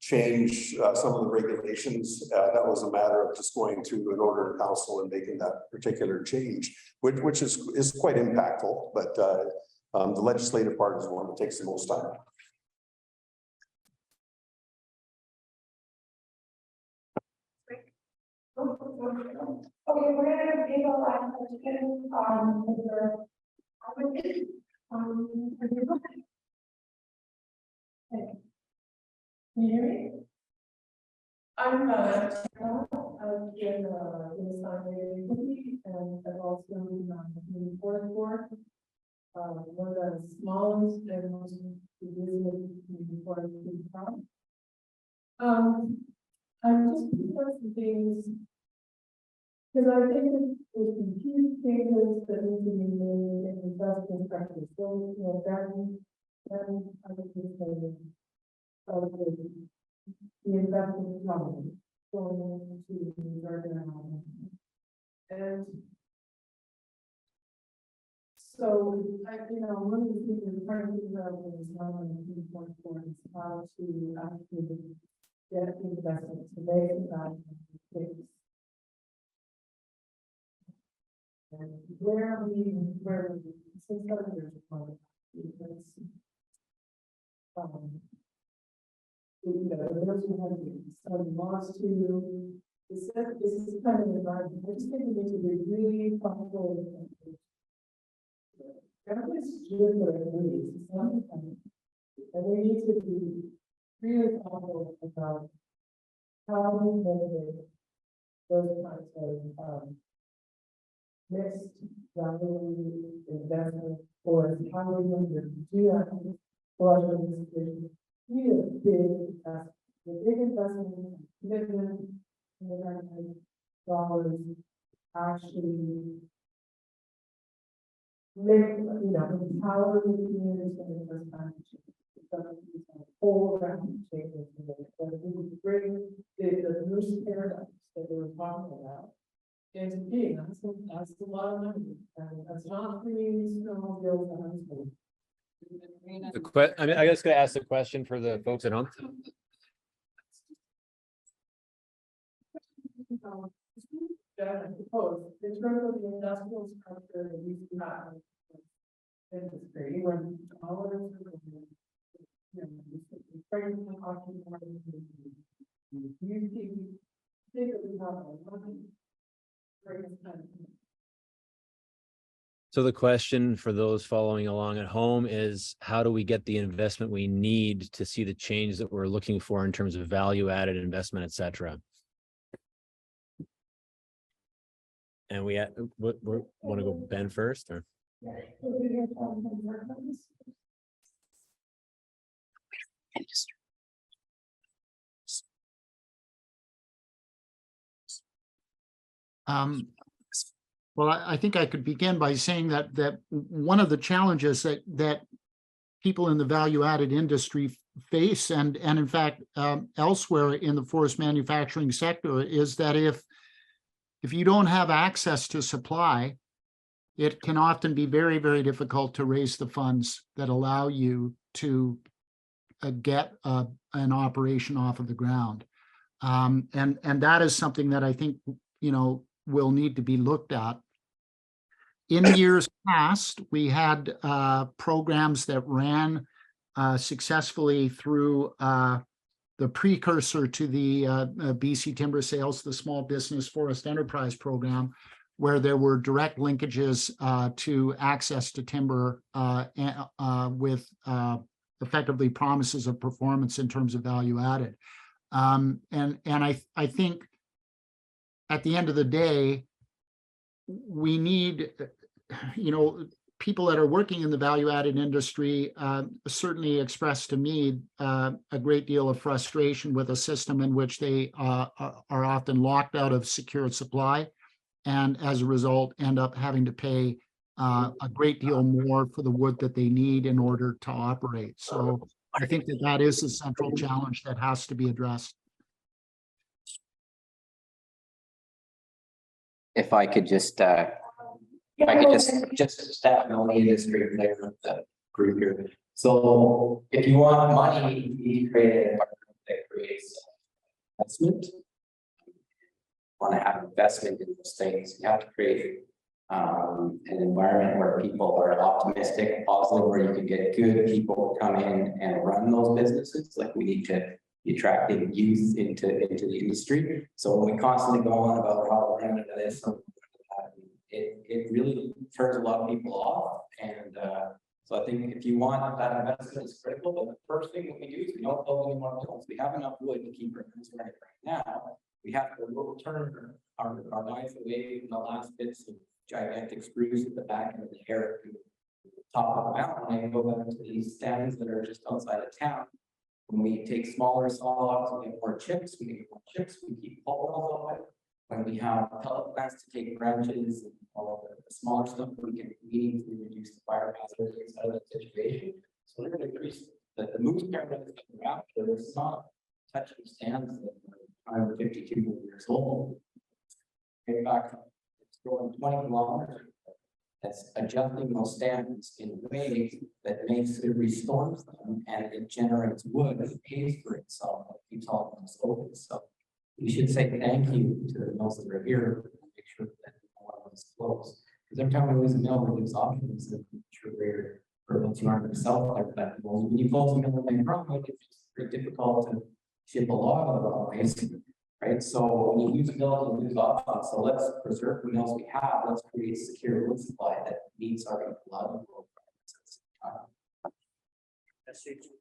change some of the regulations, that was a matter of just going to an order in council and making that particular change, which is quite impactful, but the legislative part is the one that takes the most time. Okay, we're gonna give a last question Can you hear me? I'm and I've also been on the forest board. One of the smallest and most visited forest in town. I'm just discussing things because I think there's some huge changes that need to be made in investment practice. So, you know, then I would just say the investment company going to the garden. And so, you know, one of the things we're trying to figure out is not only is how to actually get investment today that and where we since 7 years ago, because you know, the person having some loss to you. This is kind of an environment. I just think we need to be really thoughtful. Everybody's doing what it needs. And we need to be really thoughtful about how we motivate those kinds of mixed value investment, or how we going to do that. Really big investment, the big investment, commitment, dollars actually make, you know, empower the communities and the first time whole around changes. But we bring the new paradigms that we were talking about into being. That's a lot of money, and that's not free, small bills. I mean, I just gonna ask the question for the folks at home. I suppose, in terms of the industrial structure that we do have industry, when all of them, So the question for those following along at home is, how do we get the investment we need to see the change that we're looking for in terms of value added investment, et cetera? And we want to go Ben first, or? Well, I think I could begin by saying that one of the challenges that people in the value-added industry face, and in fact elsewhere in the forest manufacturing sector, is that if you don't have access to supply, it can often be very, very difficult to raise the funds that allow you to get an operation off of the ground. And that is something that I think, you know, will need to be looked at. In years past, we had programs that ran successfully through the precursor to the BC Timber Sales, the Small Business Forest Enterprise Program, where there were direct linkages to access to timber with effectively promises of performance in terms of value added. And I think at the end of the day, we need, you know, people that are working in the value-added industry certainly express to me a great deal of frustration with a system in which they are often locked out of secure supply, and as a result end up having to pay a great deal more for the wood that they need in order to operate. So I think that is a central challenge that has to be addressed. If I could just step in on the industry player of the group here. So if you want money, you need to create an environment that creates investment. Want to have investment in those things, you have to create an environment where people are optimistic, positive, where you can get good people to come in and run those businesses. Like, we need to be attracting youth into the industry. So when we constantly go on about how we're into this, it really turns a lot of people off. And so I think if you want that investment is critical, but the first thing that we do is we don't build any more mills. We have enough wood to keep our mills running right now. We have to turn our life away from the last bits of gigantic spruce at the back end of the hair to the top of the mountain and go back to these stands that are just outside of town. When we take smaller saw logs, we get more chips, we keep pulp mills alive. When we have pellet plants to take branches and all the smaller stuff, we can meaningfully reduce the fire hazard inside of that situation. So we're going to increase the moose pyramid that we're after. It's not touching stands that are 52 years old. In fact, it's going 20 kilometers. That's adjusting those stands in ways that makes it restores them, and it generates wood that pays for itself, that keeps all of us open. So we should say thank you to the mills that are here, and make sure that one of us close. Because every time we lose a mill, we lose options, and I'm sure we're for those who aren't going to sell like that. When you close a mill in the wrong, it's very difficult to ship a log in the wrong place, right? So when you lose mills, you lose options. So let's preserve the mills we have. Let's create a secure wood supply that meets our ecological requirements at the same time.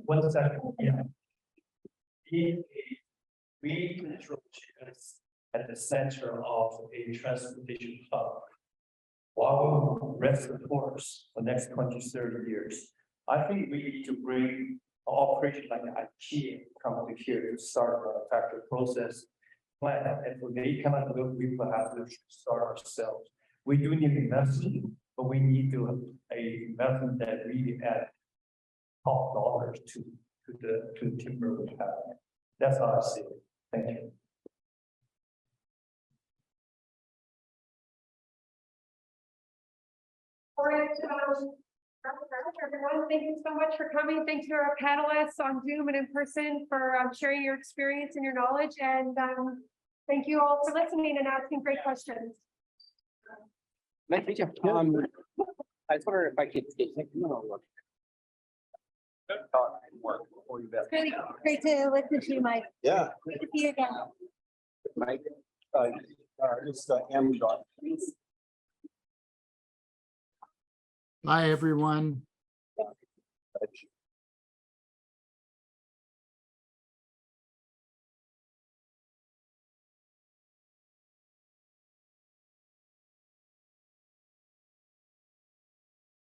One second, yeah. We control is at the center of a transportation hub. While we rest the course for the next 20-30 years, I think we need to bring an operation like IKEA come to here to start a factory process plant. And when they cannot do it, we will have to start ourselves. We do need investment, but we need to have a investment that really add top dollars to the timber we have. That's how I see it. Thank you. All right, everyone, thank you so much for coming. Thanks to our panelists on Zoom and in person for sharing your experience and your knowledge. And thank you all for listening and asking great questions. Nice to meet you. I just wonder if I could get look. It's really great to listen to you, Mike. Yeah. Great to see you again. Mike, It's M. Bye, everyone.